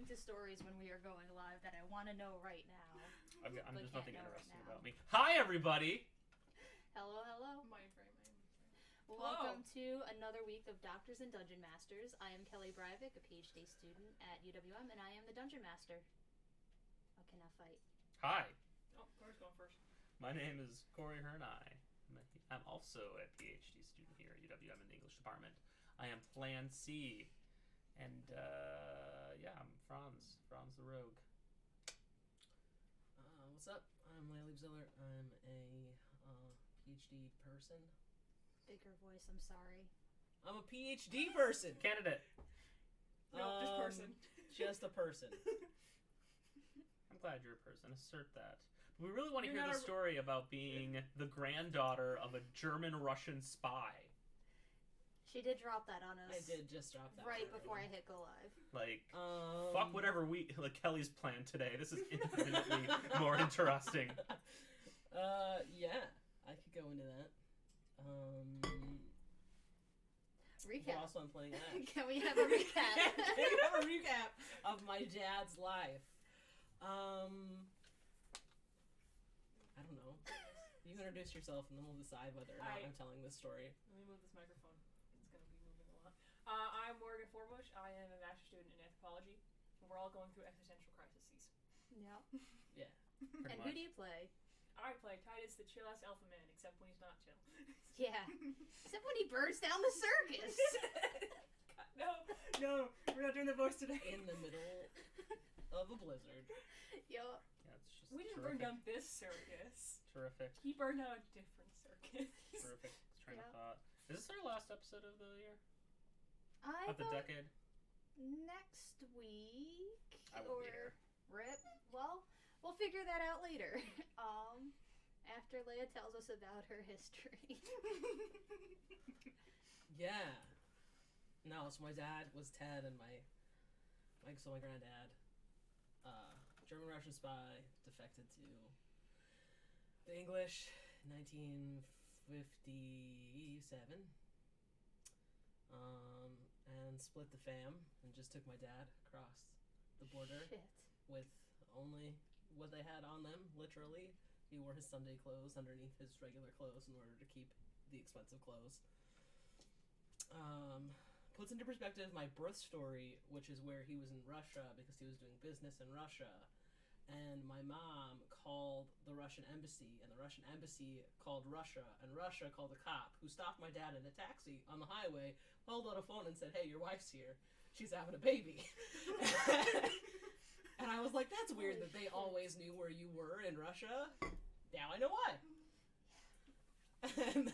to stories when we are going live that I want to know right now. There's nothing interesting about me. Hi, everybody! Hello, hello. Mind frame. Welcome to another week of Doctors and Dungeon Masters. I am Kelly Breivik, a PhD student at UWM, and I am the Dungeon Master. I cannot fight. Hi. Oh, Corey's going first. My name is Corey Hernai. I'm also a PhD student here at UWM in the English department. I am Plan C. And, I'm Franz the Rogue. What's up? I'm Laylee Ziller. I'm a PhD person. Bigger voice, I'm sorry. I'm a PhD person! Candidate. No, just person. Just a person. I'm glad you're a person. Assert that. But we really want to hear the story about being the granddaughter of a German-Russian spy. She did drop that on us. I did just drop that. Right before I hit go live. Like, fuck whatever Kelly's plan today. This is infinitely more interesting. Yeah. I could go into that. Recap. Also, I'm playing Ash. Can we have a recap? Can we have a recap of my dad's life? I don't know. You introduce yourself and then we'll decide whether or not I'm telling this story. Let me move this microphone. It's going to be moving a lot. I'm Morgan Forbush. I am a master's student in anthropology. And we're all going through existential crises. Yeah. Yeah. And who do you play? I play Titus, the chill-ass alpha man, except when he's not chill. Yeah. Except when he burns down the circus. God, no, we're not doing the voice today. In the middle of a blizzard. Yup. Yeah, it's just We didn't terrific. burn down this circus. Terrific. He burned down a different circus. Terrific. Train of thought. Is this our last episode of the year? Of the decade? Next week. I won't be here. Rip. Well, we'll figure that out later. After Leia tells us about her history. Yeah. No, so my dad was Ted and my granddad, German-Russian spy, defected to the English in 1957, and split the fam and just took my dad across the border. Shit. With only what they had on them, literally. He wore his Sunday clothes underneath his regular clothes in order to keep the expensive clothes. Puts into perspective my birth story, which is where he was in Russia because he was doing business in Russia. And my mom called the Russian embassy, and the Russian embassy called Russia, and Russia called a cop who stopped my dad in a taxi on the highway, held out a phone and said, "Hey, your wife's here. She's having a baby." And I was like, that's weird that they always knew where you were in Russia. Now I know why. And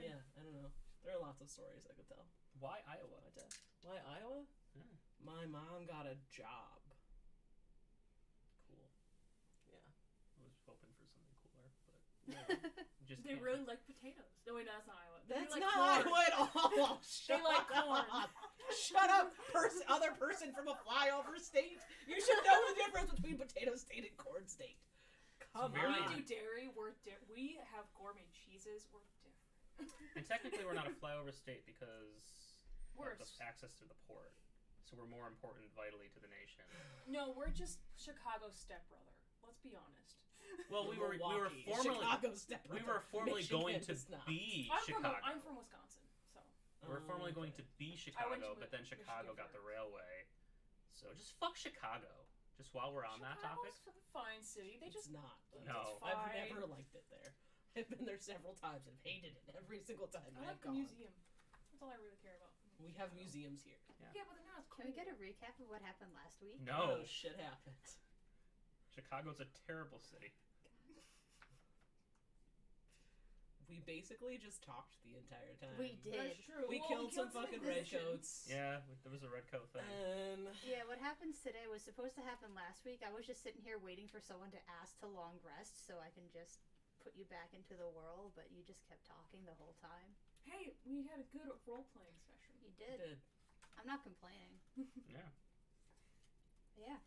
yeah, I don't know. There are lots of stories I could tell. Why Iowa? Why Iowa? Yeah. My mom got a job. Cool. Yeah. I was hoping for something cooler, but just They really like potatoes. No, wait, no, that's not Iowa. That's like not corn. Iowa at all. Shut like corn. up. Shut up, other person from a flyover state. You should know the difference between potato state and corn state. Come We on. do dairy. We have gourmet cheeses. We're different. And technically, we're not a flyover state because We're of the access to the port. So we're more important vitally to the nation. No, we're just Chicago's stepbrother. Let's be honest. Well, we were Milwaukee, formerly Chicago's stepbrother. we were formerly Michigan going to is not. be I'm Chicago. from Wisconsin, so. We were formerly going to be Chicago, to but then Chicago got the railway. So just fuck Chicago. Just while we're on that topic. Chicago's a fine city. They It's just not. No. It's fine. I've never liked it there. I've been there several times and hated it every single time I I've like the gone. museum. That's all I really care about. We have museums here. Yeah, but they're not. Can we get a recap of what happened last week? No. Oh, shit happened. Chicago's a terrible city. We basically just talked the entire time. We did. That's true. We Well, killed some some fucking musicians. redcoats. Yeah, there was a red coat thing. And Yeah, what happens today was supposed to happen last week. I was just sitting here waiting for someone to ask to long rest so I can just put you back into the world, but you just kept talking the whole time. Hey, we had a good role-playing session. You did. did. I'm not complaining. Yeah. Yeah.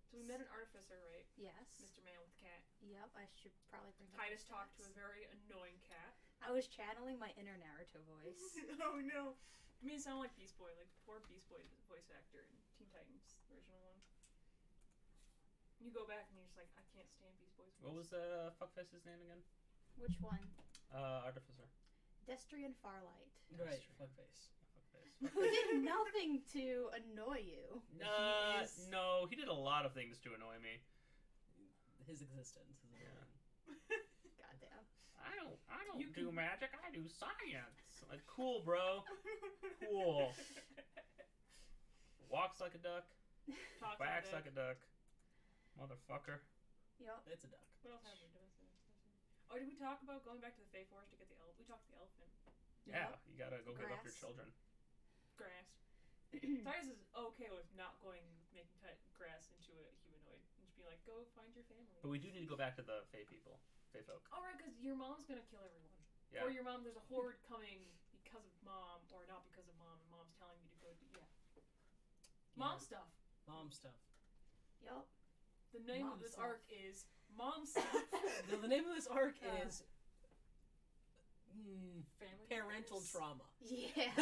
So we met an artificer, right? Yes. Mr. Man with the cat. Yep, I should probably bring up Titus the talked to a stats. very annoying cat. I was channeling my inner Naruto voice. Oh no. To me, it sounded like Beast Boy, like the poor Beast Boy voice actor in Teen Titans originally. You go back and you're just like, I can't stand Beast Boys. What was Fuckface's name again? Which one? Artificer. Destrian Farlight. Right, Destrian. Fuckface. Who did nothing to annoy you. No, he did a lot of things to annoy me. His existence is annoying. Goddamn. I don't do magic. I do science. Like, cool, bro. Cool. Walks like a duck. Quacks like a duck. Motherfucker. Yep. It's a duck. What else have we done? Oh, did we talk about going back to the Fey Forest to get the elf? We talked to the elephant. Yeah, you gotta go give up your children. Grass. Titus is okay with not making grass into a humanoid and just being like, go find your family. But we do need to go back to the Fey people. Fey folk. All right, because your mom's gonna kill everyone. Yeah. Or your mom, there's a horde coming because of mom, or not because of mom, and mom's telling you to go do, Mom stuff. Mom stuff. Yup. The name Mom of this stuff. arc is Mom Stuff. No, the name of this arc is Family parental Matters. trauma. Yeah.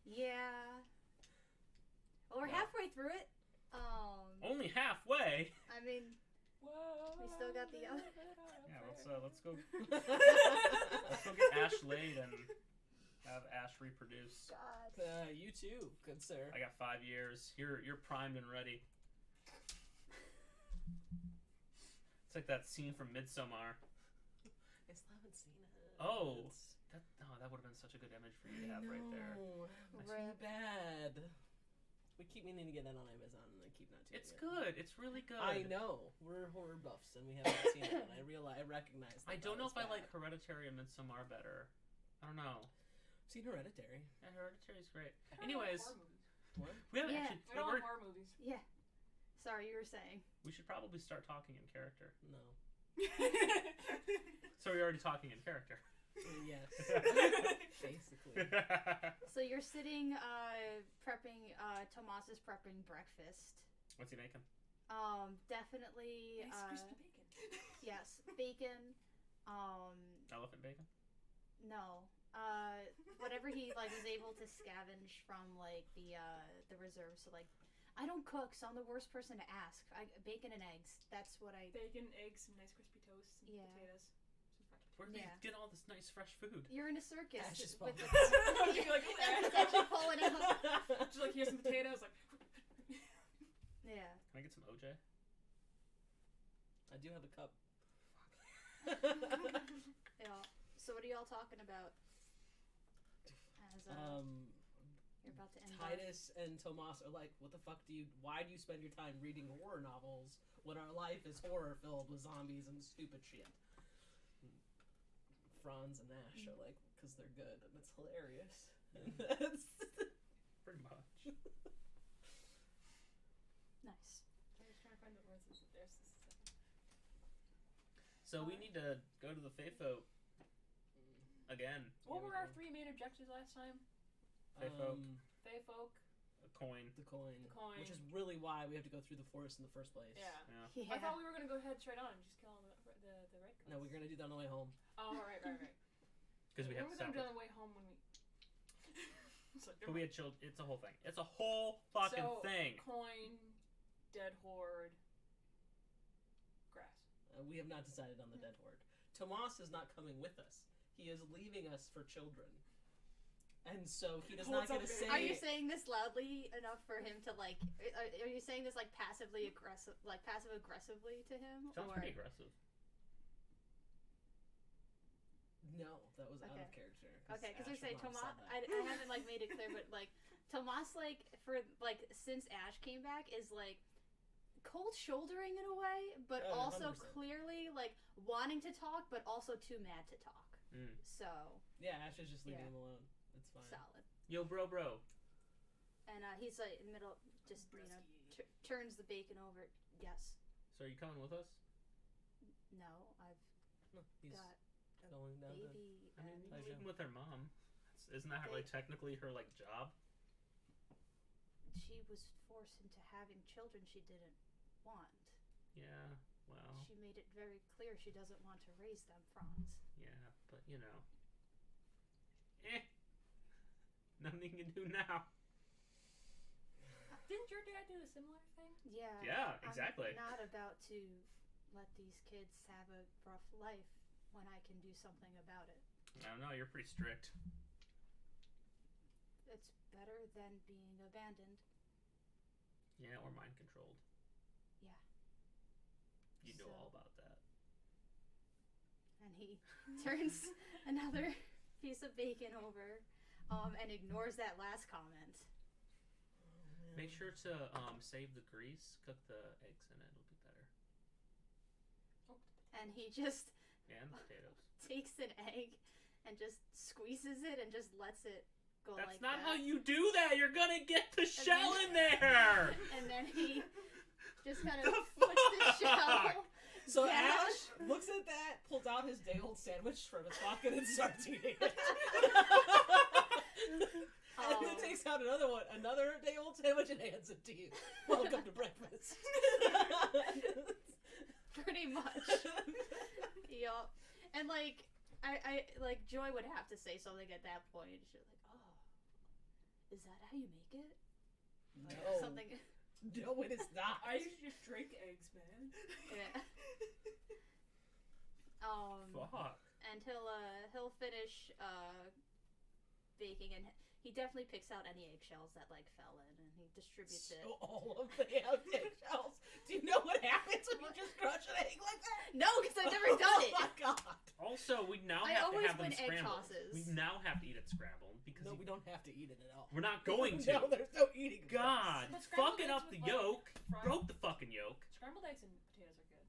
Yeah. Well, we're halfway through it. Only halfway. I mean, Whoa, we still got the other. Yeah, let's go. Let's go get Ash laid and have Ash reproduce. God. You too, good sir. I got 5 years. You're primed and ready. It's like that scene from Midsommar. I still haven't seen it. Oh, that would have been such a good image for you to have right there. Too bad. We keep meaning to get that on Amazon, and I keep not doing It's it. good. It's really good. I know. We're horror buffs, and we haven't seen it, and I recognize that. I don't know if I bad. like Hereditary and Midsommar better. I don't know. I've seen Hereditary. Yeah, Hereditary's great. I don't Anyways, like horror movies. What? we haven't Yeah. actually. I don't like horror movies. Yeah. Sorry, you were saying. We should probably start talking in character. No. So we're already talking in character. Yes. Basically. So you're sitting, prepping. Tomas is prepping breakfast. What's he making? Definitely. Nice crispy bacon. Yes, bacon. Elephant bacon? No. Whatever he was able to scavenge from the reserves. So I don't cook, so I'm the worst person to ask. Bacon and eggs. That's what I. Bacon, eggs, some nice crispy toast, some Yeah. potatoes. Where do you get all this nice fresh food? You're in a circus. Ash is with falling. You're like, it's actually falling out. just like, here's some potatoes, like. Yeah. Can I get some OJ? I do have a cup. Yeah. So what are y'all talking about? As you're about to end. Titus and Tomas are like, what the fuck why do you spend your time reading horror novels when our life is horror filled with zombies and stupid shit? Franz and Ash are like, because they're good and it's hilarious. And that's Pretty much. Nice. I'm just trying to find the words. There's this second. So we need to go to the Feyfolk again. What were our 3 main objectives last time? Feyfolk. Feyfolk. A coin. The coin. The coin. Which is really why we have to go through the forest in the first place. Yeah. Yeah. I thought we were gonna go head straight on and just kill all the red guys. No, we're gonna do that on the way home. Oh, right. Because we have What to were we gonna stop. do on the way home when we? It's like, But we had children. It's a whole thing. It's a whole fucking thing. Coin, dead horde, grass. We have not decided on the dead horde. Tomas is not coming with us. He is leaving us for children. And so he does not Holds get up to his- say. Are you saying this loudly enough for him to Are you saying this passive aggressively to him? Sounds or? pretty aggressive. No, that was out Okay. of character. Okay, because Ash I say would not Tomas. have said I haven't made it clear, but Tomas since Ash came back is cold shouldering in a way, but Oh, also 100%. clearly wanting to talk, but also too mad to talk. So that. Yeah, Ash is just leaving Yeah. him alone. It's fine. solid. Yo, bro. And he's in the middle, just turns the bacon over. Yes. So are you coming with us? No, I've No, he's got a going down to. baby. I mean, and you Hi, can leave Joe. them with their mom. Isn't that technically her job? she was forced into having children she didn't want. Yeah. Well. She made it very clear she doesn't want to raise them, Franz. Yeah, but nothing you can do now. Didn't your dad do the a similar thing? Yeah. Yeah, exactly. I'm not about to let these kids have a rough life when I can do something about it. I don't know. You're pretty strict. It's better than being abandoned. Yeah, or mind controlled. Yeah. You know all about that. And he turns another piece of bacon over, and ignores that last comment. Make sure to save the grease. Cook the eggs in it. It'll be better. And he just And potatoes. takes an egg and just squeezes it and just lets it go That's like not that. how you do that. You're gonna get the shell in there. And then he just kind of The puts the shell. So down. Ash looks at that, pulls out his day-old sandwich from his pocket, and starts eating it. And then takes out another day-old sandwich, and hands it to you. Welcome to breakfast. Pretty much. Yup. And like, I like Joy would have to say something at that point. She's like, "Oh, is that how you make it?" Like, No. something. No, it is not. I used to just drink eggs, man. Yeah. Fuck. And he'll finish baking, and he definitely picks out any eggshells that like fell in, and he distributes it. So all of the eggshells. Do you know what happens when you just crush an egg like that? No, because I've never done it. Oh my god. Also, we now I have to always have them win egg scrambled. tosses. We now have to eat it scrambled because No, we don't have to eat it at all. we're not going to. No, there's no eating. God, But scrambled fucking eggs up the with, like, yolk. fried- Broke the fucking yolk. Scrambled eggs and potatoes are good.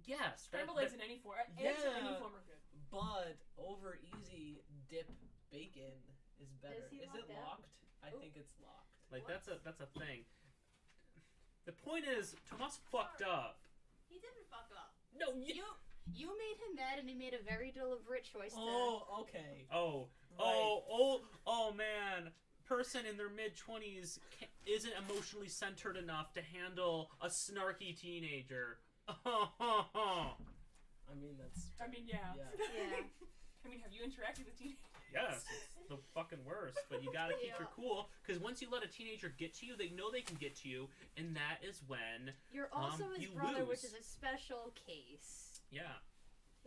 Yes. Scrambled eggs in any form. Eggs in any Yeah. form are good. But over easy dip bacon is better. Is he Is it locked out? locked? I Ooh. think it's locked. Like What? that's a thing. The point is, Tomas fucked up. He didn't fuck up. No, You made him mad, and he made a very deliberate choice. Oh, okay. Oh, Right. oh man. Person in their mid-20s isn't emotionally centered enough to handle a snarky teenager. I mean, that's. I mean, yeah. Yeah. Yeah. I mean, have you interacted with teenagers? Yes, it's the fucking worst. But you gotta keep your Yeah. cool, because once you let a teenager get to you, they know they can get to you, and that is when, You're also his you brother, which lose. is a special case. yeah.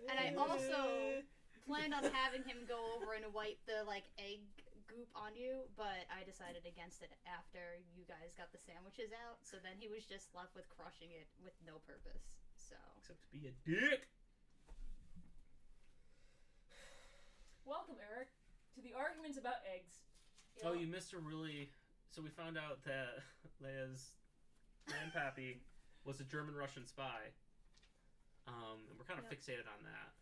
And I also planned on having him go over and wipe the like egg goop on you, but I decided against it after you guys got the sandwiches out. So then he was just left with crushing it with no purpose. So Except to be a dick. Welcome, Eric, to the arguments about eggs. Oh, you missed a really. So we found out that Leia's grandpappy was a German-Russian spy. And we're kind of Yep. fixated on that.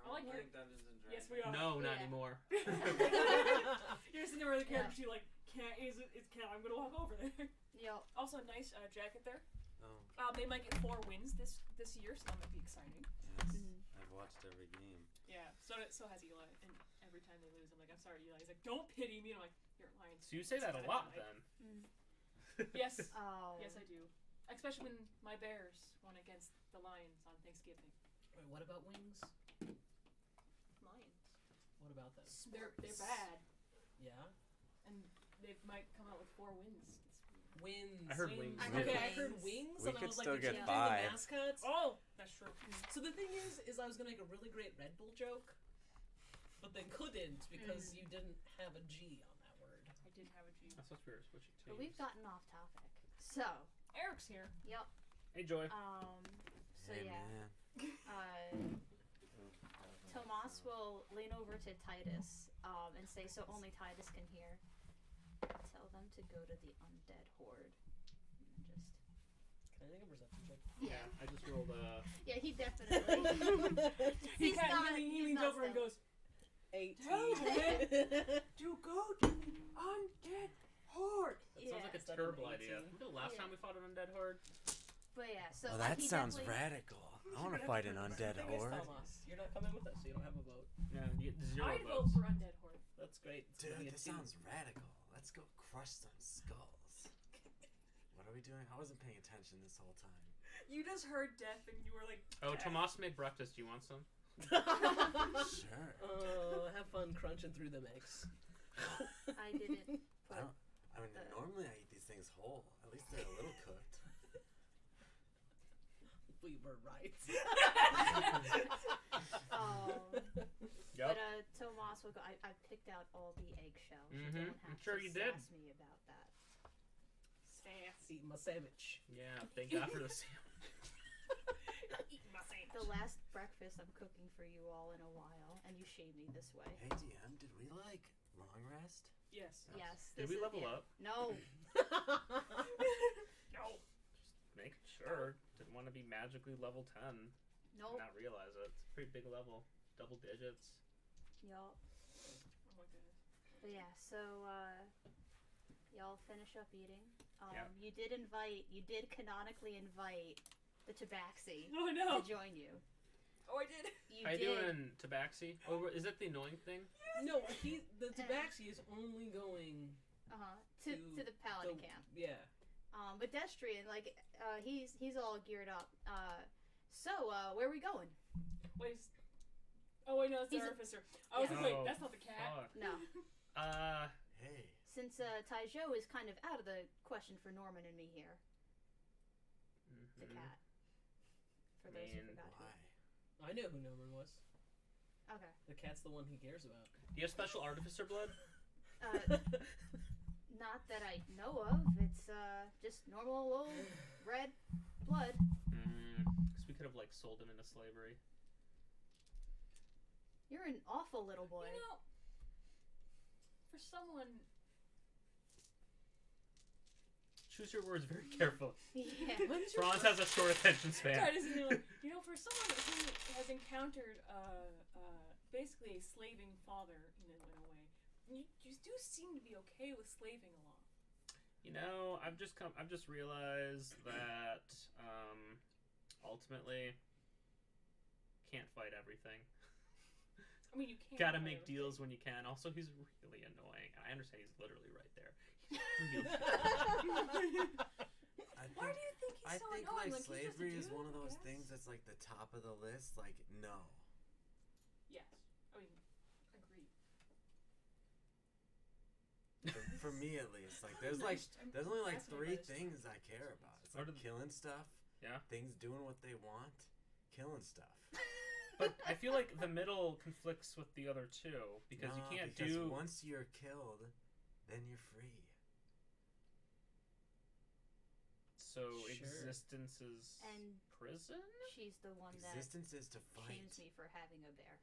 I like playing your- Dungeons and Dragons. Yes, we are. No, not Yeah. anymore. You're sitting there with the character, you like, can't, I'm gonna walk over there. yep. Also, nice jacket there. Oh, They might get 4 wins this year, so that might be exciting. yes. Mhm. I've watched every game. Yeah, so has Eli, and every time they lose, I'm like, I'm sorry, Eli. He's like, don't pity me, and I'm like, you're lying. So you say that a lot then. Yes, Oh. yes, I do. Especially when my Bears won against the Lions on Thanksgiving. Wait, what about wings? Lions. What about them? They're bad, Yeah. and they might come out with 4 wins. Wings. I heard wings. I heard Okay, I wings. heard wings, We and I could was like, still did get you do by. the mascots? Oh, that's true. So the thing is I was gonna make a really great Red Bull joke, but they couldn't because you didn't have a G on that word. I did have a G. I thought we were switching teams. But we've gotten off topic. So, Eric's here. yep. Hey, Joy. So Hey, yeah. man. Tomas will lean over to Titus and say, so only Titus can hear. Tell them to go to the undead horde. And just Can I make a perception check? yeah. I just rolled a. Yeah, he definitely. He He's not- he he's leans not over and stealth. goes, 18. Tell them to go to the undead horde. That Yeah. sounds like a Instead of terrible 18. idea. Remember the last Yeah. time we fought an undead horde? But yeah, so Well, like, that he sounds definitely- radical. I want to gonna fight have an to- undead The thing is, horde. Thomas, you're not coming with us, so you don't have a vote. Yeah, zero I'd vote votes. for undead horde. That's great. It's gonna be Dude, a this 2. sounds radical. Let's go crush some skulls. What are we doing? I wasn't paying attention this whole time. You just heard death and you were like, Oh, death. Tomas made breakfast. Do you want some? Sure. Have fun crunching through them eggs. I didn't. I don't. I mean, The- normally I eat these things whole. At least they're a little cooked. We were right. Yep. But Tomas will go. I picked out all the eggshells. Mhm, You don't I'm have sure to you did. sass me about that. Eat my sandwich. Yeah, thank God for the sandwich. Eating my sandwich. The last breakfast I'm cooking for you all in a while, and you shame me this way. Hey DM, did we like long rest? Yes. Yes. Did this we is- level yeah. up? No. No. Make sure. Didn't want to be magically level 10. Nope. Not realize it. It's a pretty big level. Double digits. Y'all. Oh my goodness. But yeah, so y'all finish up eating. Yeah. You did canonically invite the Tabaxi Oh no. to join you. Oh, I did. You How you did. doing, Tabaxi? Oh, is that the annoying thing? No, the Tabaxi is only going To the Paladin camp. Yeah. Pedestrian, like, he's all geared up. So, where are we going? Wait. Oh wait, no, it's the He's a- artificer. I was Yeah. like, wait, Oh, that's not the cat. Fuck. No. Hey. Since Taijo is kind of out of the question for Norman and me here, the Mhm. cat. For those who Man, forgot. Why? I know who Norman was. Okay. The cat's the one he cares about. Do you have special artificer blood? Not that I know of. It's just normal old red blood. Because we could have like sold him into slavery. You're an awful little boy. You know, for someone, Choose your words very carefully. Yeah. Franz has a short attention span. Sorry, this is new. You know, for someone who has encountered basically a slaving father, in a way, you do seem to be okay with slaving a lot. You know, I've just realized that ultimately can't fight everything. I mean, you can't. Gotta fight make everything. deals when you can. Also, he's really annoying. I understand he's literally right there. He's really Why do you think he's I so think annoying? like Like, he's just a slavery is dude, one of I those guess? things that's like the top of the list. Like no. Yes. I mean, agreed. For me at least, like there's only like three things I care about. It's What like are the- killing stuff. Yeah. Things doing what they want. Killing stuff. But I feel like the middle conflicts with the other two because you No, can't because do. once you're killed, then you're free. So Sure. existence is And prison. she's the one that Existence is to fight. shames me for having a bear.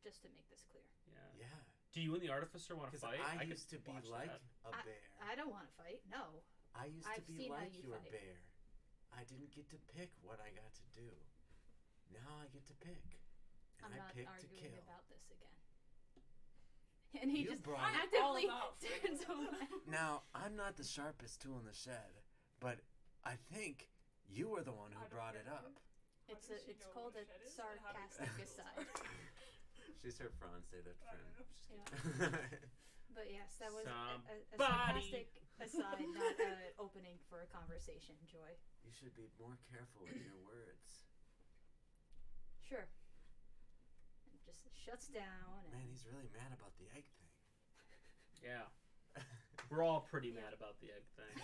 Just to make this clear. Yeah. Yeah. Do you and the artificer want to Because fight? I could used to be watch like that. a bear. I don't want to fight. No. I used I've to be seen how like you your fight. bear. I didn't get to pick what I got to do. Now I get to pick. And I'm I not pick to arguing kill. about this again. And he You just brought I'm it. all actively about turns freedom. away. Now, I'm not the sharpest tool in the shed, but I think you were the one who I don't brought it care. up. It's How does she it's know called what a shed is and how to sarcastic go? aside. She's heard Franz say that to I friend. don't know. Yeah. But yes, that was a Somebody. sarcastic aside, not an opening for a conversation, Joy. You should be more careful with your words. Sure. And just shuts down. And Man, he's really mad about the egg thing. Yeah. We're all pretty mad about the egg thing.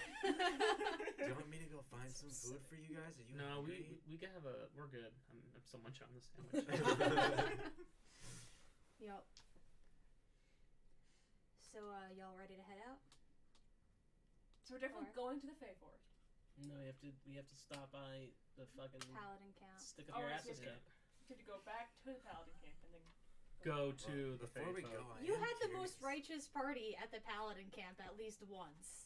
Do you want me to go find some food for you guys? Are you No, hungry? we can have a. We're good. I'm so much on the sandwich. Yep. So, y'all ready to head out? So we're definitely going to the Fey Forest. No, we have to stop by the fucking Paladin camp. stick up Oh, your right, asses yeah. camp. We had to go back to the Paladin camp and then Go to the Before we Fae go, folk. I You am had the most curious. righteous party at the Paladin camp at least once.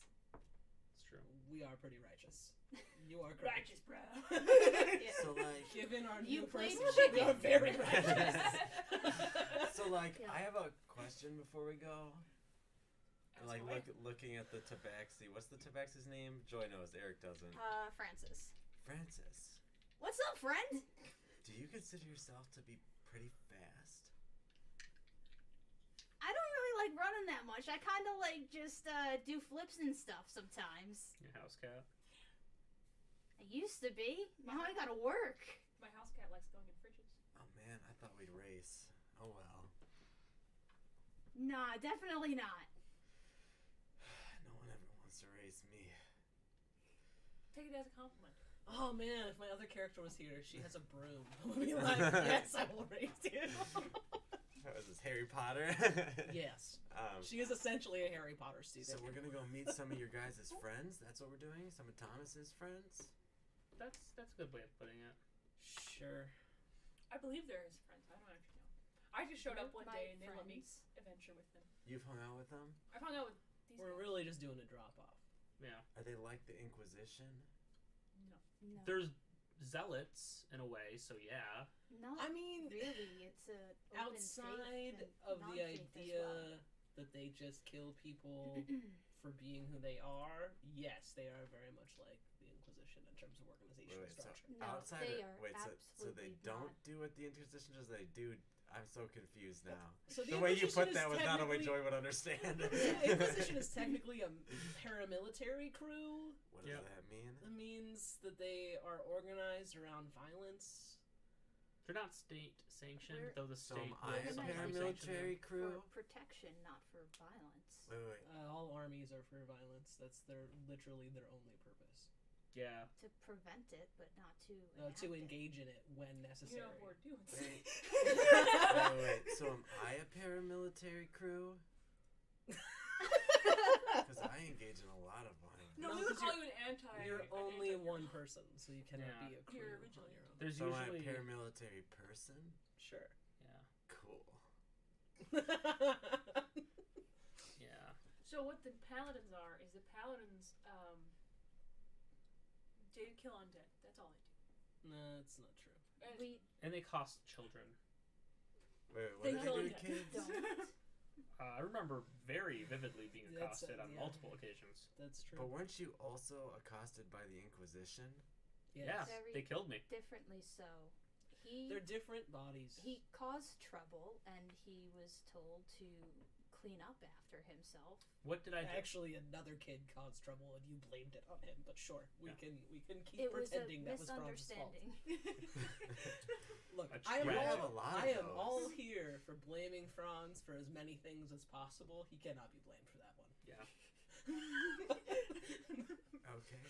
It's true. We are pretty righteous. You are correct. righteous, bro. Yeah. So like, Given our You new played person, chicken. we are very righteous. so like, Yeah. I have a question before we go. Ask Like away. looking at the Tabaxi. What's the Tabaxi's name? Joy knows. Eric doesn't. Francis. Francis. What's up, friend? Do you consider yourself to be pretty fast? I don't really like running that much. I kind of like just do flips and stuff sometimes. Your house cat. I used to be. Now I gotta work. My house cat likes going in fridges. Oh man, I thought we'd race. Oh well. Nah, definitely not. No one ever wants to to raise me. Take it as a compliment. Oh man, if my other character was here, she has a broom. I would be like, yes, I will raise you. Is this Harry Potter? Yes. She is essentially a Harry Potter student. So we're gonna go meet some of your guys' friends. That's what we're doing. Some of Thomas's friends. That's a good way of putting it. Sure. I believe they're his friends. I don't actually know. I just showed up one My day and they let me friends. adventure with them. You've hung out with them. I've hung out with these We're guys. really just doing a drop off. Yeah. Are they like the Inquisition? No. No. There's zealots in a way, so yeah. Not I mean, really. It's a open outside faith and of the non-faith as idea well. that they just kill people for being who they are, yes, they are very much like the Inquisition in terms of organizational Wait, so structure. No, outside they of, are wait, so absolutely they don't not. do what the Inquisition does. They do. I'm so confused now. So The way you Inquisition put is that was not a way technically- Joy would understand. The Inquisition is technically a paramilitary crew. What does Yep. that mean? That means that they are organized around violence. They're not state sanctioned, We're- though the So state am I a will sometimes sanction them. paramilitary crew? For protection, not for violence. Wait. All armies are for violence. That's literally their only purpose. Yeah. To prevent it, but not to To enact it. engage in it when You necessary. know what we're doing. Wait. Wait. So am I a paramilitary crew? Because I engage in a lot of violence. No, No, we would 'cause call you an anti. You're an only anti-hero. one person, so you cannot Yeah. be a crew You're on originally- your own. There's So am I a usually paramilitary person? Sure. yeah. Cool. Yeah. So what the paladins are is the paladins they kill undead. That's all they do. No, that's not true. And We And they cost children. Wait, what They do kill they do to undead. kids? don't. I remember very vividly being That's, accosted on yeah. multiple occasions. That's true. But weren't you also accosted by the Inquisition? Yes. Yeah, Very- they killed me. differently so. He They're different bodies. he caused trouble, and he was told to clean up after himself. What did I do? Actually, another kid caused trouble, and you blamed it on him. But sure, we Yeah. can keep It was a pretending that was Franz's fault. misunderstanding. Look, A I am trap. I have a all lot I of am those. all here for blaming Franz for as many things as possible. He cannot be blamed for that one. Yeah. Okay.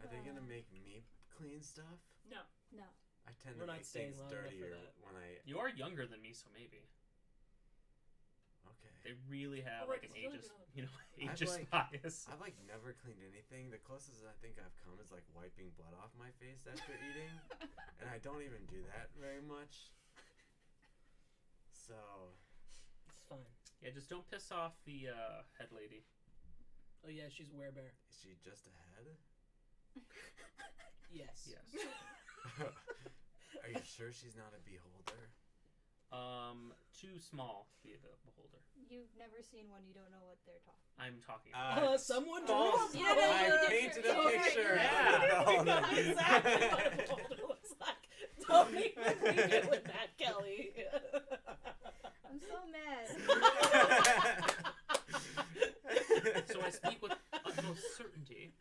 Are they gonna make me clean stuff? no. No. I tend We're to not make staying things long enough for dirtier that. when I. You are younger than me, so maybe. Okay. They really have Oh, like wait, an it's really ageist, good. you know, I've, ageist like- bias. I've like never cleaned anything. The closest I think I've come is like wiping blood off my face after eating, and I don't even do that very much. So It's fine. Yeah, just don't piss off the head lady. Oh yeah, she's a werebear. is she just a head? Yes. Yes. Are you sure she's not a beholder? Too small to be a beholder. You've never seen one. You don't know what they're talking. I'm talking about. Someone false. drew You don't know I what painted they're- a Okay, picture. yeah. Oh, no. exactly what a beholder looks like. Don't even begin with that, Kelly. I'm so mad. So I speak with utmost certainty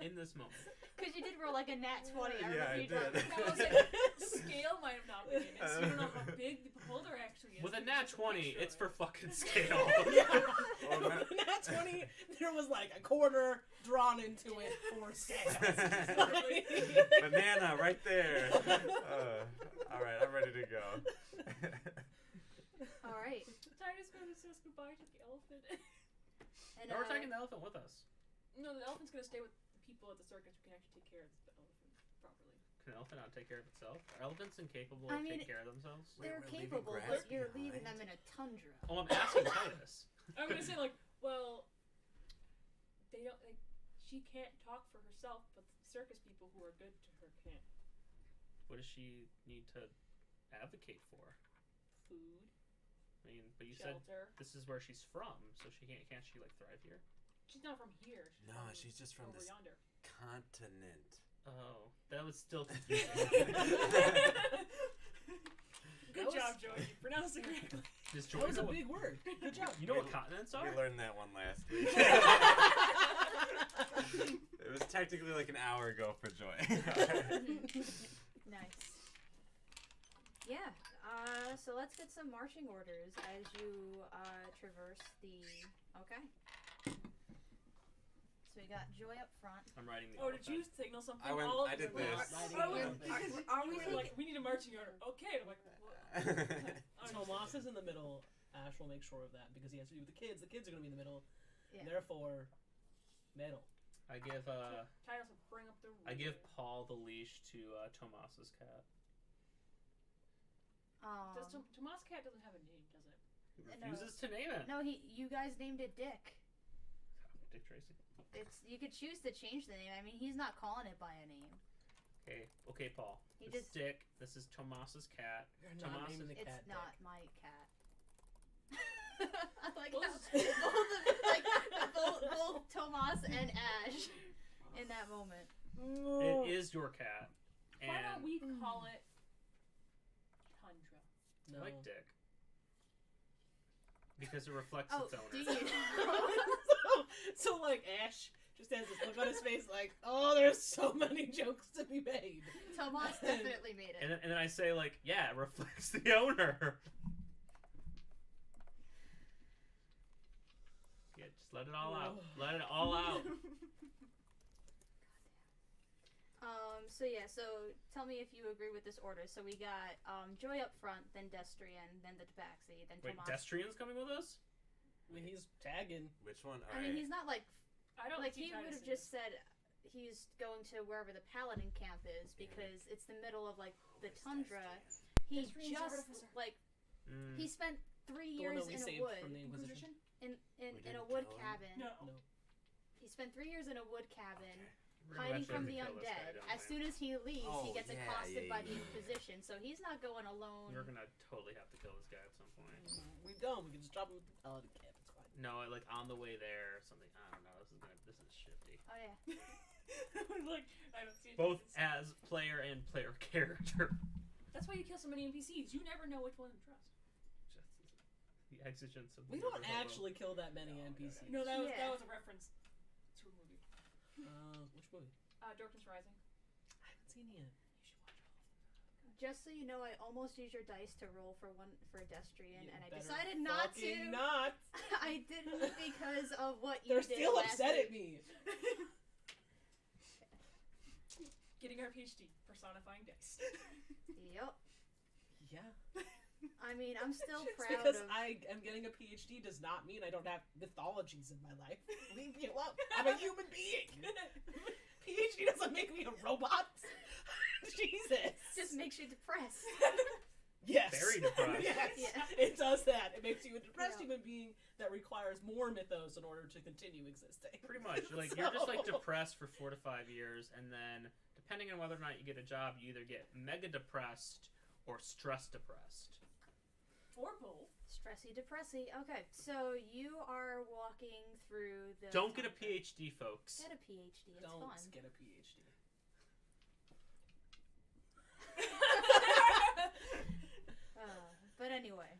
in this moment. Because you did roll like a nat 20. Yeah, I you did. dropped- That was like, scale might have not been in it, so you don't know how big the beholder actually is. With a It's nat just 20, picture it's of for it. fucking scale. Yeah. Oh, no. Nat 20, there was like a quarter drawn into it for scale. Banana right there. All right, I'm ready to go. All right. Titus gonna says goodbye to the elephant. And, No, we're taking the elephant with us. No, the elephant's gonna stay with the people at the circus who can actually take care of the elephant properly. Can an elephant not take care of itself? Are elephants incapable I of mean, taking care of themselves? Wait, They're we're leaving capable, grass but you're behind? leaving them in a tundra. Oh, I'm asking Titus. I'm gonna say like, well, they don't like. She can't talk for herself, but the circus people who are good to her can. What does she need to advocate for? Food, I mean, but you said shelter. this is where she's from, so she can't she like thrive here? She's not from here. No, she's just from over this yonder. continent. Oh, that was still confusing. Good job, Joey. You pronounced it correctly. Does That Joy was know a what- big word. Good job. You know what continents are? We learned that one last week. It was technically like an hour ago for Joy. Nice. Yeah. So let's get some marching orders as you traverse the. Okay. So we got Joy up front. I'm writing the. Oh, did you signal something? I went. All I of did them this. Are we like, we need a marching order? Okay. I'm like, what? Tomas is in the middle. Ash will make sure of that because he has to do with the kids. The kids are going to be in the middle. Yeah. Therefore, middle. I give Titus will bring up the. I give Paul the leash to Tomas's cat. Tomas' cat doesn't have a name, does it? He refuses to name it. No, you guys named it Dick. Dick Tracy. You could choose to change the name. I mean, he's not calling it by a name. Okay, Paul. This is Dick. This is Tomas's cat. You're not naming the cat It's not Dick. my cat. I like Well, how both Tomas and Ash in that moment. It is your cat. And Why don't we call it Tundra? No. I like Dick. Because it reflects Oh, its owner. do you? so like Ash just has this look on his face like, oh, there's so many jokes to be made. Tomas definitely made it. And then I say like, yeah, it reflects the owner. Yeah, just let it all out. Let it all out. So tell me if you agree with this order. So we got Joy up front, then Destrian, then the Tabaxi, then Wait, Tomas. Destrian's coming with us? I mean, he's tagging. Which one? I mean, he's not like I don't like see he would Titus have in just said he's going to wherever the Paladin camp is because it's the middle of like the tundra. He Destrian's just artificer. like he spent 3 The one years that we in a saved wood from the Inquisition. in We a didn't wood kill him? cabin. No. No. He spent 3 years in a wood cabin. We're gonna Hiding from eventually the have to kill this guy, undead. don't As we? soon as he leaves, he Oh, gets yeah, accosted yeah, by the yeah. Inquisition. So he's not going alone. We're gonna totally have to kill this guy at some point. We don't. We can just drop him at the Paladin camp. It's fine. No, like on the way there or something. I don't know. This is shifty. Oh yeah. Like, I don't see it. Both as player and player character. That's why you kill so many NPCs. You never know which one to trust. Just the exigence of the We don't murder hobo. actually kill that many No, NPCs. No, that Yeah. was a reference to a movie. Which movie? Darkness Rising. I haven't seen it yet. You should watch all of them. Just so you know, I almost used your dice to roll for Destrian, You and I better decided not to. fucking Not. I didn't because of what you They're did still last upset at week. me. Getting our PhD, personifying dice. Yep. Yeah. I mean, I'm still Just proud because of. I am getting a PhD does not mean I don't have mythologies in my life. Leave me alone. I'm a human being. PhD doesn't make me a robot. Jesus. Just makes you depressed. Yes. Very depressed. Yes. Yeah. It does that. It makes you a depressed Yeah. human being that requires more mythos in order to continue existing. Pretty much. Like you're just like depressed for 4 to 5 years, and then depending on whether or not you get a job, you either get mega depressed or stress depressed. Or both. Stressy depressy. Okay, so you are walking through the. Don't get a PhD, folks. Get a PhD. It's Don't fun. get a PhD. But anyway,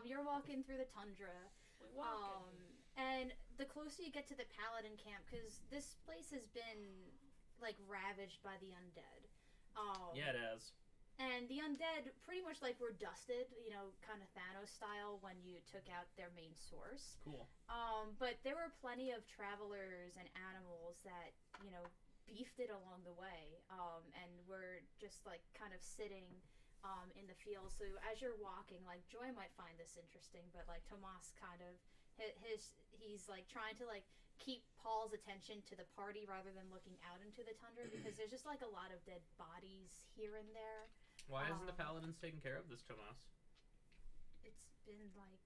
you're walking through the tundra. We walk And the closer you get to the Paladin camp, because this place has been like ravaged by the undead. Yeah, it is. And the undead pretty much like were dusted, you know, kind of Thanos style when you took out their main source. Cool. But there were plenty of travelers and animals that, you know, beefed it along the way, and were just like kind of sitting in the field. So as you're walking, like Joy might find this interesting, but like Tomas kind of he's like trying to like keep Paul's attention to the party rather than looking out into the tundra because there's just like a lot of dead bodies here and there. Why isn't the Paladins taking care of this, Tomas? It's been like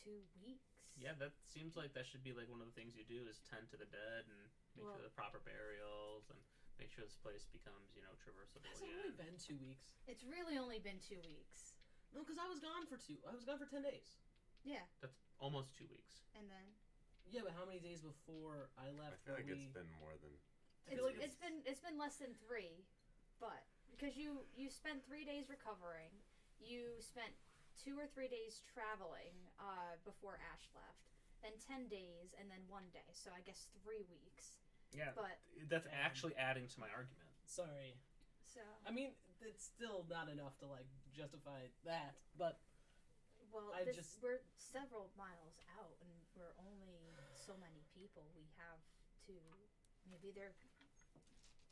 2 weeks. Yeah, that seems like that should be like one of the things you do is tend to the dead and make sure the proper burials and make sure this place becomes, you know, traversable Has it again. only been 2 weeks? It's really only been 2 weeks. No, because I was gone for 10 days. Yeah, That's almost 2 weeks. and then Yeah, but how many days before I I left? feel like were it's we- been more than. I feel like it's been less than 3, but because you spent 3 days recovering, you spent 2 or 3 days traveling before Ash left, then 10 days, and then 1 day. So I guess 3 weeks. Yeah, But that's actually adding to my argument. Sorry. so I mean, it's still not enough to like justify that, but well, I we're just- several miles out, and we're only so many people. We have to. Maybe they're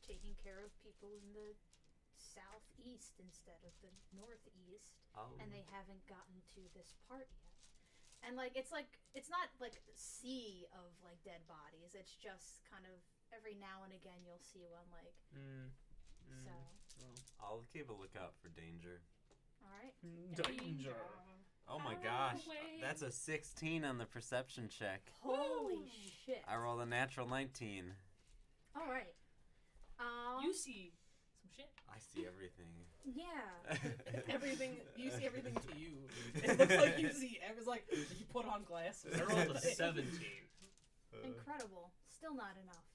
taking care of people in the southeast instead of the northeast, and they haven't gotten to this part yet. And like it's not like a sea of like dead bodies. It's just kind of every now and again you'll see one like. So. Well. I'll keep a lookout for danger. All right. Danger. Oh my gosh, that's a 16 on the perception check. Holy shit! I rolled a natural 19. All right. You see some shit. I see everything. Yeah. Everything you see everything to you. It looks like you see. It was like you put on glasses. I rolled a 17. Incredible. Still not enough.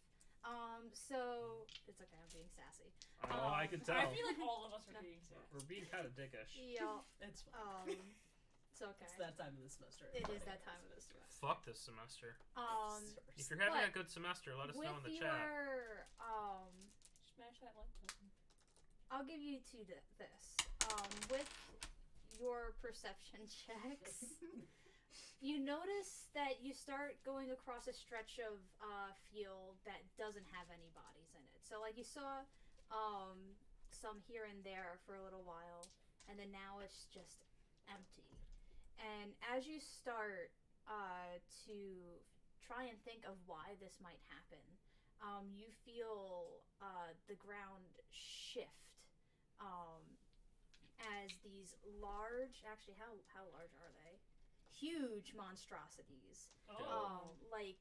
So it's okay. I'm being sassy. Oh, I can tell. I feel like all of us are being sassy. We're being kind of dickish. Yeah. It's fine. It's okay. It's that time of the semester. It is that time of the semester. Fuck this semester. If you're Sorry. having a but good semester, let us know in the with chat. your Smash that like button. I'll give you to this. With your perception checks, you notice that you start going across a stretch of field that doesn't have any bodies in it. So like you saw some here and there for a little while, and then now it's just empty. And as you start to try and think of why this might happen, you feel the ground shift as these large, actually how large are they? Huge monstrosities, like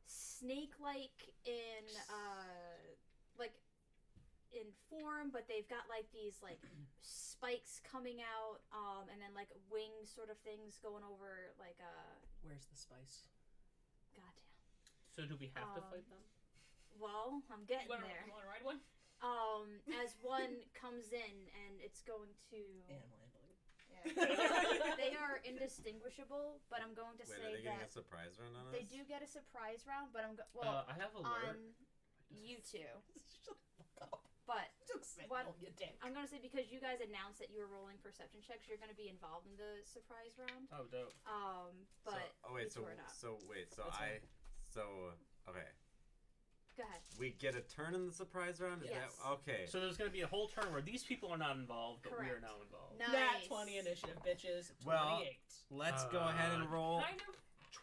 snake-like in form, but they've got like these like spikes coming out, and then like wings sort of things going over like Where's the spice? goddamn. So do we have to fight them? Well, I'm getting You wanna there. ride one? As one comes in and it's going to. And landing. Yeah. They are indistinguishable, but I'm going to Wait, say are they getting a that surprise round on us? they do get a surprise round, but I have a on alert. you two. Shut the fuck up. But Just say what- no, you dick. I'm gonna say because you guys announced that you were rolling perception checks, you're gonna be involved in the surprise round. Oh, dope. But you two are not. That's okay. Go ahead. We get a turn in the surprise round? Is Yes. that okay? So there's going to be a whole turn where these people are not involved, but we are Correct. now involved. Nice. Nat 20 initiative, bitches. 28. Well, Let's go ahead and roll Kind of.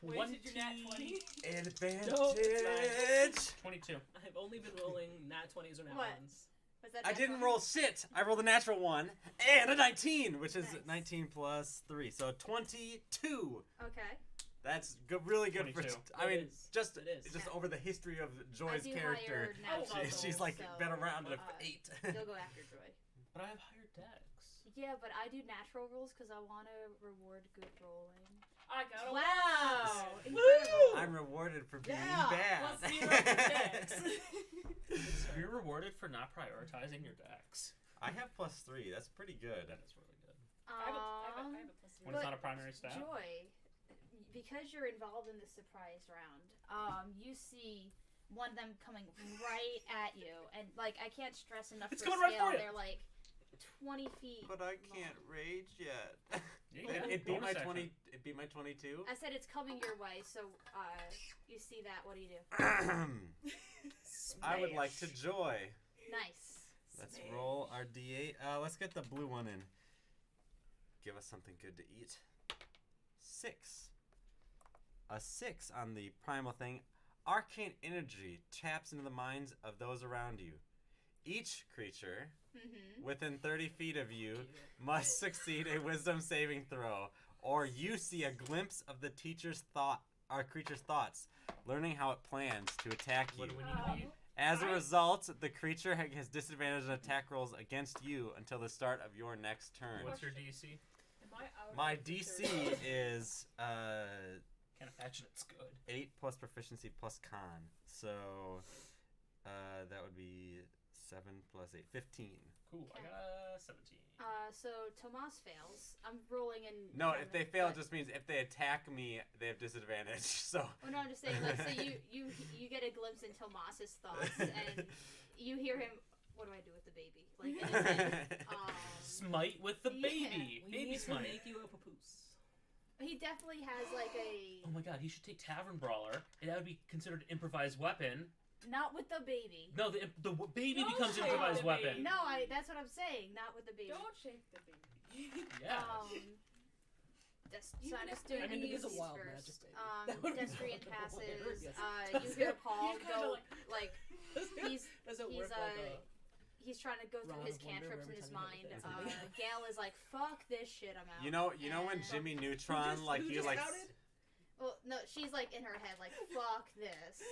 Wasted your nat 20. advantage. No, it's 22. I've only been rolling nat 20s or nat What? 1s. Was that I nat didn't 20? roll shit. I rolled a natural 1 and a 19, which is Nice. 19 plus 3. So 22. Okay. That's good, really good 22. for. I It mean, is. just It is. just over the history of Joy's I do character, higher natural she's rolls, like so, been around at uh, 8. You'll go after Joy. But I have higher decks. Yeah, but I do natural rolls because I want to reward good rolling. I got a Wow! Woo! Incredible. I'm rewarded for being Yeah, bad. Plus 0 for decks. You're rewarded for not prioritizing your decks. I have plus 3. That's pretty good. That is really good. I have a plus 0. When it's But not a primary stat. Joy, because you're involved in the surprise round, you see one of them coming right at you, and like I can't stress enough It's for going right scale. for you. They're like 20 feet. But I can't rage yet. Yeah, It beat my bonus 20. action. It beat my 22. I said it's coming your way, so you see that. What do you do? I would like to joy. Nice. Let's roll our d8. Let's get the blue one in. Give us something good to eat. 6. A 6 on the primal thing. Arcane energy taps into the minds of those around you. Each creature Mm-hmm. within 30 feet of you must succeed a wisdom saving throw, or you see a glimpse of the creature's thoughts, learning how it plans to attack you. What do we need to eat? As a result, the creature has disadvantage on attack rolls against you until the start of your next turn. What's your DC? Am I out My of the DC third? is Can't imagine it's good. 8 plus proficiency plus con. So that would be 7 plus 8. 15. Cool. I got a 17. So Tomas fails. I'm rolling in. No, if they fail, it but- just means if they attack me, they have disadvantage. So. Oh no, I'm just saying. Let's say you get a glimpse into Tomas's thoughts, and you hear him. What do I do with the baby? Like, in his head. Smite with the Yeah. baby. We Baby need to smite. make you a papoose. He definitely has like a Oh my god, he should take Tavern Brawler, and that would be considered an improvised weapon. not with the baby. No, the baby Don't becomes shake improvised the weapon. baby. No, that's what I'm saying. Not with the baby. Don't shake the baby. Yes. So I'm just doing I mean, it is a these wild first. magic baby. That would be Pedestrian hilarious. passes. You hear Paul He's kinda go like he's Does it he's work like he's trying to go through Round his of Wonder cantrips in every his time mind. you hit the thing? Gail is like, "Fuck this shit, I'm out." You know when And- Jimmy Neutron like who he just like outed? Well, no, she's like in her head like, "Fuck this,"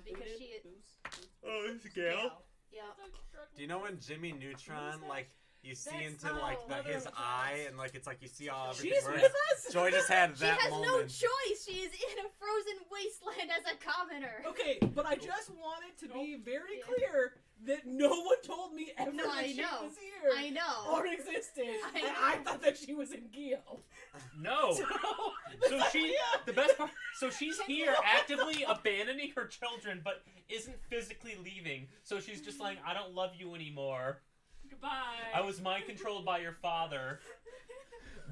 because she Oh, it's Gail. Yeah. do you know when Jimmy Neutron like you see That's- into like oh, his Mother of eye Gods. and like it's like you see all She's everything. with us. Joy just had She that has moment. no choice. She is in a frozen wasteland as a commoner. Okay, but I just wanted to be very Yeah. clear that no one told me ever No, I that she know. was here I know. or existed, I and know. I thought that she was in Gil. No. So she, the best part, so she's here actively abandoning her children, but isn't physically leaving. So she's just like, I don't love you anymore. Goodbye. I was mind controlled by your father.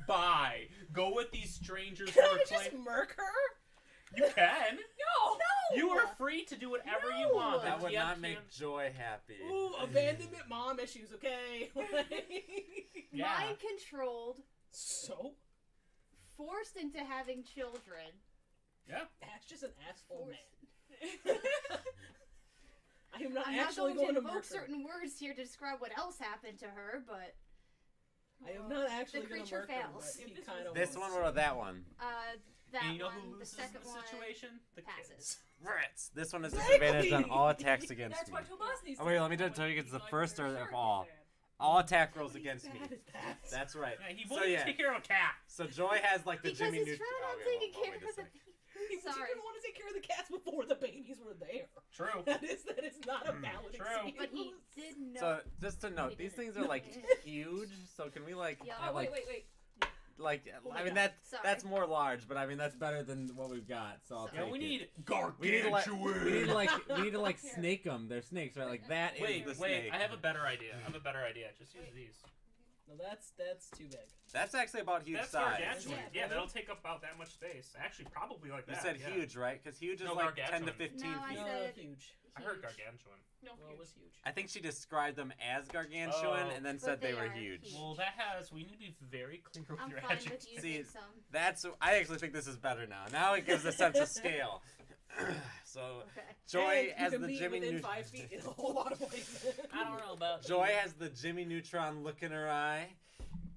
Bye. Go with these strangers who Can are I just claiming. murk her? You can. No. You are free to do whatever you No. want. That The would TM not make can't- Joy happy. Ooh, abandonment mom issues, okay? Yeah. Mind controlled, So? forced into having children. Yeah. That's just an asshole man. Forced. I am not I'm not actually going to murk invoke her. certain words here to describe what else happened to her, but I am not actually going to creature murk her, fails. but he If this kind of This one or that one? that And you know one, who the loses second in the one situation? The passes. kids. Rats. This one is Exactly. disadvantage on all attacks against That's me. why Tomas needs Oh, to wait, have let me someone tell you who it's the like first their of shirt all. like that. All attack rolls He's against me. bad at that. That's right. Yeah, he So wouldn't yeah. take care of a cat. So Joy has like the Because Jimmy he's Neutron. trying on Okay, taking well, care wait a of the sec. He Sorry. didn't want to take care of the cats before the babies were there. True. That is not a valid True. excuse. But he did know. So just to note, He these didn't. things are like huge. So can we like Yeah. have, Oh, wait, like wait. like Oh my I mean God. Sorry. that's more large, but I mean that's better than what we've got. So I'll Sorry. Yeah, take we it. need We need to like gargantuan. we need to like snake them. They're snakes, right? Like that is Wait, the wait. snake. I have a better idea. Just use these. No, that's too big. That's actually about huge That's size. gargantuan. Yeah. Yeah, that'll take up about that much space. Actually, probably like You that. said yeah. huge, right? Because huge is No, like 10 to gargantuan. 15 No, I feet. No, said- huge. I heard gargantuan. No, Well, it huge. was huge. I think she described them as gargantuan Oh. and then But said they they were are huge. huge. Well, that has. We need to be very clear with I'm your fine adjectives. with using See, some. That's I actually think this is better now. Now it gives a sense of scale. So Okay. Joy and has you can the be Jimmy within Neutron. 5 feet in a whole lot of ways. I don't know about Joy has the Jimmy Neutron look in her eye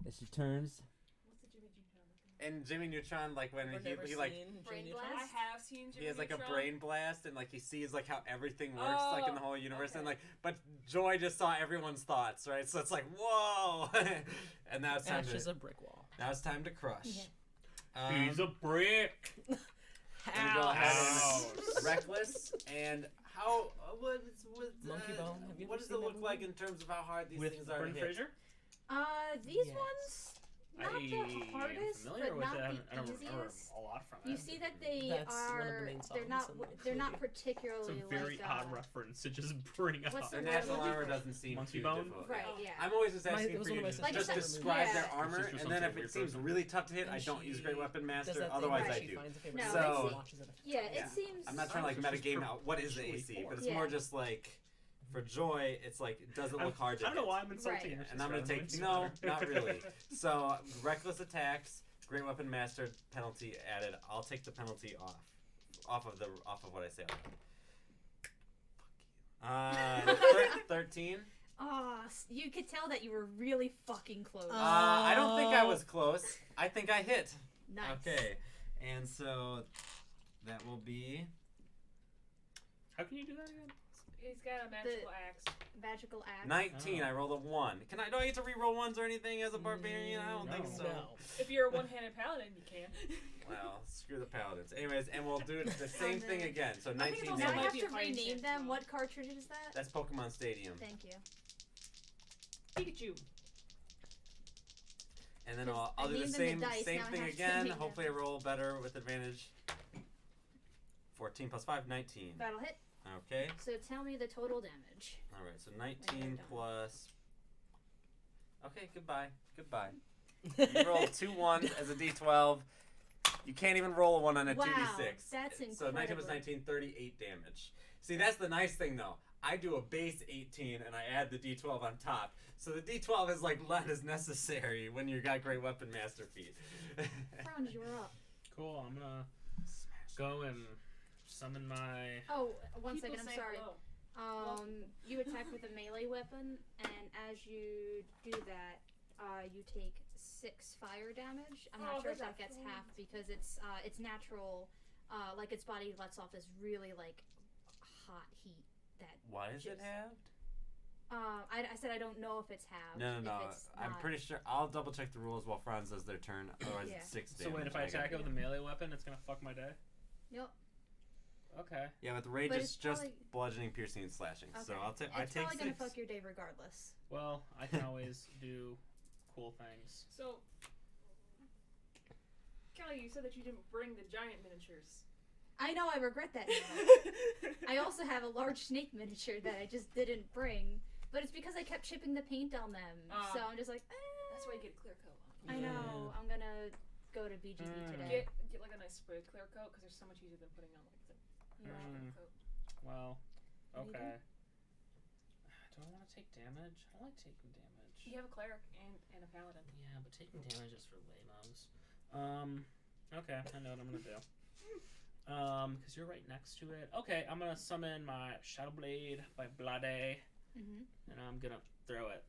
as she turns. What's the Jimmy Neutron? And Jimmy Neutron, like when I've he never like seen Brain Jimmy blast? Neutron. I have seen Jimmy he has like Neutron. a brain blast and like he sees like how everything works like in the Oh, whole universe and okay. like but Joy just saw everyone's thoughts, right? So it's like whoa, and now it's time Ash is to a brick wall. now it's time to crush. He's a brick. Let me go ahead Ouch. and reckless and how Monkey Bone, have you what ever does seen it that look movie? like in terms of how hard these With things are to Brendan hit? Fraser. These Yes. ones, not I the hardest, am familiar but with not it. the I don't remember easiest. a lot from it. You see that they That's one of the are. main They're songs not. in the They're not movie. It's particularly a very like. odd reference to just bring up. What's Their the natural word? armor doesn't seem Monkey too bone? difficult. Right. Oh. Yeah. I'm always just My- asking it was for one you of to my just sister's describe favorite their movies. armor, My sister's and then some if weird it seems person. really tough to hit, And I don't use she Great Weapon does Master. that thing Otherwise, where I she do. finds a favorite No, song and it's- watches it. Yeah. Yeah. It seems. I'm not trying to like It's just metagame out what is the perpetually AC, but forced. it's Yeah. more just like for Joy, it's like does it look hard to I don't know hit? why I'm insulting Right. her. And I'm gonna She's take rather no, not insulting. really. So reckless attacks, Great Weapon Master penalty added. I'll take the penalty off of what I say. Fuck you. 13. Oh, you could tell that you were really fucking close. I don't think I was close. I think I hit. Nice. Okay, and so that will be. How can you do that again? He's got a magical axe. Magical axe. 19. Oh. I rolled a 1. Do I get to re-roll ones or anything as a barbarian? I don't think No. so. No. If you're a one-handed paladin, you can. Well, screw the paladins. Anyways, and we'll do the same then- thing again. So I think 19 it's Now also I damage. might have be to a fighting rename chance them. as well. What cartridge is that? That's Pokemon Stadium. Thank you. Pikachu. And then Because I'll I do the named them same the dice, same now I thing have to again. name Hopefully I them. roll better with advantage. 14 plus 5, 19. That'll hit. Okay. So tell me the total damage. All right. So When 19 you're done. plus. Okay. Goodbye. Goodbye. You roll 2 1s as a D12. You can't even roll a 1 on a Wow, 2d6. that's So 19 plus incredible. 19, 38 damage. See, that's the nice thing, though. I do a base 18, and I add the d12 on top. So the d12 is like not as necessary when you got great weapon master feat. Franz, you're up. Cool. I'm gonna go and summon my. Oh, one People second. I'm say sorry. hello. You attack with a melee weapon, and as you do that, you take 6 fire damage. I'm not Oh, sure if those that are gets fun. half because it's natural. Like its body lets off this really like hot heat. That Why is it Just- halved? I said I don't know if it's halved. No. If it's I'm not. pretty sure. I'll double check the rules while Franz does their turn. Otherwise, Yeah. it's 6 So damage. wait, if I attack it with a melee weapon, it's gonna fuck my day. Yep. Okay. Yeah, but the rage But is it's just probably- bludgeoning, piercing, and slashing. So Okay. I'll take. I It's take probably gonna 6. fuck your day regardless. Well, I can always do cool things. So, Kelly, you said that you didn't bring the giant miniatures. I know. I regret that now. I also have a large snake miniature that I just didn't bring, but it's because I kept chipping the paint on them. So I'm just like, That's why you get a clear coat on. I know. I'm gonna go to BGB today. Get like a nice spray clear coat because they're so much easier than putting on like the clear coat. Well, Anything? okay. Do I want to take damage? I don't like taking damage. You have a cleric and a paladin. Yeah, but taking damage is for lamos. Okay, I know what I'm gonna do. Because you're right next to it. Okay, I'm gonna summon my Shadow Blade by Blade, and I'm gonna throw it.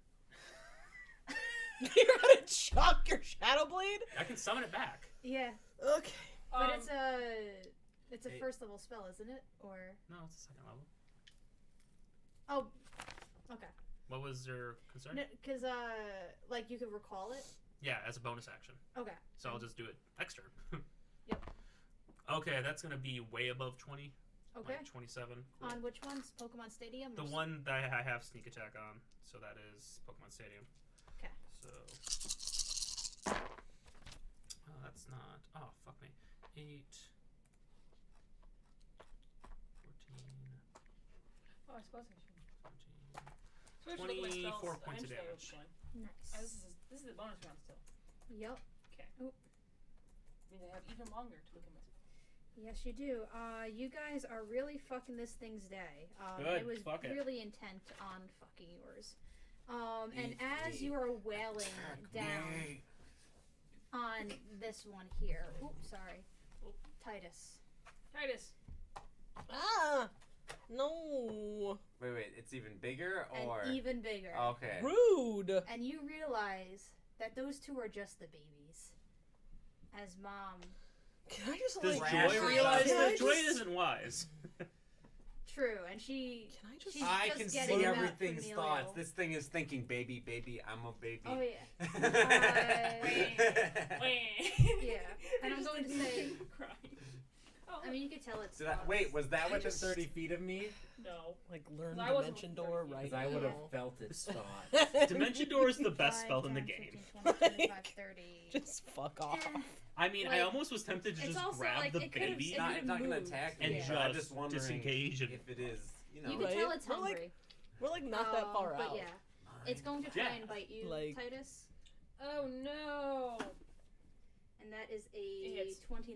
You're gonna chuck your Shadow Blade? I can summon it back. Yeah, Okay. but it's a Hey. first level spell, isn't it? Or No, it's a second level. oh, okay. What was your concern? Because like you could recall it. Yeah, as a bonus action. Okay. So I'll just do it next turn. Yep. Okay, that's gonna be way above 20. Okay. Like 27. Cool. On which ones? Pokemon Stadium. The or one that I have sneak attack on, so that is Pokemon Stadium. Okay. So. Oh, that's not. Oh, fuck me. 8. 14. Oh, I suppose I should. 14. So I should look at my spells 24 points of eventually at damage. this point. Nice. This is the bonus round still. Yep. I mean, I have even longer to look at my spells. Yes, you do. You guys are really fucking this thing's day. Good, It was fuck it. really intent on fucking yours. And Eat as me. you are wailing down on this one here. Oops, sorry. Titus. Titus. Ah! No. Wait. It's even bigger, or And even bigger. okay. Rude. And you realize that those two are just the babies. As mom. Can I just Does like Rash- Joy realize Can I that Joy just- isn't wise? True, and she. Can I just She's I just can getting see him out everything's familial. thoughts. This thing is thinking, baby, I'm a baby. Oh yeah. Yeah, and I'm going to say. Crying. Oh, I mean, you could tell it's. So that, thoughts. wait, was that I within just- 30 feet of me? no. like learn I wasn't Dimension with Door 30 right Because I now? would have felt its thoughts. Dimension Door is the best 5, spell in the 10, game. 15, 20, 25, 30. Just fuck off. Eh, I mean, I Like, almost was tempted to it's just also, grab like, the it could've- baby it Not, could've it's not going to moved. attack and me, Yeah. but I'm just just wondering disengage and if it is, You can tell Right? it's We're like- hungry. We're like not that far but out. yeah, it's going to try Yeah. and bite you, Like- Titus. Oh no. And that is It a hits. 29.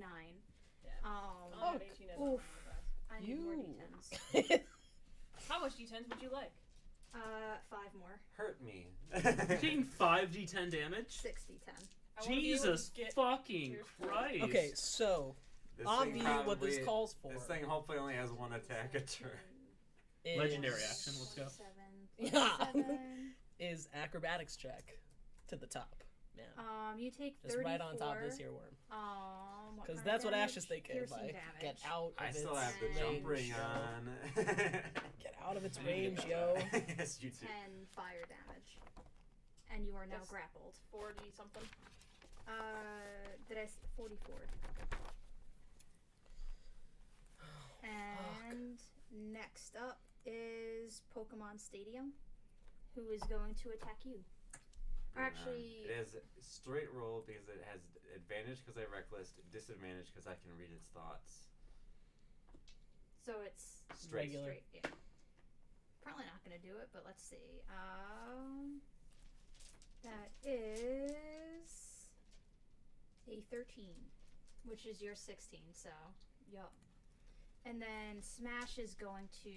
Yeah. Um, Only have 18 as oof. well. I need more You. d10s. How much d10s would you like? 5 more. hurt me. You're taking 5d10 damage? 6 d10. I wanna be able to Jesus get fucking your story. Christ. Okay, so This obvi thing what this probably- calls for. This thing hopefully only has one attack a turn. is, Legendary action, let's go. 27, Yeah. 27. is acrobatics check to the top. Yeah. You take Just 34. right on top of this here worm. What Because kind that's of what damage? Ash is thinking. Piercing Like, damage. get out of I its still have the range, jump ring yo. on. Get out of its I need to range, get yo. Yes, you too. 10 fire damage. And you are now That's- grappled. 40 something. Did I say 44? And next up is Pokemon Stadium, who is going to attack you. Or actually, It has straight roll because it has advantage because I reckless, disadvantage because I can read its thoughts. so it's Straight. Regular. straight. Yeah. Probably not gonna do it, but let's see. That is a 13. which is your 16. So, yup. And then Smash is going to.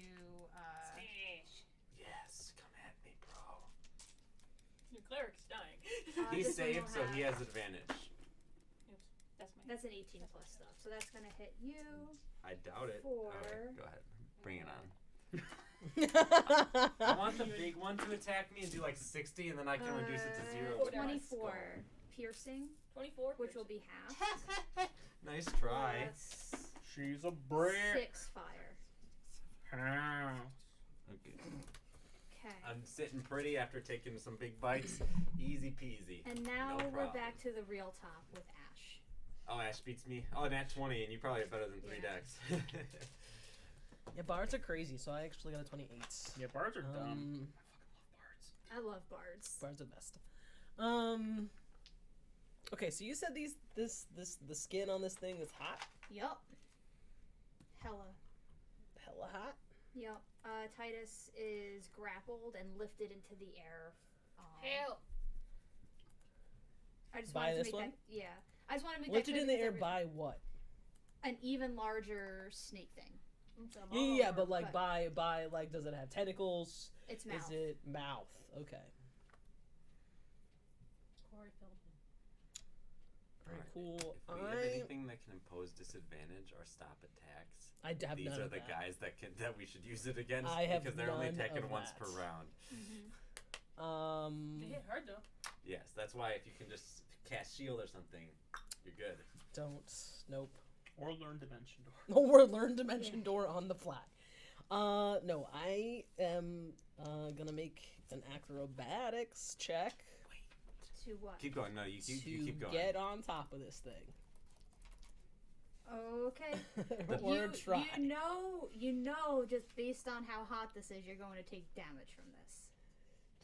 Smash. Yes, come at me, bro. Your cleric's dying. He's this one saved, will so he have- has advantage. Oops. That's my. That's an 18 plus stuff. So that's gonna hit you. I doubt it. Four. Okay, go ahead. Bring it on. I I want the big one to attack me and do like 60, and then I can reduce it to 0. with my 24 skull. piercing, 24. which will be half. Nice try. Plus She's a brick. 6 fire. Okay. Okay. I'm sitting pretty after taking some big bites. Easy peasy. And now No we're problem. back to the real top with Ash. Oh, Ash beats me. Oh, nat 20, and you probably have better than 3 Yeah. decks. Yeah, bards are crazy, so I actually got a 28. Yeah, bards are dumb. I fucking love bards. I love bards. Bards are the best. Okay, so you said the skin on this thing is hot? Yup. Hella. Hella hot? Yup. Titus is grappled and lifted into the air. Help. I just By wanted to this make one? that. Yeah. I just wanted to make Lifted that in clear the air because by what? an even larger snake thing. Yeah, but like But- by like, does it have tentacles? Its mouth. Is it mouth? Okay. Corey Feldman. Very Alright, cool. If we have anything that can impose disadvantage or stop attacks, I have these none are of the that. guys that we should use it against I have because they're only none attacking of once that. per round. They hit hard though. Yes, that's why if you can just cast shield or something, you're good. Don't. Nope. Or learn Dimension Door. Or learn Dimension Door on the fly. No, I am gonna make an acrobatics check To what? Keep going. No, you to keep going. get on top of this thing. Okay. Or try. You know, just based on how hot this is, you're going to take damage from this.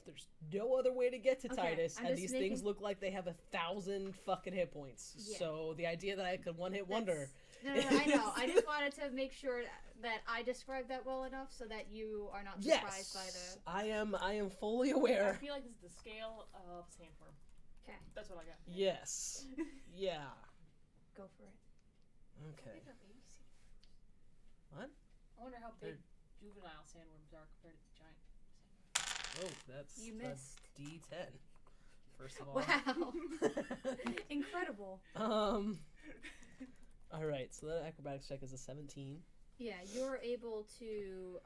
There's no other way to get to Okay, Titus, I'm and just these making- things look like they have 1,000 fucking hit points. Yeah. So the idea that I could one-hit wonder. No, I know. I just wanted to make sure that I described that well enough so that you are not surprised by Yes, the. I am fully I aware. feel like this is the scale of sandworm. Okay, That's what I got. Yes. Yeah. go for it. Okay. They're baby sandworms. What? I wonder how big They're- juvenile sandworms are compared to the giant sandworms. Oh, that's You a missed. D10. First of all. Wow. Incredible. All right. So that acrobatics check is a 17. Yeah, you're able to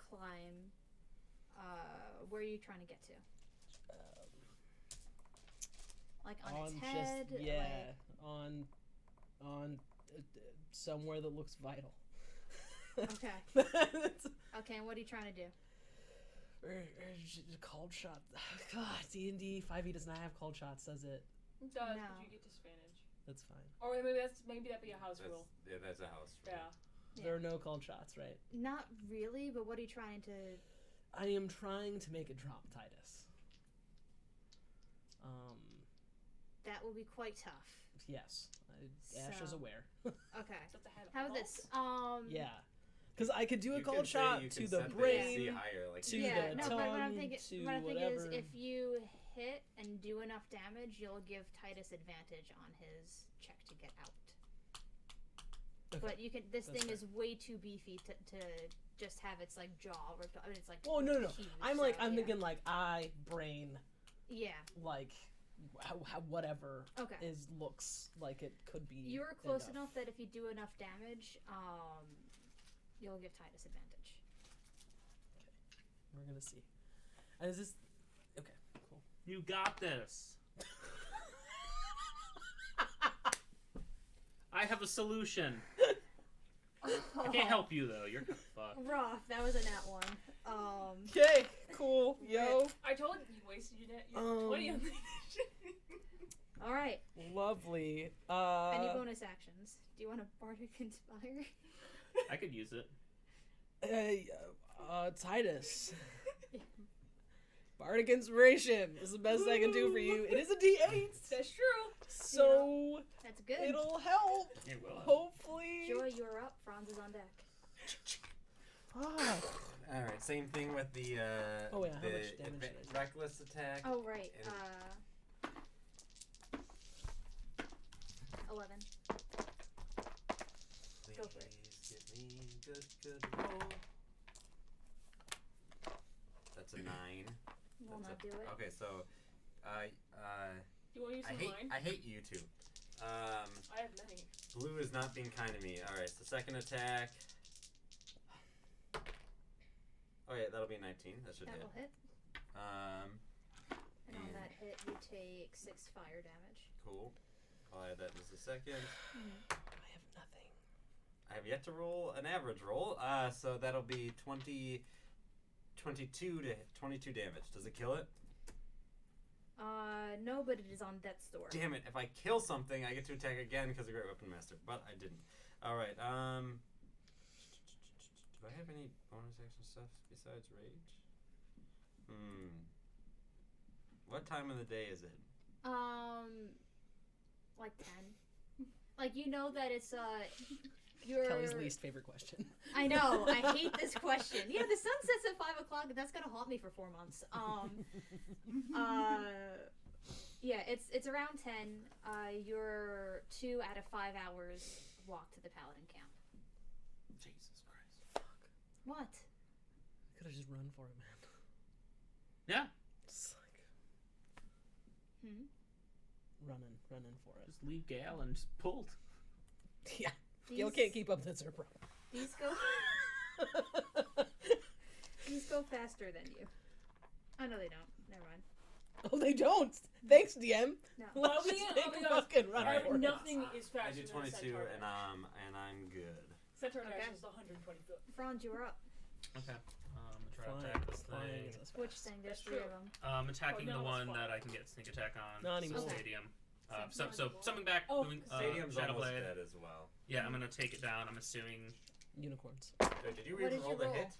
climb. Where are you trying to get to? Like on its head? just on somewhere that looks vital. Okay. That's- Okay, and what are you trying to do? Cold shot. God, D&D 5e does not have cold shots, does it? It does, No. but you get disadvantage. That's fine. Or maybe that'd be a house rule. That's a house rule. Yeah. Yeah. There are no cold shots, right? Not really, but what are you trying to? I am trying to make it drop Titus. That will be quite tough. Yes. Ash is So- aware. Okay. That's the head of How about the this? Yeah. Because I could do a You cold could say shot you to can the set AC brain. higher, like to you Yeah, said. no, but what I'm tongue, thinking, to what I think whatever. is if you hit and do enough damage, you'll give Titus advantage on his check to get out. Okay. But you can. This That's thing fair. is way too beefy to just have its like jaw ripped off. I mean, it's like. Oh no. huge, I'm so, I'm yeah. thinking like eye, brain, Yeah. like whatever Okay. is looks like it could be. You're close enough that if you do enough damage, you'll give Titus advantage. We're gonna see. And is this okay? Cool. You got this. I have a solution. I can't help you though. You're kind of fucked. Rough. That was a nat one. Okay, cool, yo, I told you wasted your 20 on the All right. lovely. Any bonus actions? Do you want to bardic inspire? I could use it. Titus. Bardic inspiration is the best I can do for you. It is a D8, That's true. so That's good. it'll help. It will. Hopefully. Joy, you're up. Franz is on deck. Fuck. All right, same thing with the Oh, yeah, how the much damage did I do? reckless attack. Oh right. And- 11. Go for it. Please give me good roll. That's a 9. Will That's not do it. Okay, so You want to use I some hate mine? I hate you two. I have many. Blue is not being kind to me. All right, so second attack. Oh yeah, that'll be 19. That should That hit. will hit. And on that hit, you take 6 fire damage. Cool. I'll add that in just a second. I have nothing. I have yet to roll an average roll. So that'll be 22 damage. Does it kill it? No, but it is on death's door. Damn it! If I kill something, I get to attack again because of Great Weapon Master. But I didn't. All right. Do I have any bonus action stuff besides rage? What time of the day is it? Like 10. Like, you know that it's, your... Kelly's least favorite question. I know, I hate this question. Yeah, the sun sets at 5 o'clock, and that's gonna haunt me for 4 months. Yeah, it's around 10. You're 2 out of 5 hours walk to the Paladin camp. Jesus Christ. Fuck. What? I could have just run for it, man. Yeah. It's like running for it. Just leave Gale and just pulled. Yeah. Gil can't keep up. That's her problem. These go... These go faster than you. Oh, no, they don't. Never mind. Oh, they don't. Thanks, DM. No. Well, Let's we just can't- take oh my a gosh. fucking run Alright. for it. Nothing is I faster did than a 22, centaur and I'm good. Centaur Okay. dash is 120 foot. Franz, you were up. Okay. I'm gonna try to Flying, attack this flying thing. is as Which fast. thing? There's That's 3 true. of them. Attacking Oh, no, the it's one fine. that I can get sneak attack on. Not so anymore. Stadium. Not So anymore. something back. Oh, Doing, Stadium's Shadow almost Blade. dead as well. Yeah, I'm gonna take it down. I'm assuming Unicorns. Did you What did re-roll you the roll? hit?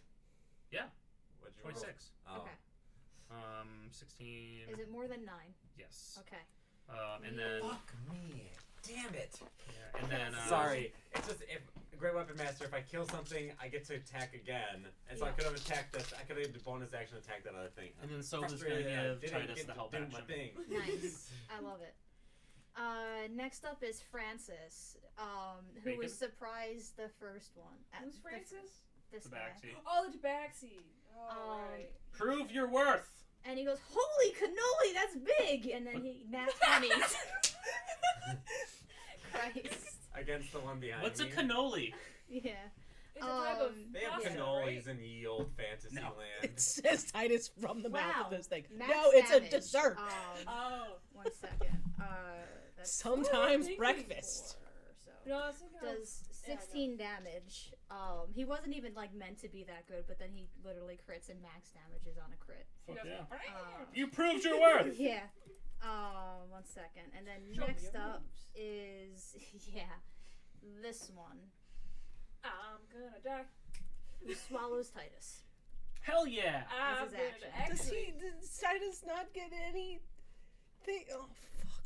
Yeah. What'd you roll? 26. Oh. Okay. 16. Is it more than 9? Yes. Okay. And then Fuck me. Damn it. yeah, and then Sorry. It's just if Great Weapon Master, if I kill something, I get to attack again. And so I Yeah. could have attacked this. I could have used bonus action attack that other thing. And then Sova's gonna Frustrated that I give didn't Titus get the to help do action. my thing. Nice. I love it. Next up is Francis, who Bacon? was surprised the first one. Who's Francis? This guy. Tabaxi. Oh, the tabaxi. Oh, right. Prove your worth. And he goes, "Holy cannoli, that's big!" And then he nat 20s. Christ. Against the one behind What's a me. cannoli? Yeah. It's a type of They have pasta, cannolis right? in ye old fantasy No. land. It says Titus from the mouth Wow. of this thing. Max No, it's damage. a dessert. Oh. 1 second. That's Sometimes thinking breakfast. so. No, I was thinking of- Does Yeah, I know. 16 damage. He wasn't even like meant to be that good, but then he literally crits and max damages on a crit. He Fuck goes, yeah. You proved your worth. Yeah. 1 second. And then Show me next your up moves. is this one I'm gonna die. who swallows Titus. Hell yeah. I'm his gonna action. Does actually. does Titus not get anything? Oh, fuck.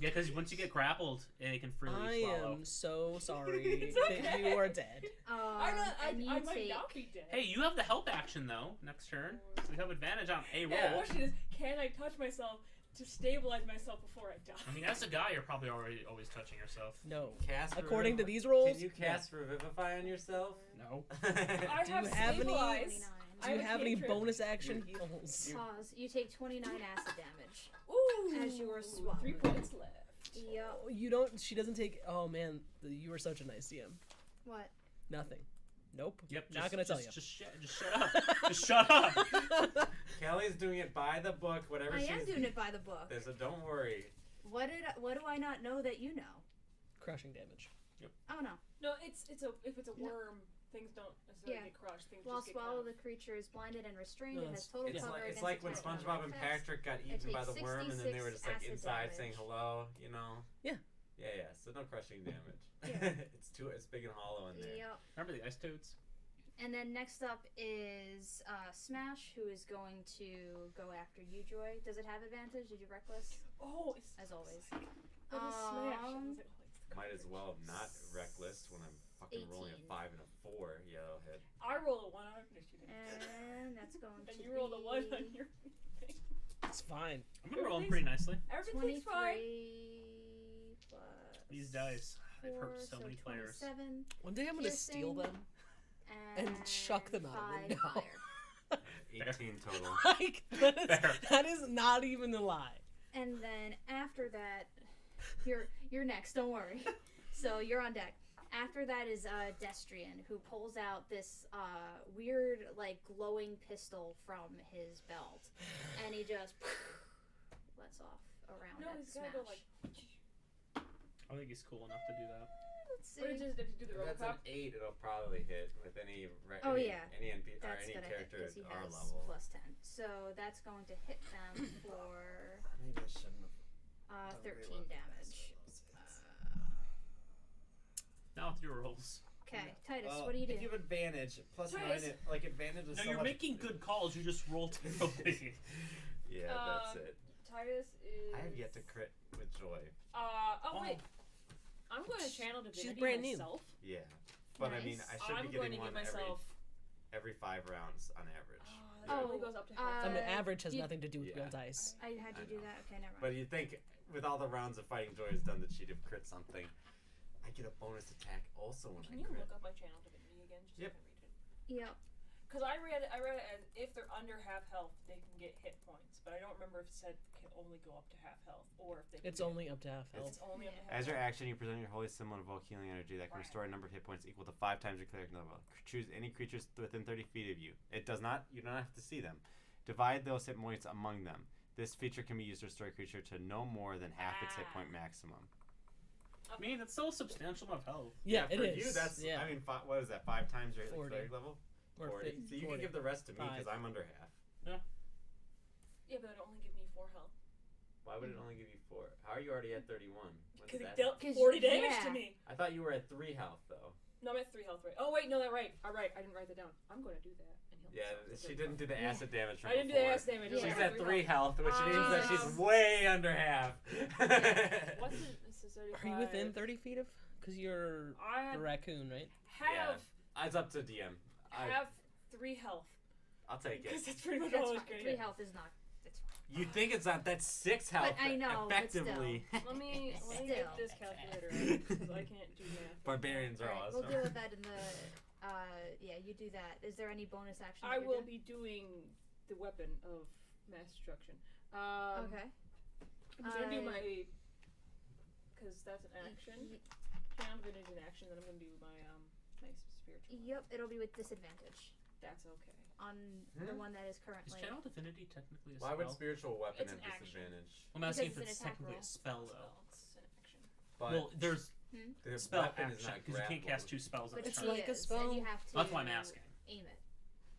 Yeah, because once you get grappled, it can freely I swallow. am so sorry It's that okay. you are dead. And you I might take not be dead. Hey, you have the help action though. Next turn, so you have advantage on a roll. Yeah, the question is, can I touch myself to stabilize myself before I die? I mean, as a guy, you're probably already always touching yourself. No. Cast According to Revivify- these rolls, Can you cast Revivify on yourself? No. I Do have you have any- stabilize. do I you have a have any cantrip. bonus action heals? Pause. You take 29 acid damage. Ooh, As you are swallowed. 3 points left. Yep. Oh, you don't. She doesn't take. Oh man, you were such a nice DM. What? Nothing. Nope. Yep. Not gonna tell you. Just shut up. Just shut up. Kelly's doing it by the book. Whatever I she's am doing it by the book. So don't worry. What do I not know that you know? Crushing damage. Oh no. No, if it's a worm, things don't necessarily Yeah. get crushed. Things While just get swallow, kind the creature is blinded and restrained. No, It has total It's cover like against it's like when attacks on SpongeBob and attacks. Patrick got eaten by the takes worm, and then they were just like 66 inside acid saying damage. hello. You know. Yeah. Yeah. So no crushing damage. Yeah. It's big and hollow in there. Yep. Remember the ice toads? And then next up is Smash, who is going to go after you, Joy. Does it have advantage? Did you reckless? Oh, it's As always. It was smash. I was like, oh, it's Might as well have not reckless when I'm fucking rolling a 18. 5 and a 4 yellowhead. I roll a 1 on your initiative. And that's going And to you rolled a 1 on be your thing. It's fine. I'm gonna roll them pretty nicely. Everything's fine. 23 plus... These dice. 4, hurt so many players. 27. One day I'm gonna steal Piercing. them and chuck them out a 5 window. fire. 18 total. Like Fair. that is not even a lie. And then after that, you're next. Don't worry. So you're on deck. After that is Destrian, who pulls out this weird, like, glowing pistol from his belt, and he just lets off around No, at he's Smash. gotta go like. I think he's cool enough to do that. Let's see. Or does it do the If that's an Robocop? 8, it'll probably hit with any Oh, any, yeah. any NP or That's any gonna hit character because at he our has level. plus 10. So that's going to hit them for Maybe I shouldn't have. 13 damage. Now with your rolls. Okay, Titus, what do you do? If you have advantage, plus Titus. 9, like advantage is No, so you're much. making good calls. You just roll terribly. Yeah, that's it. Titus is. I have yet to crit with joy. Oh wait. I'm going to channel divinity She's brand new. myself. Yeah, but I mean, Nice. I should I'm be going getting to one give myself. every 5 rounds on average. That Oh, only goes up to I mean, Uh, average has you- nothing to do with Yeah. real dice. I had you I do know. that? Okay, never mind. But you think with all the rounds of Fighting Joy has done that she'd have crit something. I get a bonus attack also when Can I you crit. look up my channel divinity again? Just Yep. so I can read it. Yep. Because I read it as if they're under half health, they can get hit points. But I don't remember if it said can only go up to half health or if they. Can It's get- only up to half health. It's only up to half As your health. action, you present your holy symbol and evoke healing energy that can Right. restore a number of hit points equal to 5 times your cleric level. Choose any creatures within 30 feet of you. It does not. You don't have to see them. Divide those hit points among them. This feature can be used to restore a creature to no more than half its hit point maximum. I mean, it's still a substantial amount of health. Yeah, for it is. you, that's. yeah. I mean, what is that? 5 times your 40. cleric level. Or 40. fif- So you 40. can give the rest to me because 5. I'm under half. Yeah, but it only give me 4 health. Why would it only give you 4? How are you already at 31? When Because did it that dealt happen? 40 damage yeah. to me. I thought you were at 3 health though. No, I'm at 3 health right. Oh wait, no, that's right. All right, I didn't write that down. I'm going to do that. And heal Yeah, myself to she 35. didn't do the acid damage from I didn't do the before. ass damage. Yeah. She's I at 3 health, which means that she's Um, way under half. What's it? This is 35. Are you within 30 feet of? Because you're I a raccoon, right? have It's up to DM. have 3 health. I'll take it. Because that's pretty much That's all I fine. was 3 getting. health is not. It's fine. You think it's not? That's 6 health. I know, but still. Effectively. Let me Still. get this calculator out because I can't do math. Barbarians are Alright, awesome. we'll deal with that in the. Yeah, you do that. Is there any bonus action? I that you're will doing? be doing the weapon of mass destruction. Okay. I'm gonna do Uh, my because that's an action. Channel divinity is an action. Then I'm gonna do my my spiritual. Yep, it'll be with disadvantage That's okay. on the one that is Is currently. Channel Divinity technically a Why would spell? spiritual weapon It's have an action. disadvantage? I'm asking if Because it's it's an attack technically roll. a spell, Well, though. it's an action. But Well, there's the spell weapon is action, not because you can't cast grappled. 2 spells at But a It's she time. like a is, spell? and you have to That's why I'm asking. aim it.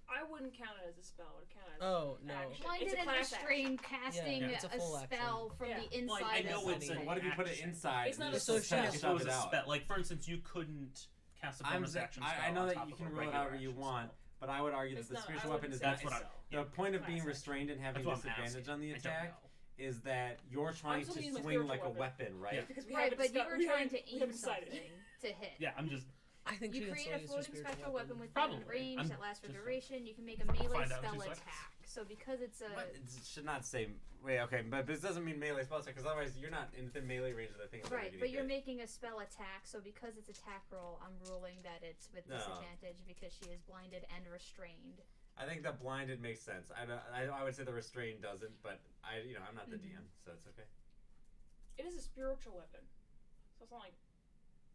I wouldn't count it as a spell. It would count as Oh no. action. Blinded It's a and class restrained casting Yeah, it's a a full spell action. from Yeah. the Well, inside I of know it's something. a- What if you put it action. inside? It's and not just a If social shove it shove was it a out? spell, like for instance, you couldn't cast a I'm bonus just, action spell. I know on that top you of can a rule it regular however you action want, spell. but I would argue that It's the not- I spiritual wouldn't weapon is say not. That's what it's- I'm. The point of being Class restrained and having That's what I'm disadvantage asking. on the I don't attack know. is that you're trying still to using my swing spiritual like a weapon. weapon, right? Yeah. Because we Right, haven't but you discussed- were we trying haven't- to we aim haven't decided. something to hit. Yeah, I'm just. I think You she can create still a use her floating spiritual special weapon within Probably. range I'm that lasts for just- duration. You can make a melee find out in spell 2 seconds. attack. So because it's a But it should not say. Wait, okay, but this doesn't mean melee spell attack because otherwise you're not in the melee range of the thing. right, but you're making a spell attack. So because it's attack roll, I'm ruling that it's with No. disadvantage because she is blinded and restrained. I think the blinded makes sense. I would say the restrained doesn't, but I'm not the DM, so it's okay. It is a spiritual weapon, so it's not like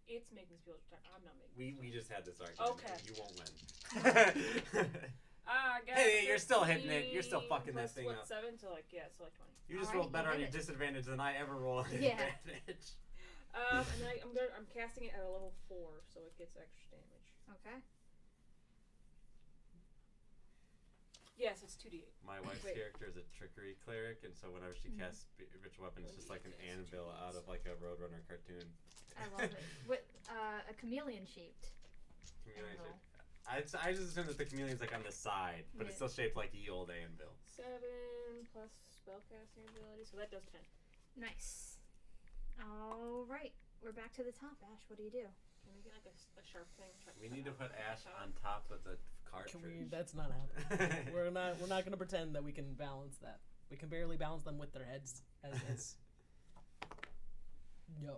it's making spiritual attack. I'm not making. We just had this argument. Okay. You won't win. I got Hey, you're still hitting it. You're still 15 fucking that plus, thing what, up. 7 to like so like 20. You just Alright, rolled better you on hit your it. disadvantage than I ever roll on Yeah. advantage. And then I'm casting it at a level 4, so it gets extra damage. Okay. Yes, it's 2d8. My wife's Wait. character is a trickery cleric, and so whenever she casts spiritual weapon, it's just like an anvil out of like a Roadrunner cartoon. I love it. What a chameleon shaped. Chameleon Anvil. shape. I just assume that the chameleon's like on the side, but it's Yeah. still shaped like the old anvil. 7 plus spellcasting ability, so that does 10. Nice. All right, we're back to the top. Ash, what do you do? Can we get like a sharp thing? We need to put Ash on top of the Can cartridge. we, that's not happening. We're not going to pretend that we can balance that. We can barely balance them with their heads as is. No.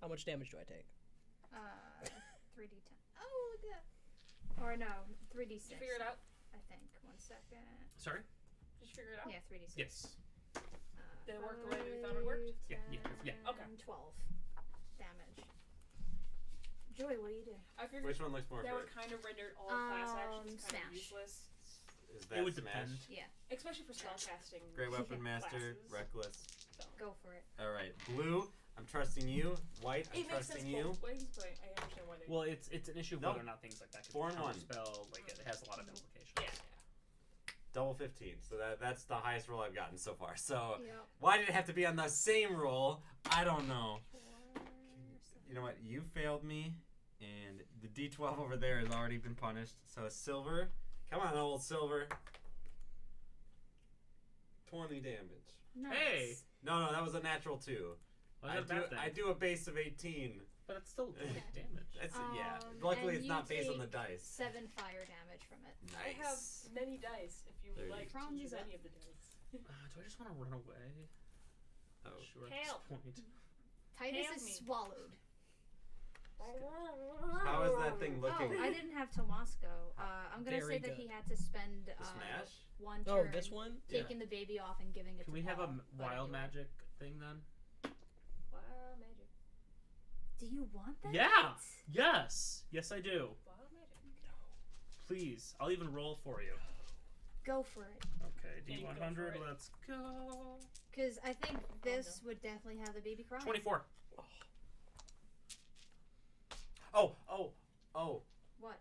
How much damage do I take? 3d10. Oh, look at that. Or no, 3d6. Did you figure it out? I think. 1 second. Sorry? Did you figure it out? Yeah, 3d6. Yes. Did it work the way we thought it worked? Yeah, yeah. Okay. 12 damage. Joy, what do you do? I figured Which one looks more that good? would kind of render all class actions kind of smash. useless. Is that It would smash? depend. Yeah, Especially for spellcasting. Great weapon master, classes. reckless. So. go for it. All right, blue. I'm trusting you. White. I'm It makes sense trusting you. both ways, but I understand why they. Well, it's an issue of Nope. whether or not things like that can 4 and 1. spell. Like it has a lot of implications. yeah. Double 15. So that's the highest roll I've gotten so far. So Yep. why did it have to be on the same roll? I don't know. 4, 7. You know what? You failed me, and the D12 over there has already been punished. So silver. Come on, old silver. 20 damage. Nice. Hey! No, that was a natural 2. Well, that's a bad thing. I do a base of 18. But it's still damage. That's yeah. Luckily, and it's you not based on the take dice. 7 fire damage from it. Nice. I have many dice if you would 30. like to Franz use is up. any of the dice. Do I just want to run away? Oh. Sure. Help. At this point. Titus Help is me. swallowed. How is that thing looking? Oh, I didn't have Tomasco. I'm gonna Very say that good. he had to spend The smash? 1 Oh, turn this one? taking the baby off and giving it Can to we have a Paul, but wild anyway. magic thing then? Wild magic. Do you want that? Yeah! Yes! Yes, I do. Wild magic. Please. I'll even roll for you. Go for it. Okay, Yeah, you go for D100, it. let's go. Because I think this would definitely have the baby crying. 24. Oh. What?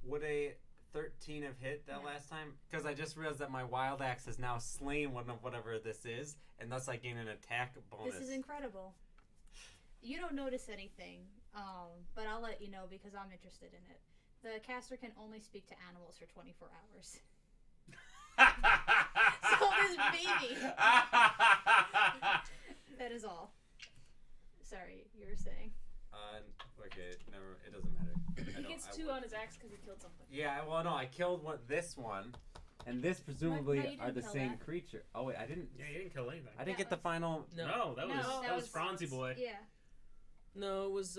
Would a 13 have hit that No. last time? Because I just realized that my wild axe has now slain one of whatever this is, and thus I gain an attack bonus. This is incredible. You don't notice anything, but I'll let you know because I'm interested in it. The caster can only speak to animals for 24 hours. So this baby. That is all. Sorry, you were saying. Okay, never. It doesn't matter. He gets 2 on his axe because he killed something. Yeah, well, no, I killed this one, and this presumably No, you are didn't the kill same that. creature. Oh wait, I didn't. Yeah, you didn't kill anything. I didn't That get the was- final. No, that was No, that was Franzi boy. Yeah. No, it was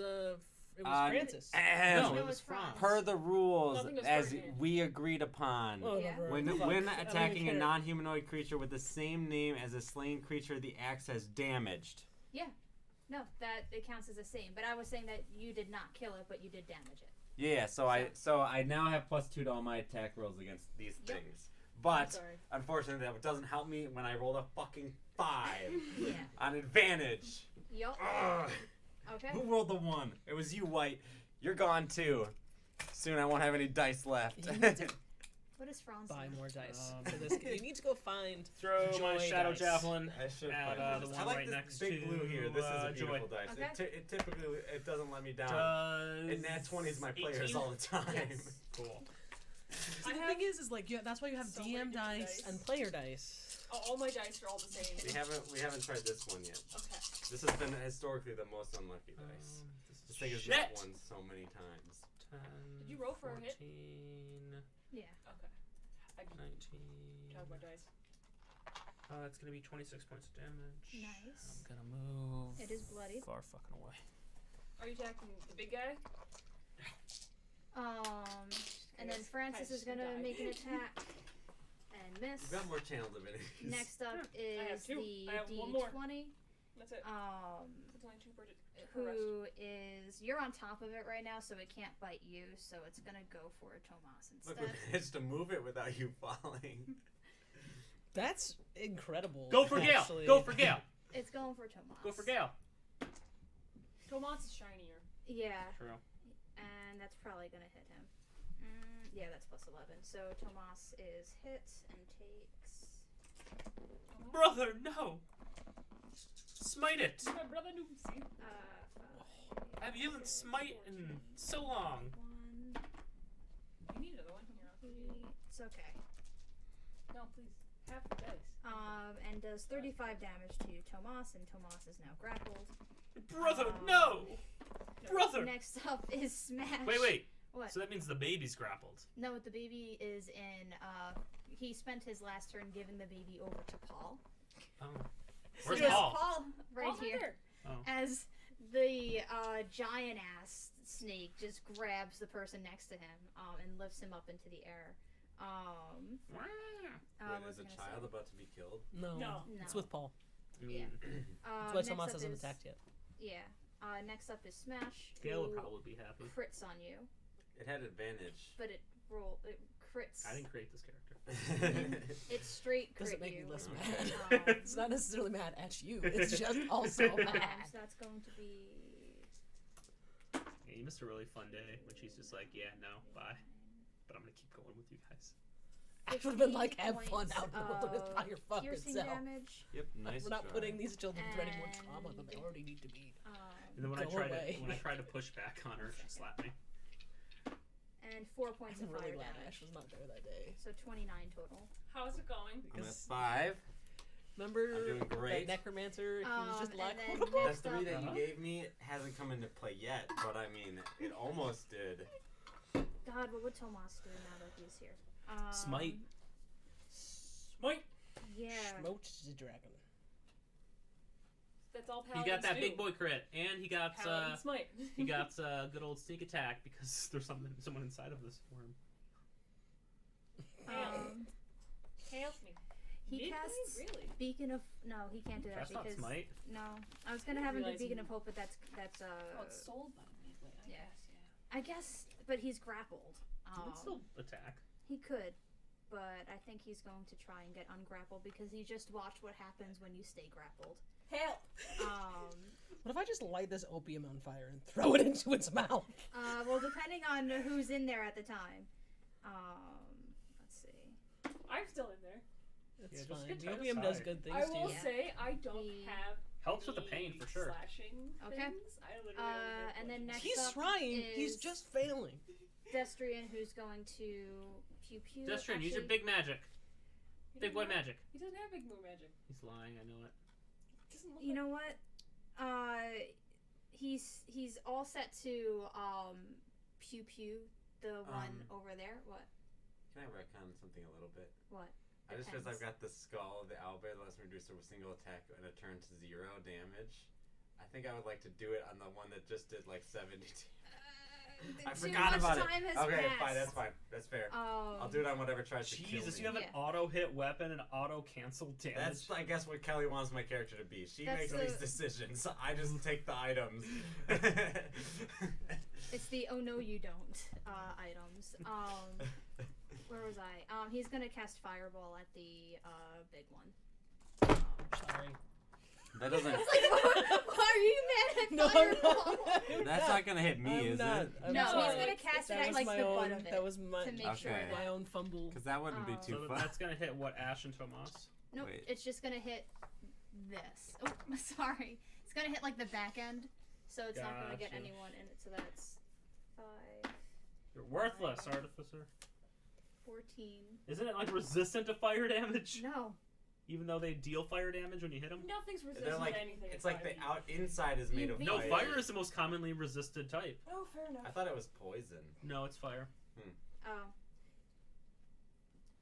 Francis. And No, No, it was it's Franz. per the rules Nothing was as written in. we agreed upon. Oh, Yeah. no, When fuck. when I don't attacking a care. non-humanoid creature with the same name as a slain creature, the axe has damaged. No, that it counts as the same. But I was saying that you did not kill it, but you did damage it. Yeah, so I now have +2 to all my attack rolls against these Yep. things. But Sorry. unfortunately, that doesn't help me when I rolled a fucking 5 Yeah. on advantage. Yup. Ugh. Okay. Who rolled the 1? It was you, White. You're gone too. Soon I won't have any dice left. You need to What is Franz? buy name? more dice Um, for this. You need to go find. Throw my Joy shadow dice. javelin. I should At, find the this. one I like right this next big to, blue here. This is a beautiful Joy. dice. Okay. It typically it doesn't let me down. Does And nat 20s my players 18? all the time. Yes. Cool. See, I the have thing is like that's why you have so many DM different dice dice. and player dice. All my dice are all the same. We haven't tried this one yet. Okay. This has been historically the most unlucky dice. This thing has shit. not won so many times. 10, Did you roll for a 14, hit? Yeah. Okay. I can 19. talk about dice. It's gonna be 26 points of damage. Nice. I'm gonna move. It is bloody. Far fucking away. Are you attacking the big guy? And then Yes. Francis is gonna Die. make an attack and miss. You've got more channel divinities. Next up have is 2. the I have one more. D20. That's it. It's only 2 per rest. Who is you're on top of it right now, so it can't bite you. So it's gonna go for Tomas Look, instead. we managed to move it without you falling. That's incredible. Go for Gale. actually. Go for Gale. It's going for Tomas. Go for Gale. Tomas is shinier. Yeah, True. and that's probably gonna hit him. Yeah, that's +11. So Tomas is hit and takes. Brother, no. Smite it. My brother Noopsy. 5, Have you haven't smite in so long. 1, You need another one. Here, 3. It's okay. no, please. Half the dice. And does 35 damage to Tomas, and Tomas is now grappled. Brother, no. Brother. Next up is Smash. Wait. What? So that means the baby's grappled. No, the baby is in. He spent his last turn giving the baby over to Paul. Oh. So Where's there's Paul? Paul right Paul's here there. Oh. as the giant ass snake just grabs the person next to him and lifts him up into the air. Wait, What's is a I gonna child say? about to be killed? No. No. It's No. with Paul. Yeah. That's why Next Tomas up hasn't is- attacked yet. Yeah. Next up is Smash. Gail would who probably be happy. crits on you, It had advantage. but it crits. I didn't create this character. It's straight crit Doesn't make you. me less Okay. mad. It's not necessarily mad at you. It's just also mad. So that's going to be. Yeah, you missed a really fun day when she's just like, yeah, no, bye. But I'm gonna keep going with you guys. I would have been like, 15 have fun points out in the wilderness by your of fucking piercing self. damage. Yep, nice We're not try. putting these children through any more trauma than they And- already need to be. And then when Go away. I tried to push back on her, she slapped me. And 4 points I'm of really fire glad damage. Ash was not there that day. So 29 total. How's it going? I'm at Because 5. remember I'm doing great. that necromancer? He was just And like, then The next 3 up that you Uh-huh. gave me hasn't come into play yet, but I mean, it almost did. God, what would Tomas do now that he's here? Smite. Smite. Yeah. Smote the dragon. That's all He paladins got that do. big boy crit, and he got Paladin smite. good old sneak attack because there's someone inside of this worm. Help me. He Did casts really? Beacon of. No, he can't do that That's not because. smite. No, I was gonna have him do Realize Beacon he- of Hope, but that's Oh, it's sold by Midway. I yeah. guess. Yeah. I guess, but he's grappled. He can still attack. He could, but I think he's going to try and get ungrappled because he just watched what happens when you stay grappled. Help. What if I just light this opium on fire and throw it into its mouth? Well, depending on who's in there at the time. Let's see. I'm still in there. It's Yeah, just fine. get The tied opium does aside. good things I to will you. Yeah. say I don't He- have Helps with the pain any for sure. Slashing Okay. things. I literally only get And then next He's up trying. He's is just failing. Destrian, who's going to pew pew. Destrian, use your Actually, big magic. He Big doesn't boy have- magic. He doesn't have big moon magic. He's lying, I know it. He doesn't look You like know what? He's all set to pew pew, the one over there. What? Can I retcon something a little bit? What? I just realized I've Depends. got the skull of the owlbear that lets me reduce a single attack and a turn to 0 damage. I think I would like to do it on the one that just did like 70. I Too forgot much about it. time has Okay, passed. fine, that's fine. That's fair. I'll do it on whatever tries to kill Jesus, me. you have an Yeah. auto hit weapon and auto cancel damage. That's, I guess, what Kelly wants my character to be. She That's makes the- these decisions. I just take the items. It's the oh no you don't items. Where was I? He's gonna cast Fireball at the big one. Sorry. That doesn't. It's like, why are you mad at No, Fireball? no. That's not gonna hit me, I'm is not. it? I'm No, sorry. he's gonna cast it That at was like my the own, butt of it That was my, to make sure. Okay. my That, own fumble. Because that wouldn't be too So fun. that's gonna hit what, Ash and Tomas? nope, Wait. it's just gonna hit this. Oh, sorry. It's gonna hit like the back end, so it's not gonna get Gotcha. anyone in it. So that's 5, You're worthless, Artificer. 14. Isn't it like resistant to fire damage? No. Even though they deal fire damage when you hit them? nothing's They're resistant like, to anything. it's in like the 5e. out inside is made of No, fire. fire is the most commonly resisted type. Oh, fair enough. I thought it was poison. No, it's fire. Oh.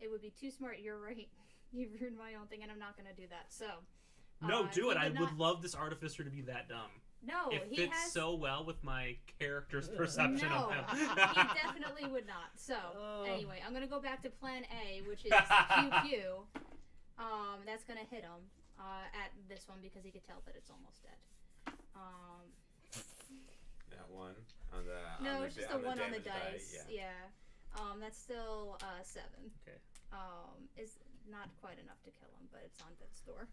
It would be too smart. You're right. You ruined my own thing, and I'm not gonna do that. So. No, do he it. I did would not- love this Artificer to be that dumb. No, It he fits has. so well with my character's perception No, of him. he definitely would not. So, Oh. anyway, I'm gonna go back to Plan A, which is pew pew. That's gonna hit him at this one because he could tell that it's almost dead. That one on the. No, on it's the, just a one on the damage dice. Yeah. Yeah. That's still 7. Okay. Is not quite enough to kill him, but it's on death's door.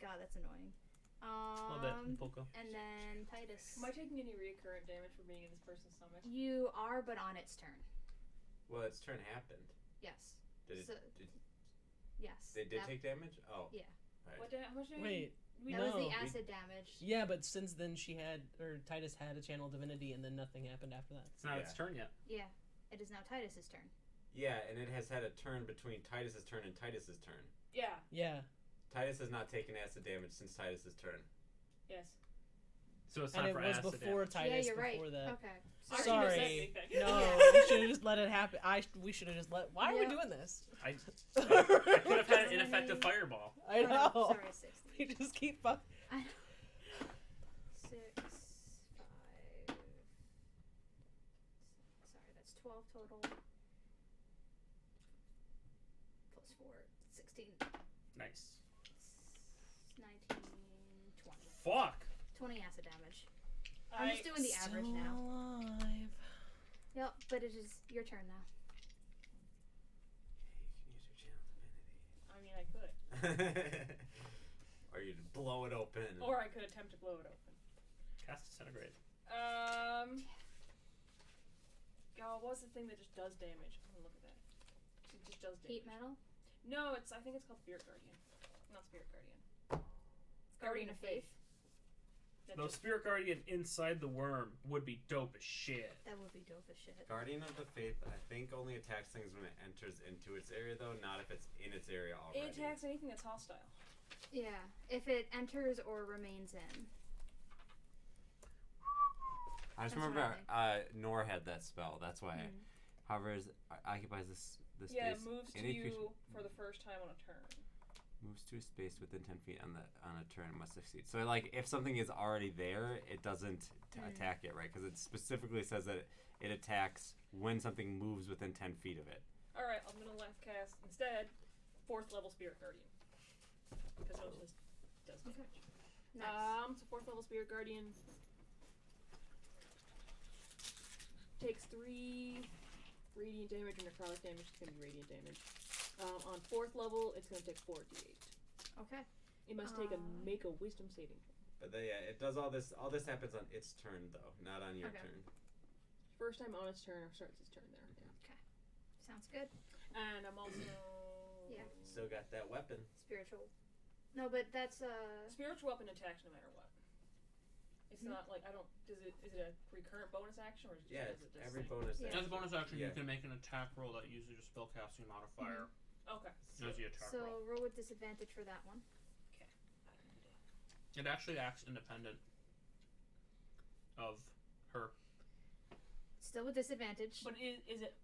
God, that's annoying. A little bit, Polka. And then Titus. Am I taking any recurrent damage for being in this person's stomach? You are, but on its turn. Well, its turn happened. Yes. Did it? So- Did, Yes. they did that- take damage? Oh. Yeah. Right. How much damage? Wait. We That was the No. acid damage. Yeah, but since then she had, or Titus had a channel divinity, and then nothing happened after that. It's not its turn yet. Yeah. It is now Titus's turn. Yeah, and it has had a turn between Titus's turn and Titus's turn. Yeah. Yeah. Titus has not taken acid damage since Titus's turn. Yes. So it's And time it for was acid before damage. Titus. yeah, you're right. Before that. Okay. I shouldn't have Sorry. said anything. No, Yeah. we should have just let it happen. We should have just let. Why are we Yeah. doing this? I could have had an ineffective fireball. I know. Sorry, 60. We just keep fuck. 6. total. Plus 4, 16. Nice. 19, 20. Fuck. 20 acid damage. I'm just doing the average now. Alive. Yep, but it is your turn now. You can use your channel I mean, I could. divinity. Or you'd blow it open. Or I could attempt to blow it open. Cast Disintegrate. God, what's the thing that just does damage? I'm gonna look at that. It just does damage. Heat metal? No, I think it's called Spirit Guardian. Not Spirit Guardian. Guardian of Faith. That No, just- Spirit Guardian inside the worm would be dope as shit. That would be dope as shit. Guardian of the Faith, I think, only attacks things when it enters into its area, though, not if it's in its area already. It attacks anything that's hostile. Yeah, if it enters or remains in. I just That's what remember I Nor had that spell. That's why it hovers, occupies this Yeah, space. it moves to Any you creature for the first time on a turn. moves to a space within 10 feet on a turn must succeed. So, like, if something is already there, it doesn't attack it, right? Because it specifically says that it attacks when something moves within 10 feet of it. Alright, I'm gonna left cast instead 4th level Spirit Guardian. Because it just does damage. Nice. So 4th level Spirit Guardian takes 3 radiant damage and necrotic damage. It's gonna be radiant damage. On 4th level, it's gonna take 4d8. Okay. It must make a Wisdom saving throw. But yeah, it does all this. All this happens on its turn, though, not on your Okay. turn. First time on its turn, or starts its turn there. Yeah. Sounds good. And I'm also Yeah. Still got that weapon. Spiritual. No, but that's spiritual weapon attacks no matter what. It's not like I don't. Is it a recurrent bonus action or is it just Yeah, is it just every same? bonus. Yeah. As a bonus action, Yeah. you can make an attack roll that uses your spellcasting modifier Okay. as the attack so roll. roll with disadvantage for that one. It actually acts independent of her. Still with disadvantage. But is it?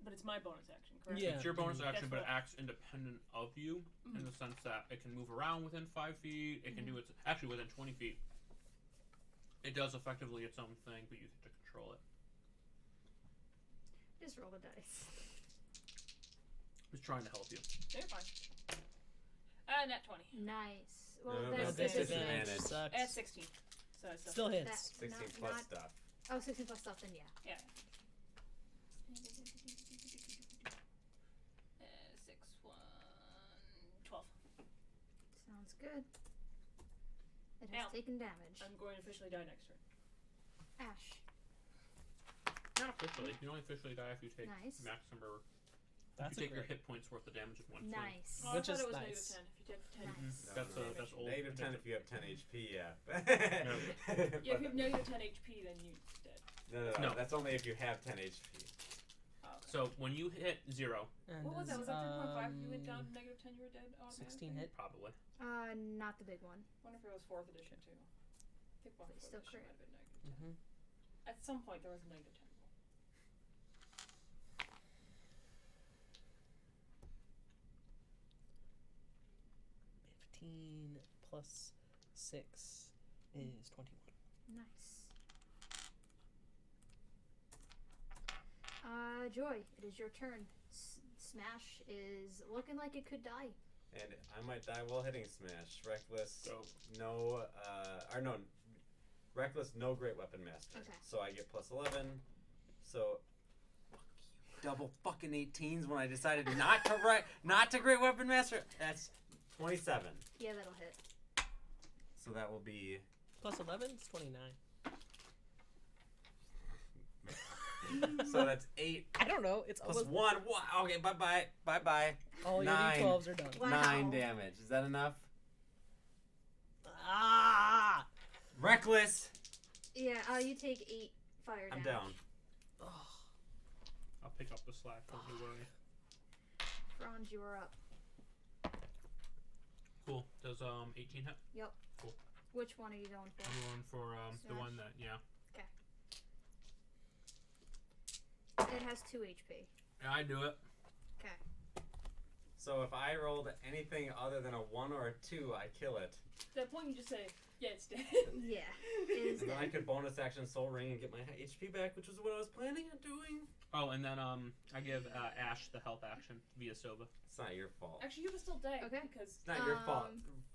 But it's my bonus action, correct? Yeah. It's your bonus action, but it what- acts independent of you in the sense that it can move around within 5 feet. It can do its actually within 20 feet. It does effectively its own thing, but you get to control it. Just roll the dice. It's trying to help you. You're fine. Nat 20. Nice. Well, No, that's that's the disadvantage. disadvantage. Sucks. At 16. So it's Still hits. That- 16 not- plus not- stuff. Oh, 16 plus stuff, then yeah. Yeah. 6, 1, 12. Sounds good. It has Now, taken damage. I'm going to officially die next turn. Ash. Not officially. You only officially die if you take Nice. maximum. That's you take your great. hit points worth of damage of 1 Nice. Oh, Which I thought is it was nice. -10 if you take 10. Nice. That's that's old. Negative 10 if you have 10 HP, yeah. Yeah, if you have negative 10 HP, then you're dead. No. No. That's only if you have 10 HP. Oh, okay. So when you hit 0, And What was that? Was that 3.5? If you went down um, to negative 10, you were dead automatically? 16 hit. probably. Not the big one. I wonder if it was 4th edition, too. I think 4th But still edition crit. might have been negative 10. Mm-hmm. At some point, there was a negative 10 roll. 15 plus 6 is 21. Nice. Joy, it is your turn. Smash is looking like it could die. And I might die while hitting Smash. Reckless, Dope. Reckless, no Great Weapon Master. Okay. So I get plus 11. So, double fucking 18s when I decided not to Great Weapon Master. That's 27. Yeah, that'll hit. So that will be Plus 11 is 29. so that's 8 I don't know. It's plus almost 1. Okay, bye. all your 9. D12s are done. Wow. 9 damage. Is that enough? Ah! Reckless. Yeah, you take 8 fire I'm damage. down. Oh, I'll pick up the slack. Don't you worry. Franz, you are up. Cool. Does 18 hit? Yep. Cool. Which one are you going for? I'm going for the one that It has 2 HP. Yeah, I do it. Okay. So if I rolled anything other than a 1 or a 2, I kill it. At that point, you just say, Yeah, it's dead. Yeah, it is And then I dead. could bonus action Soul Ring and get my HP back, which was what I was planning on doing. Oh, and then I give Ash the health action via Sova. It's not your fault. Actually, you can still die Okay. because It's not your fault.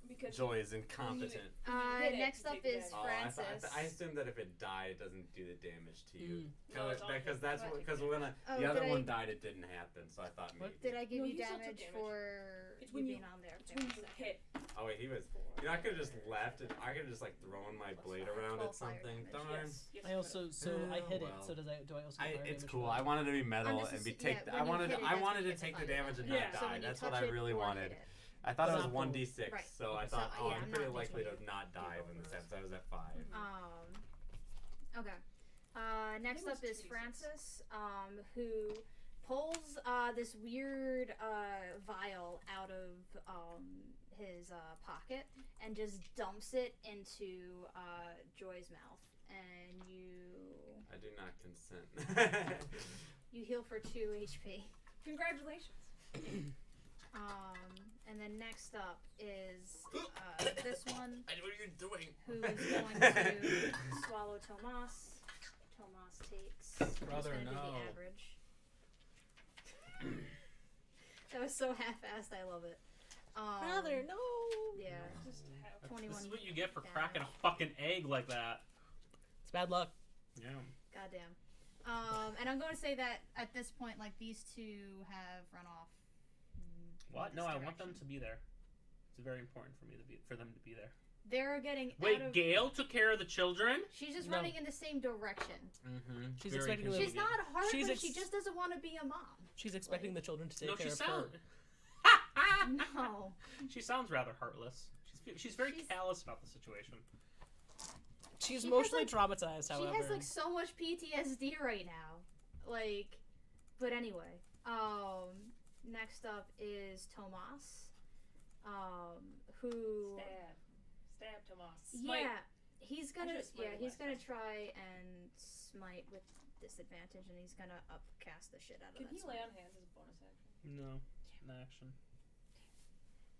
because Joy is incompetent. hit it, Next you up take the is damage. Oh, Francis. I assumed that if it died, it doesn't do the damage to you. No, it's on Because him. that's But- because when Oh, the other did one I- died, it didn't happen. So I thought maybe. What? Did I give No, you you still took damage damage. for It's you when you- being on there? It's Okay, when one you second. hit. Oh wait, he was. You know, I could have just left it. I could have just like thrown my blade fire, around 12 at fire something. damage. Darn. Yes, I also I hit well. it. So do I also get fire It's damage cool. for I that? wanted to be metal just and be yeah, take. when I you wanted. hit it, I that's wanted when to you get take the fire damage and Yeah. not So die. when you That's touch what I it really or wanted. hit it. I thought it was Not 1d6, Right. so I So, thought, yeah, oh, I'm I'm not pretty making likely you to not die give when over this those. happens. I was at 5. Okay. Next it up was is 2d6. Francis, who pulls this weird vial out of his pocket and just dumps it into Joy's mouth, and I do not consent. you heal for 2 HP. Congratulations. And then next up is this one, What are you doing? who is going to swallow Tomas. Tomas takes. I'm just Brother, gonna do no. the average. That was so half-assed. I love it. Brother, no. Yeah. Just have 21. This is what you get for damage. cracking a fucking egg like that. It's bad luck. Yeah. Goddamn. And I'm going to say that at this point, like, these two have run off. What? this No, I want them direction. to be there. It's very important for them to be there. They're getting Wait, out of. Gail took care of the children? She's just No. running in the same direction. Mm-hmm. She's expecting She's not She's heartless. She ex- just doesn't want to be a mom. She's expecting the children to take No, care she of sounds. her. No. She sounds rather heartless. She's very She's- callous about the situation. She's She has, emotionally like- traumatized, She however. has like so much PTSD right now. Like, but anyway. Next up is Tomas. Who? Stab Tomas. Smite. Yeah, he's gonna. should've smited He's last gonna time. try and smite with disadvantage, and he's gonna upcast the shit out of Can that. he smite. lay on hands as a bonus action? No. An action.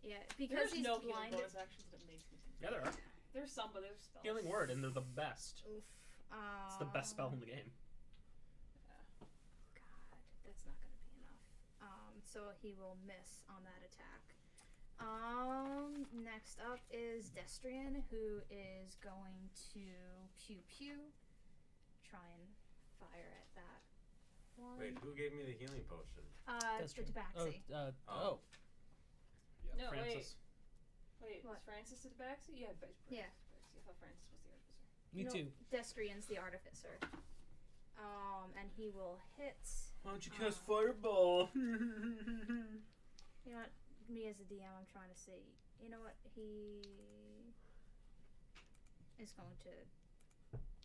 Yeah, because There's he's no healing blinded. bonus actions that makes me think. Yeah, there are. There's some, but there's spells. Healing word, and they're the best. Oof. It's the best spell in the game. God, that's not gonna be enough. So he will miss on that attack. Next up is Destrian, who is going to pew pew. Try and fire at that one. Wait, who gave me the healing potion? The Destrian. tabaxi. Oh. Yeah, No, Francis. Wait, What? was Francis the tabaxi? Yeah, but Yeah. I thought Francis was the artificer. Me No, too. Destrian's the artificer. And he will hit. Why don't you cast fireball? You know what? Me as a DM, I'm trying to see. You know what? He is going to.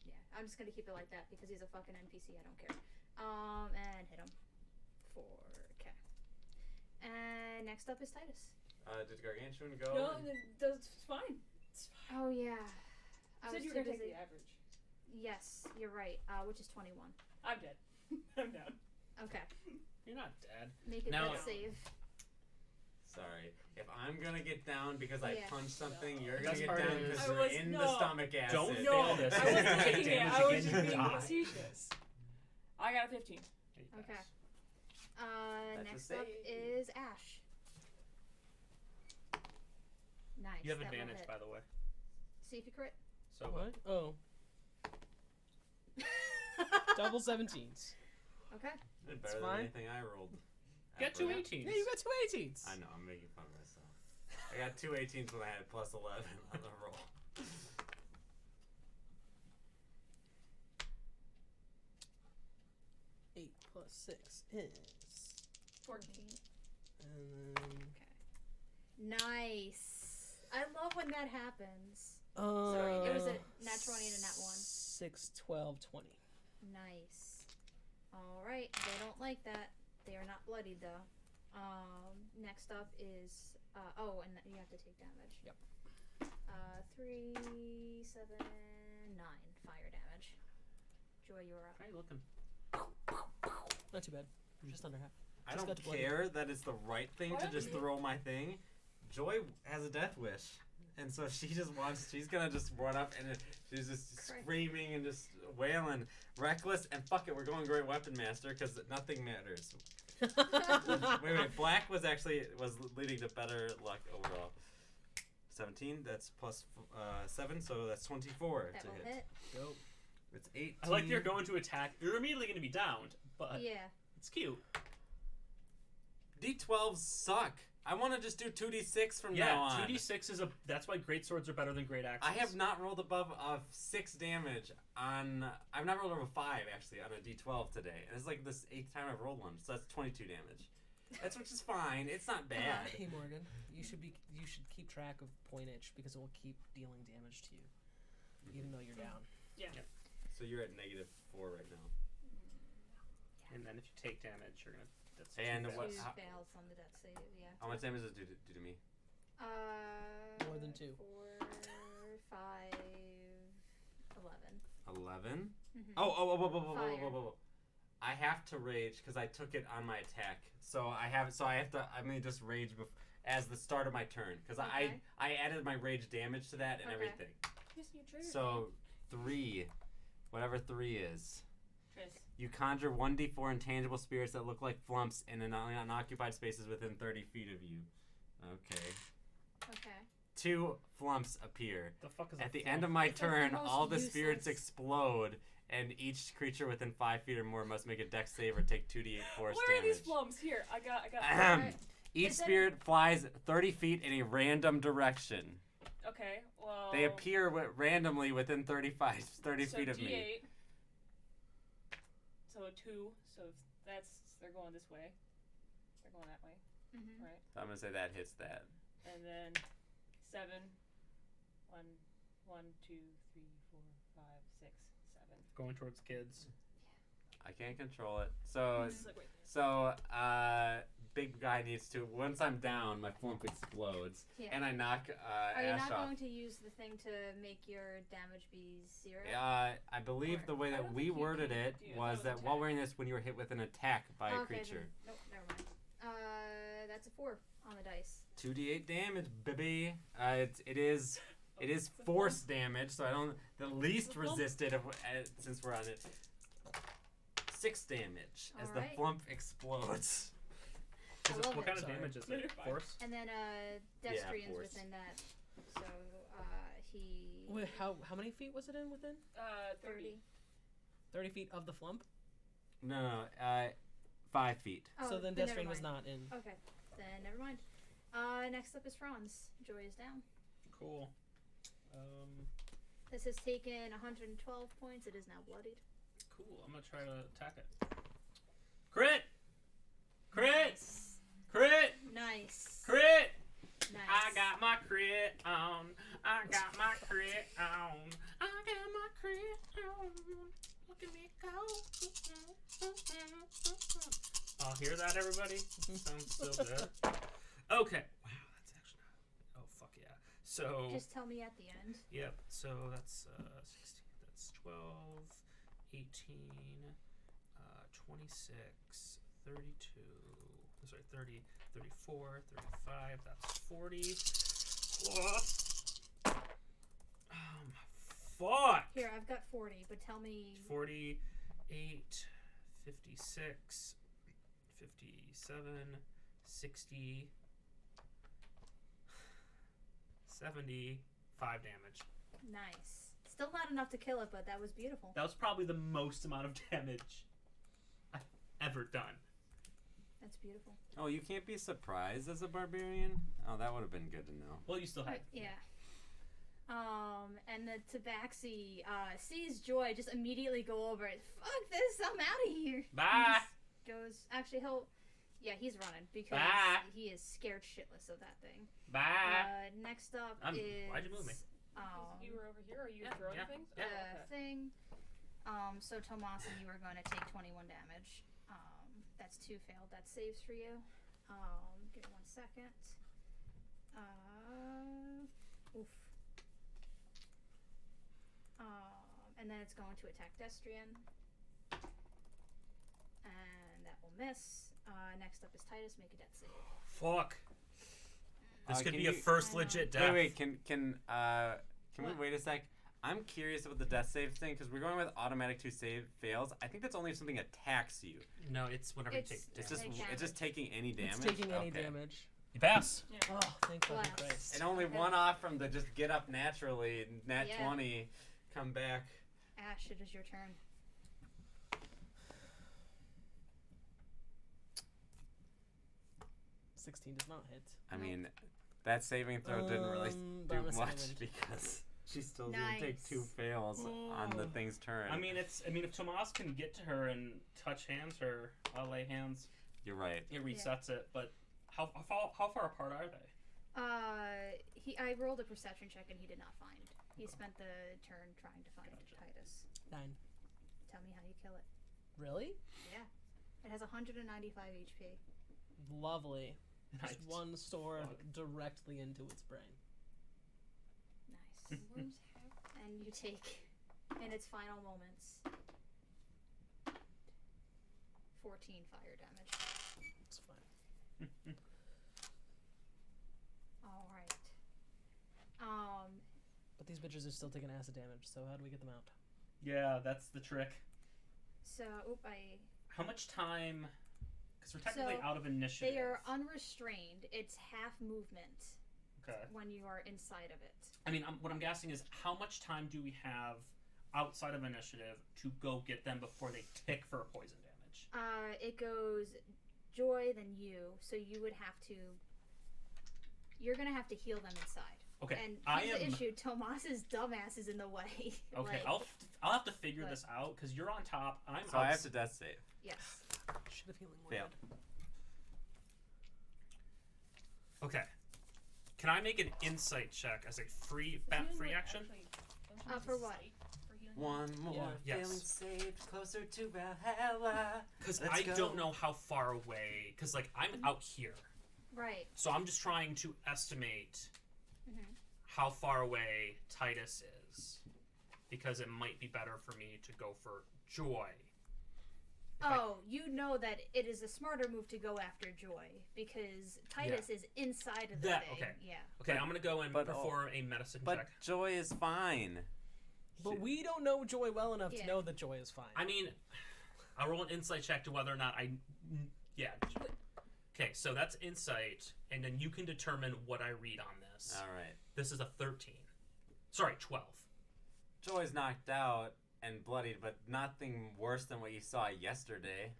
Yeah, I'm just gonna keep it like that because he's a fucking NPC. I don't care. And hit him for okay. And next up is Titus. Did Gargantuan go? No, that's fine. It's fine. Oh yeah. You I said was you were too gonna take busy. the average. Yes, you're right. Which is 21. I'm dead. I'm down. Okay. You're not dead. Make a Now- death save. Sorry. If I'm gonna get down because I Yeah. punched something, you're The gonna best get part down is- because I you're was- in no. the stomach acid. Don't No, fail this. I You're wasn't gonna take taking it. damage I was again, just you being die. facetious. I got a 15. You Okay. pass. That's a Next up save. is Ash. Nice. You have that will advantage, hit. by the way. See if you crit. So What? Oh. Double 17s. Okay. Did better than fine. anything I rolled. Get two ever. 18s. Yeah, you got 2 18s. I know, I'm making fun of myself. I got 2 18s when I had plus 11 on the roll. 8 plus 6 is. 14. And then. Nice. I love when that happens. Sorry, it was a nat 20 and a nat 1. 6, 12, 20. Nice. Alright, they don't like that. They are not bloodied though. Next up is and you have to take damage. Yep. 3, 7, 9 fire damage. Joy, you're up. How you looking? Not too bad. Just under half. I Just don't got to bloody. care that it's the right thing Why to don't just you- throw my thing. Joy has a death wish. and so she's gonna just run up and she's just screaming and just wailing, reckless, and fuck it, we're going Great Weapon Master because nothing matters. Wait, black was leading to better luck overall. 17, that's plus 7, so that's 24 That to will hit. hit. Dope. It's 18. I like you're going to attack. You're immediately going to be downed, but Yeah. it's cute. D12s suck. I want to just do 2d6 from Yeah, now on. 2d6 is that's why great swords are better than great axes. I have not rolled above 6 damage on. I've not rolled over 5 actually on a d12 today, and it's like this 8th time I've rolled one, so that's 22 damage. That's which is fine. It's not bad. Hey Morgan, you should keep track of pointage because it will keep dealing damage to you, even though you're down. Yeah. So you're at -4 right now. And then if you take damage, you're gonna. That's And two what- Two fails. fails on the death save, yeah. How much damage does it do to me? More than 2. 4, 5, 11. 11. Mhm. Oh. I have to rage because I took it on my attack. So I have to. I'm gonna just rage as the start of my turn because Okay. I added my rage damage to that and Okay. everything. Yes, you triggered So 3, whatever 3 is. Tris. You conjure 1d4 intangible spirits that look like flumps in unoccupied spaces within 30 feet of you. Okay. Okay. 2 flumps appear. The fuck is At a the flump? end of my It's like the turn, most all the spirits useless- explode, and each creature within 5 feet or more must make a dex save or take 2d8 force Where are these damage. flumps? Here, I got. Alright. Each Is that- spirit flies 30 feet in a random direction. Okay, well. They appear randomly within 30 so feet of D8. me. So 2. So they're going this way. They're going that way, Mhm. right? So I'm gonna say that hits that. And then 7. 1, 2, 3, 4, 5, 6, 7. Going towards kids. I can't control it. So, This is like right there. big guy needs to. Once I'm down, my flump explodes, Yeah. and I knock Are you Ash not off. going to use the thing to make your damage be 0? I believe Or- the way I that don't we think you worded can it do it. was That that was while attack. wearing this, when you were hit with an attack by a Okay, creature, Nope, never mind. That's a 4 on the dice. 2d8 damage, baby. It is It's a force damage, so I don't the least It's a flump. resisted since we're on it. 6 damage as the Alright. flump explodes. I love What it. kind of Sorry. damage is No, it? you're fine. Force? And then Destrian's force. within that. So he Wait, how many feet was it in within? 30. 30 feet of the flump? No, 5 feet. Oh, So then never Destrian was mind. not in. Okay, then never mind. Next up is Franz. Joy is down. Cool. This has taken 112 points. It is now bloodied. Cool. I'm gonna try to attack it. Crit! Nice. Crit! Nice. Crit! Nice. I got my crit on. I got my crit on. I got my crit on. Look at me go. Oh, hear that, everybody? Sounds so good. Okay. Wow, that's actually not. Oh, fuck yeah. So. Just tell me at the end. Yep. So that's 16. That's 12, 18, 26, 32. Sorry, 30, 34, 35. That's 40. Fuck. Here, I've got 40, but tell me. 48, 56, 57, 60, 75 damage. Nice. Still not enough to kill it, but that was beautiful. That was probably the most amount of damage I've ever done. That's beautiful. Oh, you can't be surprised as a barbarian? Oh, that would have been good to know. Well, you still had. Yeah. And the Tabaxi sees Joy just immediately go over it. Fuck this! I'm out of here. Bye. He just goes. Actually, he's running because Bye. he is scared shitless of that thing. Bye. Next up I'm- is. why'd you move me? You were over here. Are you Yeah, throwing yeah, things? yeah. Oh, okay. Thing. So Tomasa, you are going to take 21 damage. That's 2 failed. That saves for you. Give me 1 second. Oof. And then it's going to attack Destrian. And that will miss. Next up is Titus. Make a death save. Fuck. This could can be a you- first I know. legit death. Wait, can we What? wait a sec? I'm curious about the death save thing because we're going with automatic to save fails. I think that's only if something attacks you. No, it's whenever It's- you take It's damage. just Take it's just taking any damage. It's taking any Okay. damage. You pass. Oh, thank fucking Blast. Christ. And only Okay. one off from the just get up naturally, nat Yeah. 20, come back. Ash, it is your turn. 16 does not hit. I Nope. mean, that saving throw didn't really but I'm do a much silent. because she's still gonna take Nice. 2 fails on the thing's turn. I mean, if Tomas can get to her and touch hands her, lay hands, You're right. it resets it. But how far apart are they? I rolled a perception check and he did not find. He spent the turn trying to find Gotcha. Titus. 9. Tell me how you kill it. Really? It has 195 HP. Lovely. Just Nice. one sword Fuck. directly into its brain. Nice. And you take, in its final moments, 14 fire damage. It's fine. All right. But these bitches are still taking acid damage, so how do we get them out? Yeah, that's the trick. So, How much time? Because we're technically So, out of initiative. they are unrestrained. It's half movement Okay. when you are inside of it. I mean, what I'm guessing is how much time do we have outside of initiative to go get them before they tick for poison damage? It goes Joy, then you. So you would have to. You're gonna have to heal them inside. Okay, And I here's the am. issue: Tomas's dumbass is in the way. Okay, Like, I'll have to figure But- this out because you're on top. I'm So I have outs- to death save. Yes. Should have healing word. Failed. Okay. Can I make an insight check as a free action? For what? One more Yeah. Yes. failing save, closer to Valhalla. Because Let's I go. don't know how far away. Because like I'm out here, Right. so I'm just trying to estimate Mhm. how far away Titus is, because it might be better for me to go for Joy. Oh, you know that it is a smarter move to go after Joy because Titus is inside of the That- thing. okay. Yeah. Okay, I'm gonna go and but- perform a medicine But check. Joy is fine. But we don't know Joy well enough to Yeah. know that Joy is fine. I mean, I'll roll an insight check to whether or not yeah. Okay, so that's insight, and then you can determine what I read on this. All right. This is a 13. Sorry, 12. Joy's knocked out and bloodied, but nothing worse than what you saw yesterday,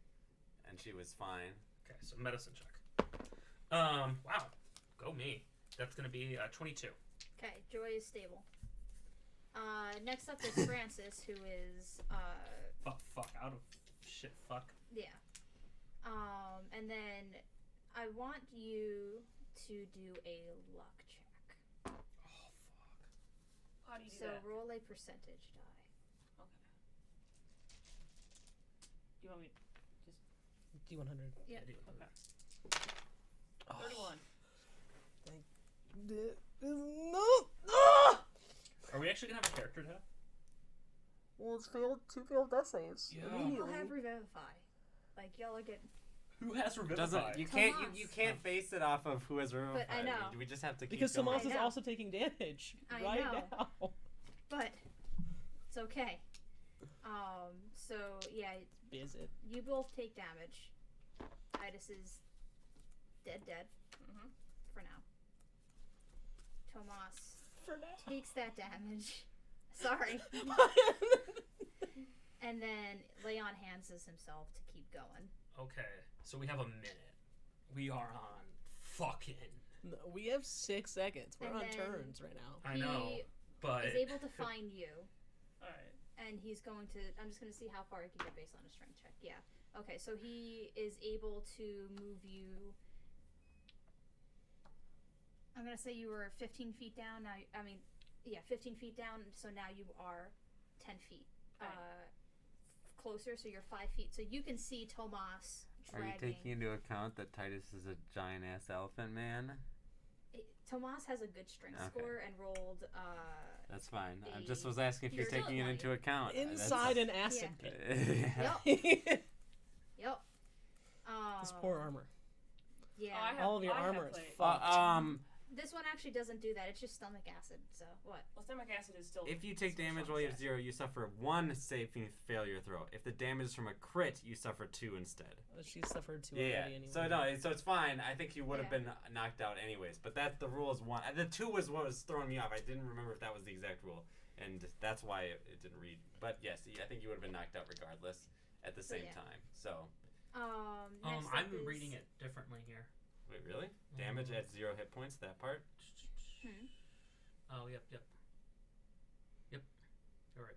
and she was fine. Okay, so medicine check. Wow, go me. That's gonna be 22. Okay. Joy is stable. Next up is Francis, who is Fuck, out of shit, fuck. yeah. And then I want you to do a luck check. Oh, fuck. How do you do So that? roll a percentage die. Okay. Do you want me? D100. Yeah. I do. Okay. 31. No! Are we actually gonna have a character death? Well, it's failed 2 failed death saves. Yeah. I'll Immediately. have Revivify. Like y'all are getting. Who has Revivify? Doesn't you can't Tomas. you can't base it off of who has revived. I know. We just have to keep Because going. Tomas I is know. also taking damage I right know. now. But it's okay. So yeah, Is it? you both take damage. Titus is dead Mhm. for now. Tomas For now. takes that damage. Sorry. And then Leon hands himself to keep going. Okay, so we have a minute. We are on fucking. No, we have 6 seconds. We're And on then- turns right now. I know, He but is able to find you, Alright. and he's going to. I'm just going to see how far he can get based on a strength check. Yeah. Okay, so he is able to move you. I'm going to say you were 15 feet down. Now, 15 feet down. So now you are 10 feet Right. closer. So you're 5 feet. So you can see Tomas Are dragging. you taking into account that Titus is a giant ass elephant man? Tomas has a good strength Okay. score and rolled. That's fine. I A- just was asking if you're You're taking it still into account. Inside an acid Yeah. pit. Yep. Yep. This poor armor. Yeah. Oh, I have, All of your I have armor is played. fucked. This one actually doesn't do that. It's just stomach acid. So what? Well, stomach acid is still. If you take still damage strong while you have attack. 0, you suffer 1 saving failure throw. If the damage is from a crit, you suffer 2 instead. She suffered 2 Yeah. already anyway. So no, so it's fine. I think you would have Yeah. been knocked out anyways. But that's the rule is 1. The 2 was what was throwing me off. I didn't remember if that was the exact rule, and that's why it didn't read. But yes, I think you would have been knocked out regardless at the same yeah. time. So Next I'm up is, reading it differently here. wait, really? Damage at 0 hit points. That part. Oh, yep. All right.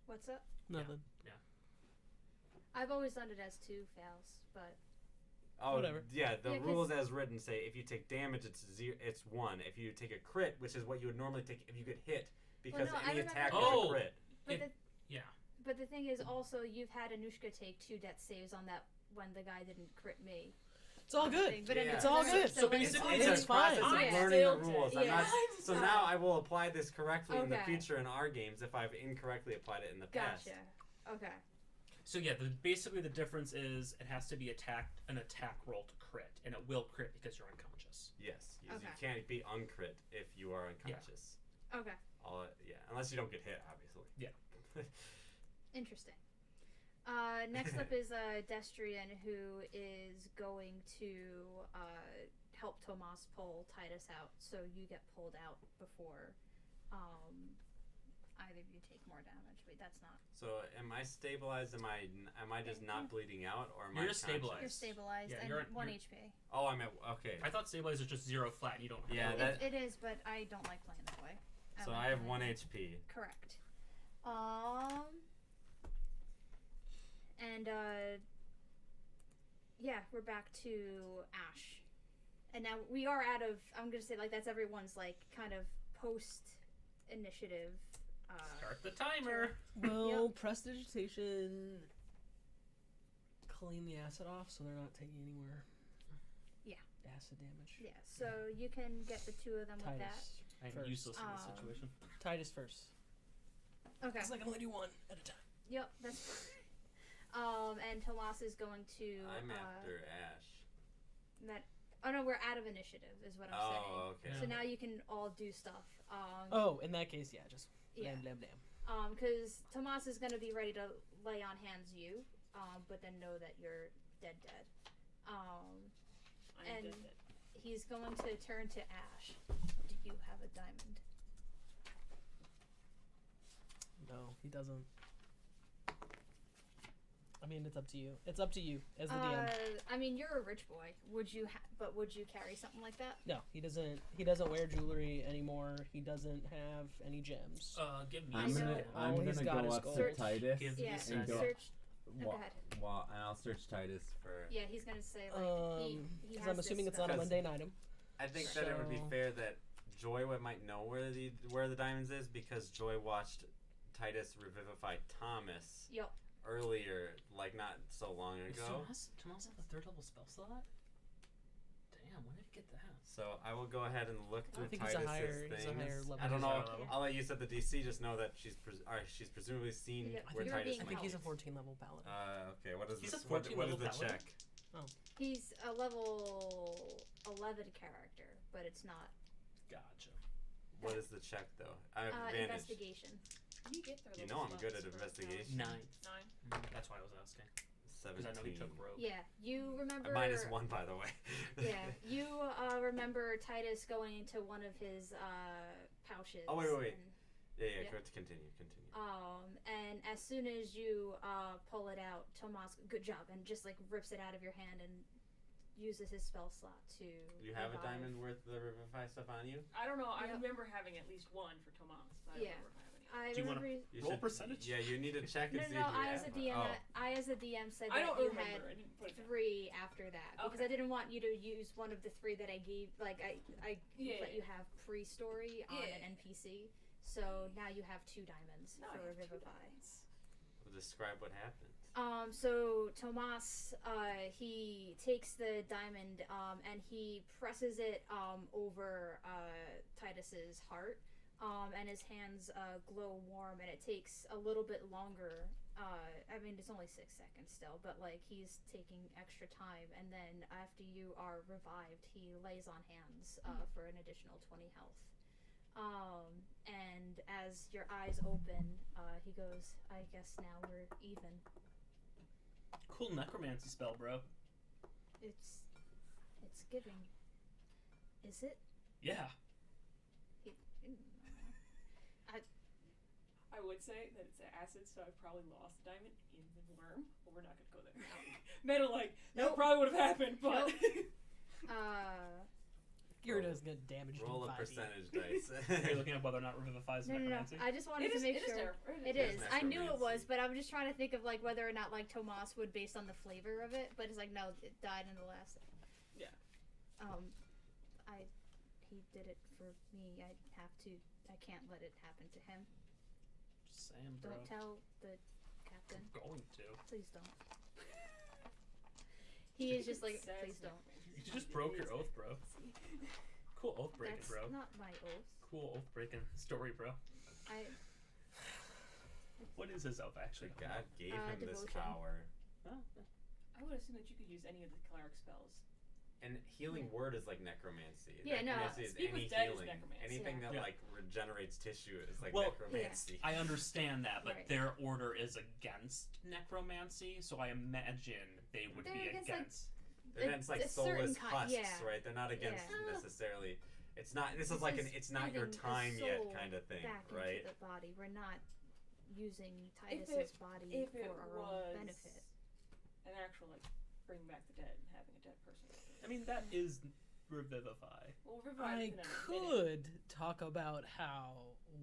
What's up? Nothing. I've always done it as 2 fails, but Oh, Whatever. Yeah, the Yeah, 'cause- rules as written say if you take damage, it's 1. If you take a crit, which is what you would normally take if you get hit, because no, I any remember- attack Oh! is a crit. but Yeah. the thing is also you've had Anushka take 2 death saves on that when the guy didn't crit me. It's all good. Thing, but Yeah. anyway, It's all good. So like, basically- It's It's a process fine. of Yeah. learning the Still rules. did. I'm Yeah. not, so now I will apply this correctly in the Okay. future in our games if I've incorrectly applied it in the past. Gotcha. Okay. So yeah, basically the difference is it has to be an attack roll to crit, and it will crit because you're unconscious. Yes, you Okay. can't be uncrit if you are unconscious. Okay. Unless you don't get hit, obviously. Yeah. Interesting. Next up is Destrian, who is going to help Tomas pull Titus out. So you get pulled out before either of you take more damage. Wait, that's not. So am I stabilized? Am I just not bleeding out, or am You're I just conscious? stabilized. You're stabilized Yeah, and you're- 1 you're- HP. Oh, I'm at okay. I thought stabilizer is just 0 flat, and you don't have Yeah, to- that- It is, but I don't like playing that way. So like I have playing- 1 HP. Correct. And yeah, we're back to Ash, and now we are out of. I'm gonna say like that's everyone's like kind of post initiative. Start the timer. Well, prestidigitation. Clean the acid off so they're not taking any more. Yeah. Acid damage. Yeah, so you can get the 2 of them with that. Titus. I'm First. useless in this situation. Titus first. Okay. Because I can only do 1 at a time. Yep, that's fine. And Tomas is going to. I'm after Ash. That. Oh no, we're out of initiative, is what I'm saying. Oh, okay. So now you can all do stuff. Oh, in that case, yeah, just Yeah. blam, blam, blam. Because Tomas is going to be ready to lay on hands you, but then know that you're dead. I'm and- dead. He's going to turn to Ash. Do you have a diamond? No, he doesn't. I mean, it's up to you. It's up to you as the DM. I mean, you're a rich boy. Would you carry something like that? No, he doesn't. He doesn't wear jewelry anymore. He doesn't have any gems. Give me I'm a gonna- second. all he's got is up gold. to Titus Give me Yeah. a second. go- Search. wa- go ahead. and I'll search Titus for. Yeah, he's gonna say like he Because has I'm assuming this it's not a spell. Because- mundane item. I think that it would be So- fair that Joy might know where the diamonds is because Joy watched Titus revivify Thomas Yep. earlier, like not so long Does ago. Tomas have a 3rd level spell slot? Damn, when did he get that? So I will go ahead and look through think he's a Titus's higher- things. he's a higher level. I don't He's a know. higher level. I'll let you set the DC. Just know that she's presumably seen Yeah, where you're Titus being I think might he's a be. 14 level paladin. Okay. What is He's this? a What 14 is level the paladin? check? He's a level 11 character, but it's not Gotcha. What is the check though? I have advantage. investigation. Can you get their You little know I'm good spots at for investigation. 9. 9. That's why I was asking. Because 17. I know he took rogue. Yeah, you remember. -1 by the way. Yeah, you remember Titus going into one of his pouches. Oh, wait. And, Yeah. Yeah. Go to continue. and as soon as you pull it out, Tomas, good job, and just like rips it out of your hand and uses his spell slot to. You have a revive. diamond worth the revivify stuff on you? I don't know. I Yep. remember having at least 1 for Tomas. But I Yeah. don't remember if I have any. I Do you wanna- remember. You Roll should- percentage? Yeah, you need to check and No, see no, if you I as a have DM, Oh. I as a DM said I that don't you remember. had I didn't put it down. 3 after that because Okay. I didn't want you to use one of the 3 that I gave. Like I Yeah. let you have pre-story on Yeah. an NPC, so now you have 2 diamonds No, I for have 2 Revivify. diamonds. Describe what happened. So Tomas, he takes the diamond, and he presses it over Titus's heart, and his hands glow warm, and it takes a little bit longer I mean, it's only 6 seconds still, but like he's taking extra time, and then after you are revived, he lays on hands for an additional 20 health. And as your eyes open, he goes, "I guess now we're even." Cool necromancy spell, bro. It's giving. Is it? Yeah. I would say that it's acid, so I probably lost a diamond in the worm, but we're not gonna go there. Men are like, that probably would have happened, but Gyarados get damaged. Roll in a 5e. percentage dice. Are you looking at whether or not revivifies No. necromancy? I just wanted to make sure. It It is. is I knew it was, necromancy. but I'm just trying to think of like whether or not like Tomas would based on the flavor of it. But it's like no, it died in the last. Yeah. He did it for me. I can't let it happen to him. Just saying, bro. Don't tell the captain. I'm going to. Please don't. He is just like, please don't. You just broke your oath, bro. Cool oath breaking, That's bro. not my oath. Cool oath breaking story, bro. What is his oath actually? God gave him this devotion. power. Oh, I would assume that you could use any of the cleric spells. And healing word is like necromancy. Yeah, no. Necromancy is Speak any with dead is healing. necromancy. Anything that Yeah. like regenerates tissue is like Well, necromancy. I understand that, but Right. their order is against necromancy, so I imagine they would They're be against, like, against. They're against like a certain soulless kind- husks, yeah. right? They're not against Yeah. necessarily. It's not. This is This like is an. It's not your giving a time yet soul kind of thing, back right? into the body. We're not using If Titus's body If for it our was own benefit. an actual like bringing back the dead and having a dead person. I mean, that is revivify. Well, I revive in a minute. could talk about how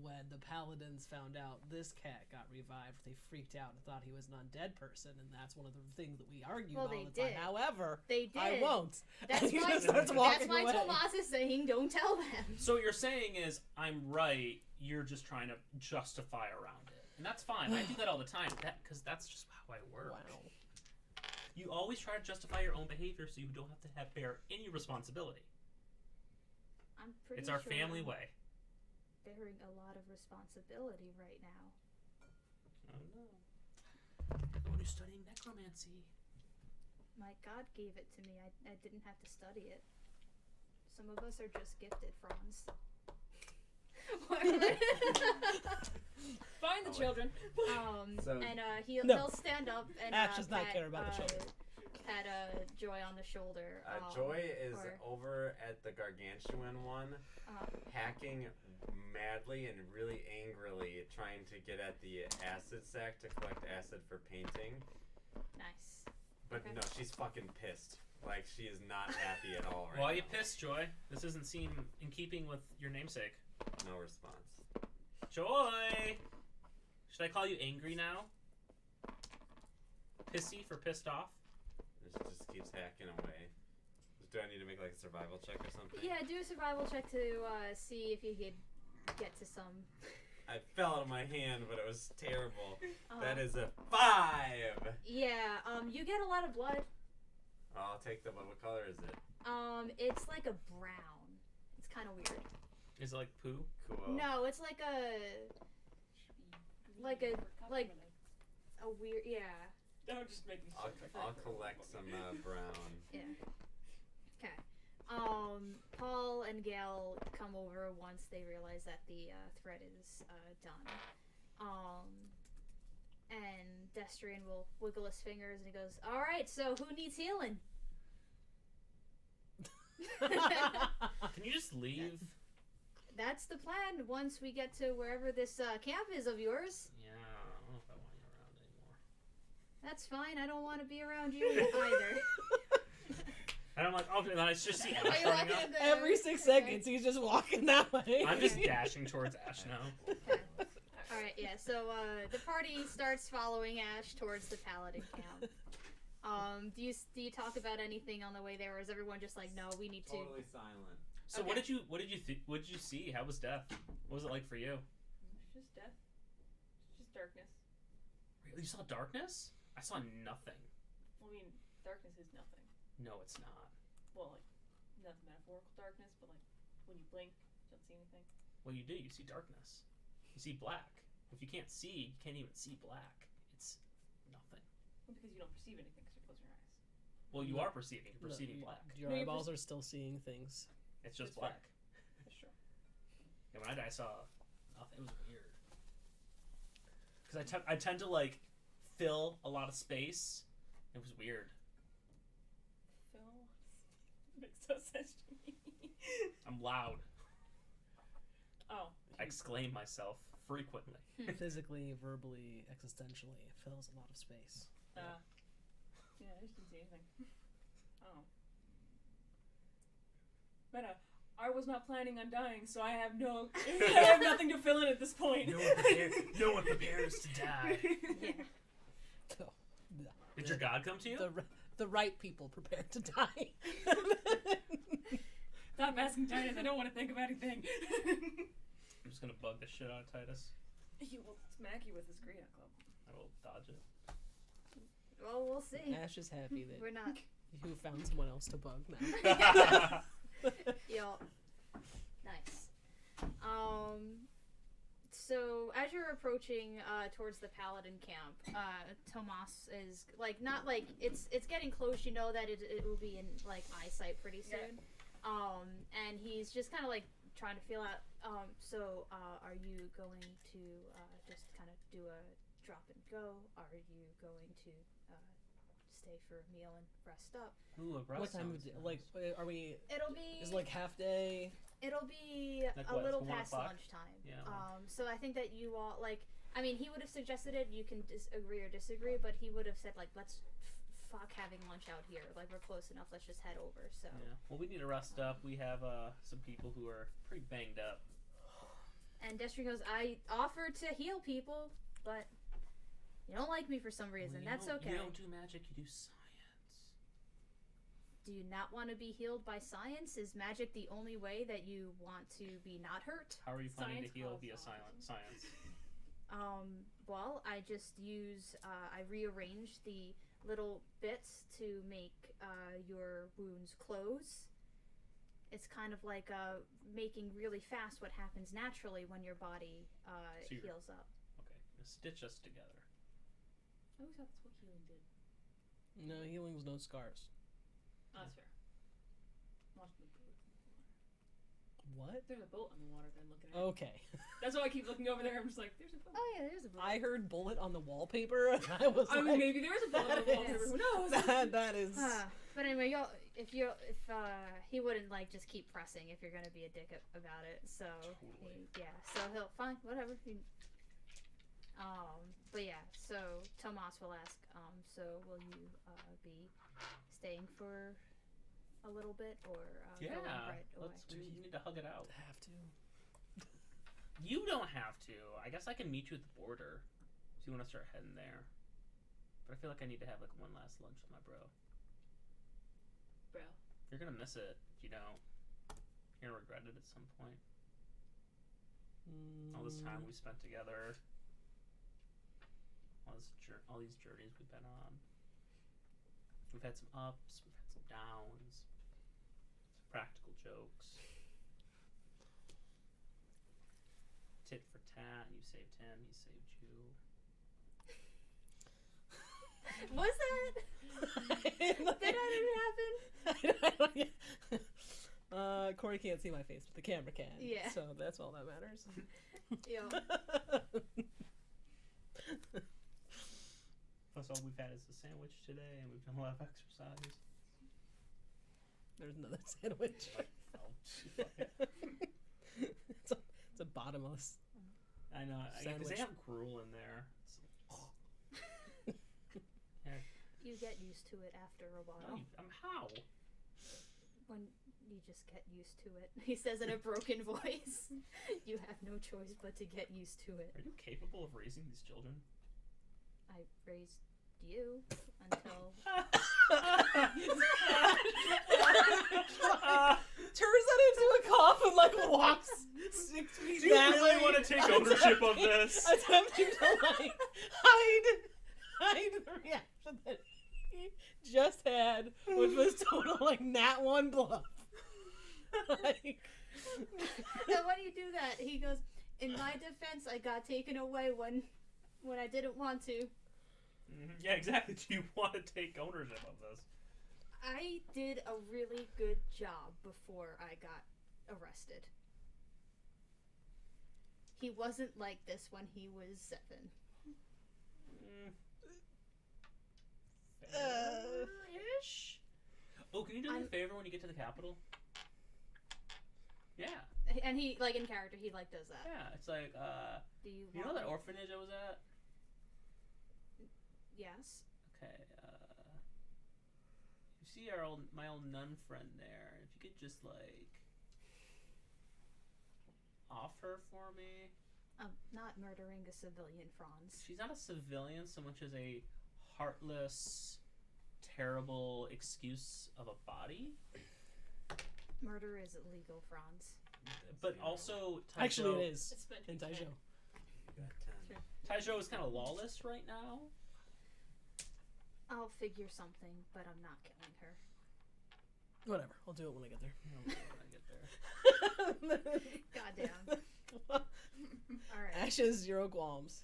when the paladins found out this cat got revived, they freaked out and thought he was an undead person, and that's one of the things that we argue Well, all they the time. did. However, They did. I won't. That's And he why. just starts That's walking why away. Tomas is saying, "Don't tell them." So what you're saying is, I'm right. You're just trying to justify around it, and that's fine. I do that all the time. Because that's just how I work. Wow. You always try to justify your own behavior, so you don't have to bear any responsibility. I'm pretty It's our sure family I'm way. bearing a lot of responsibility right now. Oh no. You're the one who's studying necromancy. My God gave it to me. I didn't have to study it. Some of us are just gifted, Franz. Find the children. So- And No. he'll stand up and Ash does not pat, care about the children. Pat Joy on the shoulder. Joy is or- over at the gargantuan one, hacking madly and really angrily, trying to get at the acid sac to collect acid for painting. Nice. But Okay. no, she's fucking pissed. Like, she is not happy at all right Why are you now. pissed, Joy? This doesn't seem in keeping with your namesake. No response. Joy! Should I call you angry now? Pissy for pissed off? And she just keeps hacking away. Do I need to make like a survival check or something? Yeah, do a survival check to see if you could get to some. I fell out of my hand, but it was terrible. Uh, That is a 5! Yeah. You get a lot of blood. I'll take the one. What color is it? It's like a brown. It's kind of weird. Is it like poo? Cool. No, it's like a weird. Yeah. Don't just make me I'll collect some brown. Yeah. Okay. Paul and Gail come over once they realize that the thread is done. And Destrian will wiggle his fingers and he goes, "All right, so who needs healing?" Can you just leave? That's the plan. Once we get to wherever this camp is of yours. Yeah, I don't know if I want you around anymore. That's fine. I don't want to be around you either. And I'm like, oh, then I just see Are Ash you running walking up. in the- Every 6 seconds, he's just walking that way. I'm just dashing towards Ash now. Okay. All right, yeah. So the party starts following Ash towards the paladin camp. Do you talk about anything on the way there, or is everyone just like, no, we need to? Totally silent. So Okay. what did you see? How was death? What was it like for you? It's just death. It's just darkness. Really? You saw darkness? I saw nothing. Well, I mean, darkness is nothing. No, it's not. Well, like, not metaphorical darkness, but like, when you blink, you don't see anything. Well, you do. You see darkness. You see black. If you can't see, you can't even see black. It's Nothing. Well, because you don't perceive anything because you close your eyes. Well, you are perceiving. You're perceiving black. Your No, you're eyeballs are still seeing things. It's just It's black. That's true. Yeah, when I died, I saw nothing. It was weird. Because I tend to like fill a lot of space. It was weird. Phil makes no sense to me. I'm loud. Oh. I exclaim myself frequently. Physically, verbally, existentially, it fills a lot of space. Yeah, I just didn't see anything. Oh. Meta, I was not planning on dying, so I have I have nothing to fill in at this point. No one prepares to die. Yeah. So, Did your god come to you? the right people prepared to die. Stop asking Titus, I don't want to think of anything. I'm just gonna bug the shit out of Titus. He will smack you with his Griot club. I will dodge it. Well, we'll see. Ash is happy that We're not. you found someone else to bug now. Yo. Nice. So as you're approaching towards the paladin camp, Tomas is like not like it's getting close. You know that it will be in like eyesight pretty soon. And he's just kind of like trying to feel out. So are you going to just kind of do a drop and go? Are you going to stay for a meal and rest up? Ooh, a rest What time sounds of day? nice. Like, are we? It'll be. Is it like half day? It'll be Like a what, little 1 past o'clock? lunchtime. Yeah. So I think that you all like. I mean, he would have suggested it. You can agree or disagree, but he would have said like, let's fuck having lunch out here. Like we're close enough. Let's just head over. So. Yeah. Well, we need to rest up. We have some people who are pretty banged up. And Destry goes, I offered to heal people, but you don't like me for some reason. Well, That's okay. You don't do magic. You do science. Do you not want to be healed by science? Is magic the only way that you want to be not hurt? How are you planning Science to heal calls via science. science? Well, I just use, I rearrange the little bits to make your wounds close. It's kind of like making really fast what happens naturally when your body So you're- heals up. Okay. Now stitch us together. I always thought that's what healing did. No, healing's no scars. Oh, that's fair. Watch the boat. What? There's a boat on the water that I'm looking at. Okay. That's why I keep looking over there. I'm just like, there's a boat. Oh yeah, there's a book. I heard bullet on the wallpaper, and I was I like, mean, maybe there's a boat on the that wallpaper. is- Who knows? that is. But anyway, if he wouldn't like just keep pressing if you're gonna be a dick about it. So Totally. so he'll fine, whatever. But yeah, so Tomas will ask, so will you be staying for a little bit or Yeah. going right away? We need to hug it out. Have to. You don't have to. I guess I can meet you at the border. So you want to start heading there. But I feel like I need to have like one last lunch with my bro. Bro. You're gonna miss it if you don't. You're gonna regret it at some point. All this time we spent together. All these journeys we've been on. We've had some ups. We've had some downs. Some practical jokes. Tit for tat. You saved him. He saved you. Was that? Did that even happen? Corey can't see my face, but the camera can. Yeah. So that's all that matters. Yo. Plus, all we've had is a sandwich today, and we've done a lot of exercise. There's another sandwich. It's a bottomless. I know, because Sandwich. they have gruel in there. You get used to it after a while. How? When you just get used to it. He says in a broken voice. You have no choice but to get used to it. Are you capable of raising these children? I raised you until Turns that into a cough and like walks 6 feet Do you that really way. want to take ownership of this? Attempting to like hide the reaction that he just had, which was total like nat one bluff. Like, and when you do that, he goes, in my defense, I got taken away when I didn't want to. Yeah, exactly. Do you want to take ownership of this? I did a really good job before I got arrested. He wasn't like this when he was 7. Fair-ish. Oh, can you do me a favor when you get to the Capitol? Yeah. And he, like, in character, he, like, does that. Yeah, it's like, Do you you know want that orphanage I was at? Yes. Okay, you see my old nun friend there. If you could just, like, off her for me. Not murdering a civilian, Franz. She's not a civilian so much as a heartless, terrible excuse of a body. Murder is illegal, Franz. But also, Actually, it is. It's meant to In be Taizhou. You got 10. Taizhou is kind of lawless right now. I'll figure something, but I'm not killing her. Whatever. I'll do it when I get there. When I get there. Goddamn. Alright. Ashes, 0 qualms.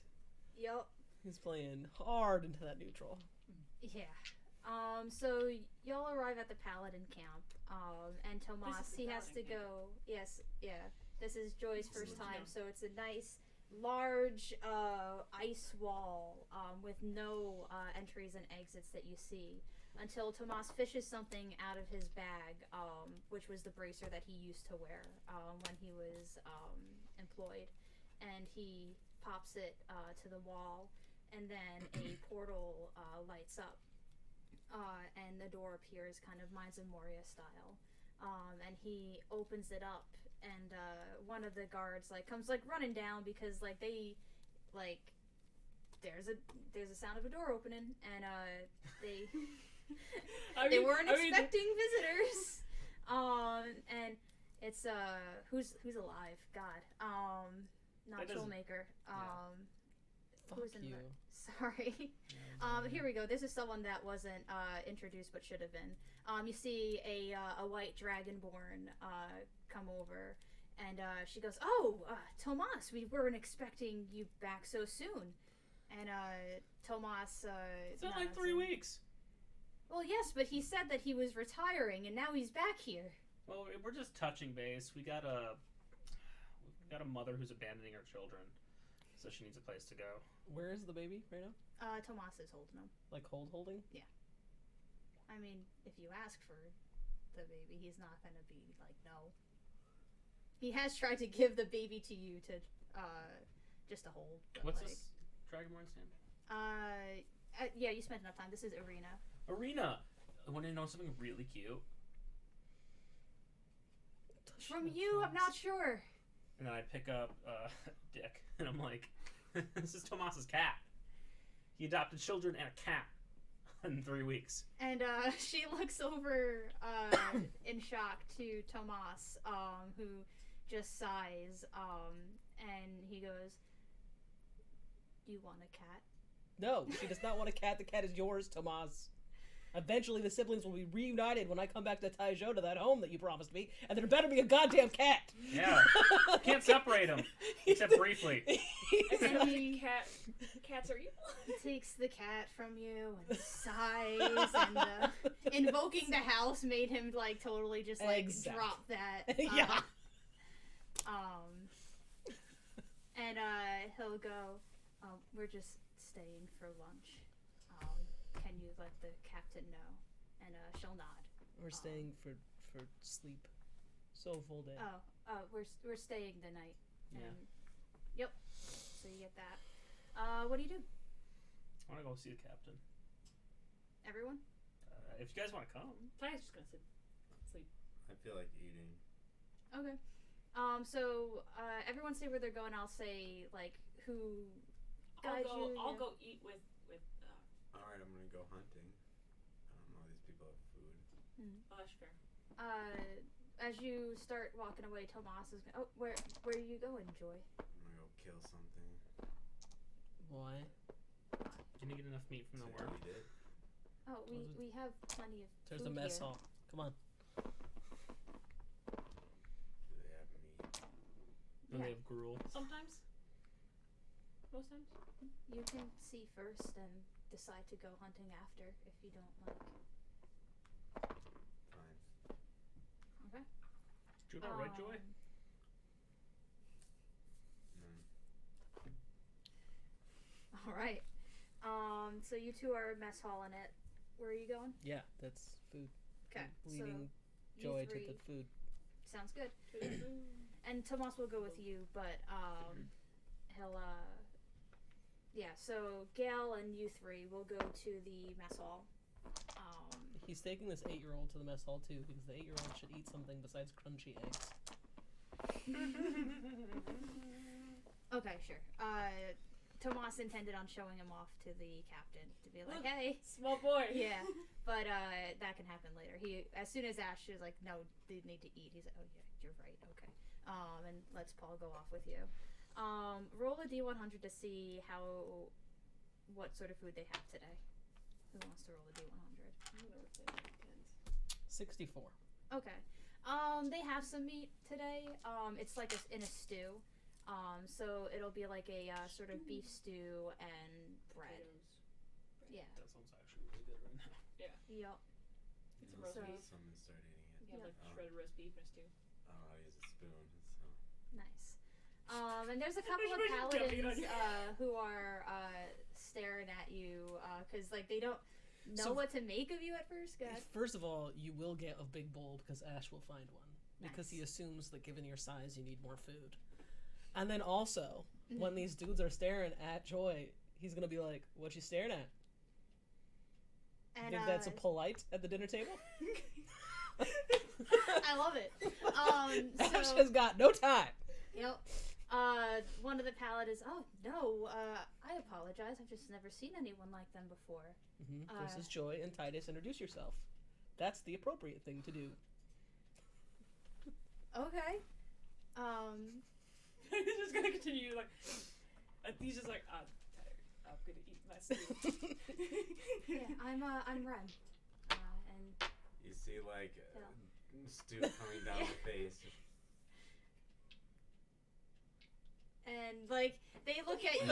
Yup. He's playing hard into that neutral. Yeah. So y'all arrive at the Paladin camp. And Tomas, This is the he has to Paladin camp. go. Yes, yeah. This is Joy's first Good to time, know. so it's a nice, large ice wall with no entries and exits that you see. Until Tomas fishes something out of his bag, which was the bracer that he used to wear when he was employed. And he pops it to the wall, and then a portal lights up. And the door appears kind of Mines of Moria style. And he opens it up, and one of the guards comes running down because they there's a sound of a door opening, and they they weren't expecting visitors. And it's who's alive? God, not That doesn't- Trollmaker. Fuck Who's in you. Sorry. Here we go. This is someone that wasn't introduced but should have been. You see a white dragonborn come over, and she goes, "Oh, Tomas, we weren't expecting you back so soon." And Tomas, It's been like 3 weeks. Well, yes, but he said that he was retiring, and now he's back here. Well, we're just touching base. We got a mother who's abandoning her children, so she needs a place to go. Where is the baby right now? Tomas is holding him. Like holding? I mean, if you ask for the baby, he's not gonna be like, no. He has tried to give the baby to you to, just to hold. But What's this Dragonborn's name? Yeah, you spent enough time. This is Arena. Arena. I want to know something really cute. From you, I'm not sure. And then I pick up Dick, and I'm like, this is Tomas's cat. He adopted children and a cat in 3 weeks. And she looks over in shock to Tomas, who just sighs, and he goes, "Do you want a cat?" No, she does not want a cat. The cat is yours, Tomas. Eventually, the siblings will be reunited when I come back to Taizhou, to that home that you promised me, and there better be a goddamn cat. Yeah. Can't separate them, except briefly. Except cats are evil. He takes the cat from you and sighs, and invoking the house made him totally just Exactly. drop that. Yeah. And he'll go, "We're just staying for lunch. Can you let the captain know?" And she'll nod. We're staying for sleep. So full day. We're staying the night. Yeah. And, yep. So you get that. What do you do? I want to go see the captain. Everyone? If you guys want to come. Ty's just gonna sleep. I feel like eating. Okay. So everyone say where they're going. I'll say who. I'll guides you, I'll yeah. go eat with All right, I'm gonna go hunting. I don't know. These people have food. oh, that's fair. As you start walking away, Tomas is. Oh, where are you going, Joy? I'm gonna go kill something. Why? Didn't you get enough meat from the To worm? eat it. Oh, we have plenty of. There's the food mess here. hall. Come on. Do they have meat? Do they have gruel? Sometimes. Most times. You can see first, and decide to go hunting after if you don't like. Fine. Okay. Do you know right, Joy? All right. So you two are mess hauling it. Where are you going? Yeah, that's food. Okay. Leading so Joy you to three, the food. sounds good. And Tomas will go with you, but he'll yeah. So Gail and you three will go to the mess hall. He's taking this 8-year-old to the mess hall too, because the 8-year-old should eat something besides crunchy eggs. Okay, sure. Tomas intended on showing him off to the captain to be like, hey. Small boy. Yeah, but that can happen later. He, as soon as Ash is like, no, they need to eat. He's like, oh yeah, you're right. Okay. And lets Paul go off with you. Roll a D100 to see what sort of food they have today. Who wants to roll a D100? 64. Okay. They have some meat today. It's like in a stew. So it'll be like a sort of beef stew and bread. Yeah. That sounds actually really good right now. Yep. It's a roast So- beef. Someone start eating it. Yeah, like Oh. shredded roast beef and a stew. Oh, I'll use a spoon. So. Nice. And there's a couple of Imagine jumping on paladins you. who are staring at you because like they don't know So- what to make of you at first. Go ahead. First of all, you will get a big bowl because Ash will find one. Because Nice. he assumes that given your size, you need more food. And then also, when these dudes are staring at Joy, he's going to be like, what you staring at? And Think that's a polite at the dinner table? I love it. Ash So has got no time. yep. One of the paladins. Oh no. I apologize. I've just never seen anyone like them before. This is Joy and Titus. Introduce yourself. That's the appropriate thing to do. Okay. He's just gonna continue like. He's just like, I'm tired. I'm gonna eat my stew. Yeah, I'm Rem. And You see, like, Yeah. stew coming down the face. and like they look at you.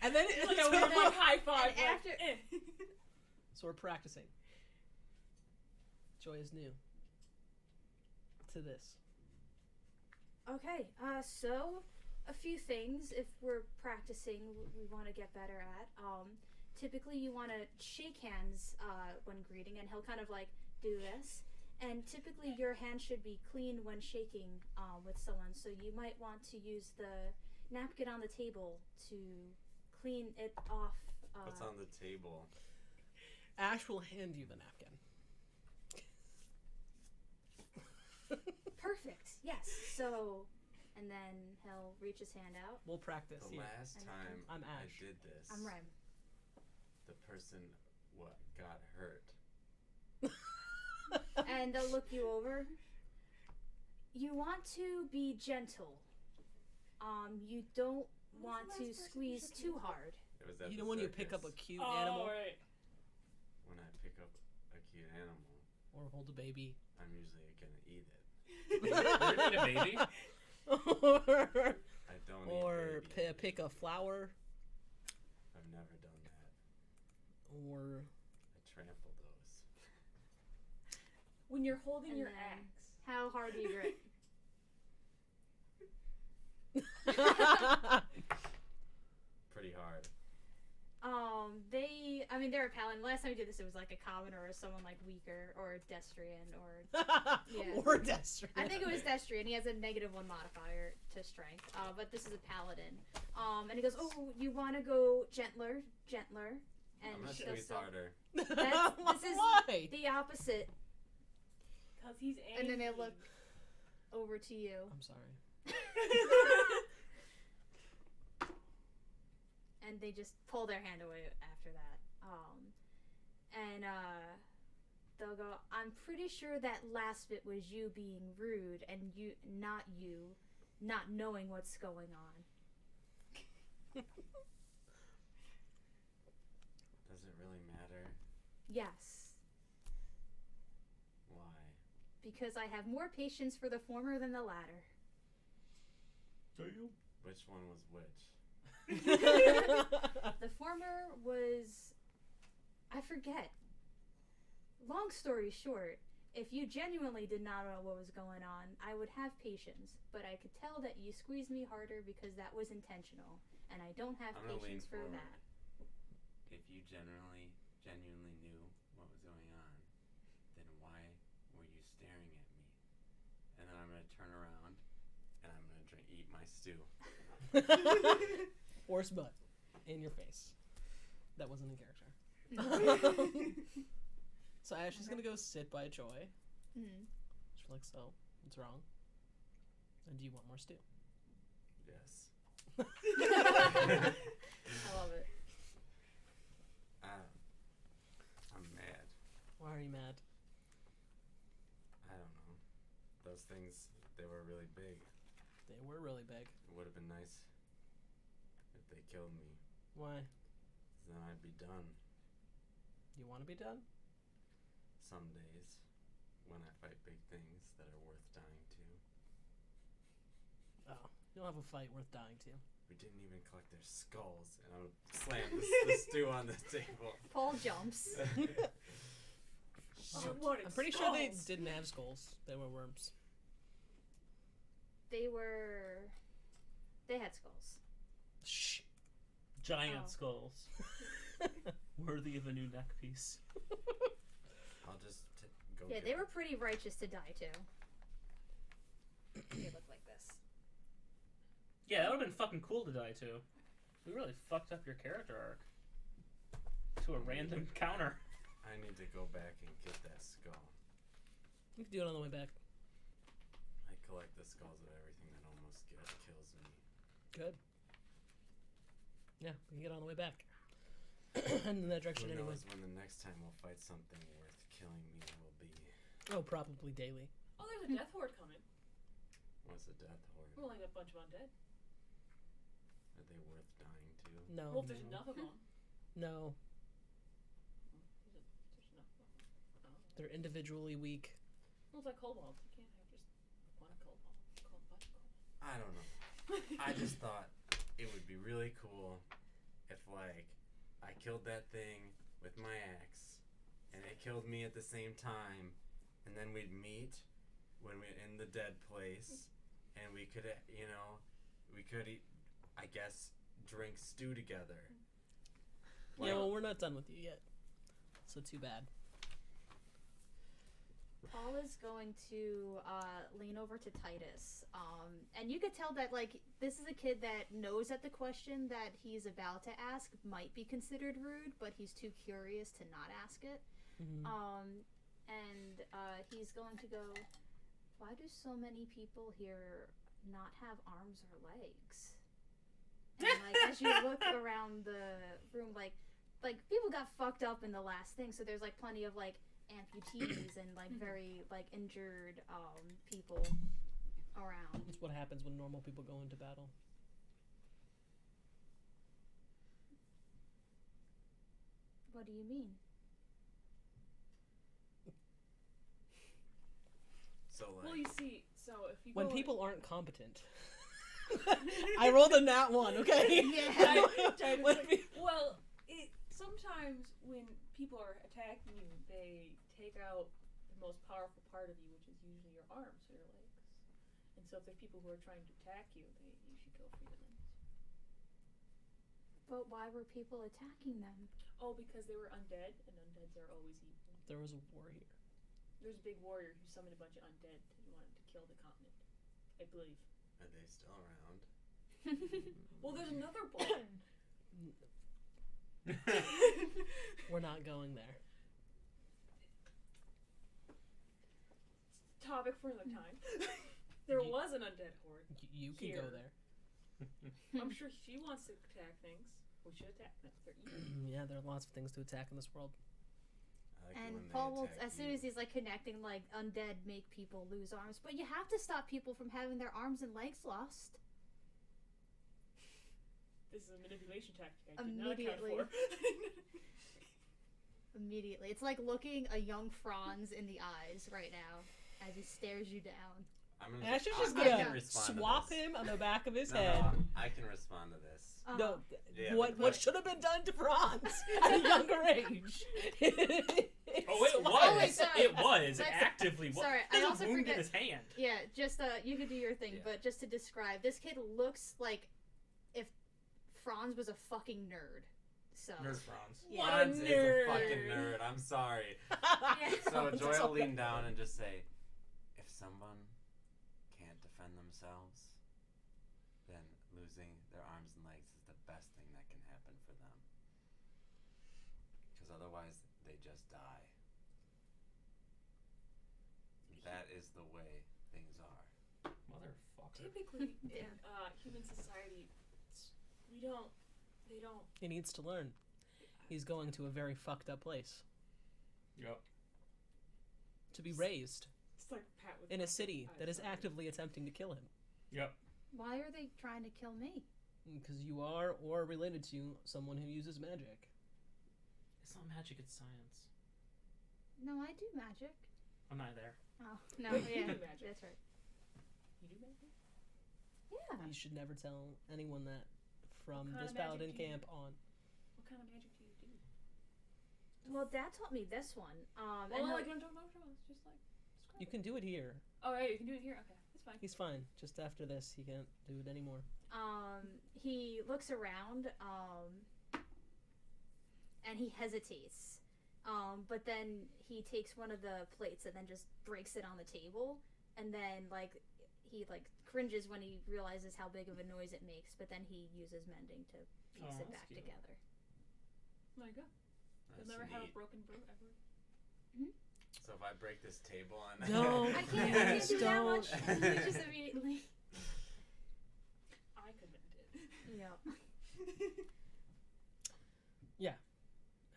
And then Like a so, weird like high five. And like, after- eh. so we're practicing. Joy is new to this. Okay, so a few things if we're practicing we want to get better at. Typically you want to shake hands when greeting, and he'll kind of like do this. And typically your hand should be clean when shaking with someone, so you might want to use the napkin on the table to clean it off. What's on the table? Ash will hand you the napkin. Perfect, yes. So, and then he'll reach his hand out. We'll practice. The Yeah. last And time I'm I Ash. did this, I'm Rem. the person got hurt. And they'll look you over. You want to be gentle. You don't want to squeeze too hard. It was at You the know when you pick up a circus. cute Oh, animal right. When I pick up a cute animal, or hold a baby. I'm usually gonna eat it. You eat a baby? or I don't or eat baby. pick a flower. I've never done that. Or I trample those. When you're holding And your then- axe. How hard do you grip? Pretty hard. They're a paladin. Last time we did this, it was like a commoner or someone like weaker, or Destrian, or Yeah. or Destry. I think it was Destrian. He has a -1 modifier to strength, but this is a paladin. And he goes, "Oh, you want to go gentler, I'm and gonna she'll squeeze still- harder. this is Why? the opposite." Cause he's angry. And then they look over to you. I'm sorry. And they just pull their hand away after that. They'll go, I'm pretty sure that last bit was you being rude and you not knowing what's going on. Does it really matter? Yes, Why? because I have more patience for the former than the latter. Do you? Which one was which? The former was, I forget. Long story short, if you genuinely did not know what was going on, I would have patience, but I could tell that you squeezed me harder because that was intentional, and I don't have I'm gonna lean patience for forward. that. If you genuinely knew what was going on, then why were you staring at me? And then I'm gonna turn around and I'm gonna eat my stew. Horse butt in your face. That wasn't in character. So Ash is gonna go sit by Joy. Mm. She's like, so, what's wrong? And do you want more stew? Yes. I love it. I'm mad. Why are you mad? I don't know. Those things, they were really big. They were really big. It would have been nice if they killed me. Why? Then I'd be done. You want to be done? Some days, when I fight big things that are worth dying to. Oh, you'll have a fight worth dying to. We didn't even collect their skulls, and I'm gonna slam the stew on the table. Paul jumps. I'm pretty sure they didn't have skulls. They were worms. They had skulls. Shh. Giant Oh. skulls. Worthy of a new neck piece. I'll just go. Yeah, get they it. were pretty righteous to die too. They look like this. Yeah, that would have been fucking cool to die too. We really fucked up your character arc. To a random counter. I need to go back and get that skull. You can do it on the way back. I collect the skulls of everything that almost kills me. Good. Yeah, we can get on the way back. And in that direction Who anyway. knows when the next time we'll fight something worth killing me will be. Oh, probably daily. Oh, there's a death horde coming. What's a death horde? We're like a bunch of undead. Are they worth dying to? No. Well, if there's enough of them. No. There's enough of them. Oh. They're individually weak. Well, it's like kobolds. You can't have just one kobold. Bunch of kobolds. I don't know. I just thought it would be really cool if, like, I killed that thing with my axe, and it killed me at the same time, and then we'd meet when we're in the dead place, and we could, eat, I guess, drink stew together. Yeah, well, we're not done with you yet. So too bad. Paul is going to lean over to Titus, and you could tell that this is a kid that knows that the question that he's about to ask might be considered rude, but he's too curious to not ask it. Mm-hmm. And he's going to go, why do so many people here not have arms or legs? And as you look around the room, like people got fucked up in the last thing, so there's plenty of amputees and very injured people around. That's what happens when normal people go into battle. What do you mean? So, Well, you see, so if you When go people aren't competent. I rolled a nat one, okay? Yeah. Well, sometimes when people are attacking you, they take out the most powerful part of you, which is usually your arms or your legs. And so if there's people who are trying to attack you, they usually go for your limbs. But why were people attacking them? Oh, because they were undead, and undeads are always evil. There was a war here. There's a big warrior who summoned a bunch of undead who wanted to kill the continent, I believe. are they still around? Well, there's another one. We're not going there. Topic for another time. There was an undead horde. You can go Here. there. I'm sure she wants to attack things. We should attack them. They're evil. Yeah, there are lots of things to attack in this world. I like it And when they Paul will, attack as soon you. as he's connecting, undead make people lose arms, but you have to stop people from having their arms and legs lost. This is a manipulation tactic I did not account Immediately. for. Immediately. It's like looking a young Franz in the eyes right now as he stares you down. I'm gonna. Asher's I- just I gonna can respond to swap this. him on the back of his No, head. no, I can respond to this. No, Yeah, what but- should have been done to Franz at a younger age? Oh, it was. Oh, wait, sorry. It was. It That's- actively was. sorry, There's I a also wound forget- in his hand. Yeah, just you could do your thing, Yeah. but just to describe, this kid looks like if Franz was a fucking nerd. So Nerd Franz. What a Franz is a nerd. fucking nerd. I'm sorry. Yeah. So Franz Joy is will a- lean down and just say, if someone can't defend themselves, then losing their arms and legs is the best thing that can happen for them. Because otherwise, they just die. That is the way things are. Motherfucker. Typically, Yeah. in human society, they don't. He needs to learn. He's going to a very fucked up place Yep. to be raised It's like Pat with in a fucking city that is eyes on it. actively attempting to kill him. Yep. Why are they trying to kill me? Because you are or related to someone who uses magic. It's not magic. It's science. No, I do magic. I'm not there. Oh no, Wait, you yeah, do magic. that's right. You do magic? Yeah. You should never tell anyone that from What kind this of magic paladin do you camp on. What kind of magic do you do? Well, Dad taught me this one. Well, and like, don't know. It's just like. Describe You it. can do it here. Oh, yeah, you can do it here. Okay, that's fine. He's fine. Just after this, he can't do it anymore. he looks around, and he hesitates. But then he takes one of the plates and then just breaks it on the table, and then he cringes when he realizes how big of a noise it makes. But then he uses mending to piece Oh, it that's back cute. together. There you go. You'll That's never have a neat. broken brew ever. So if I break this table and No. I can't do that Don't. much. You just immediately. I could mend it. Yeah.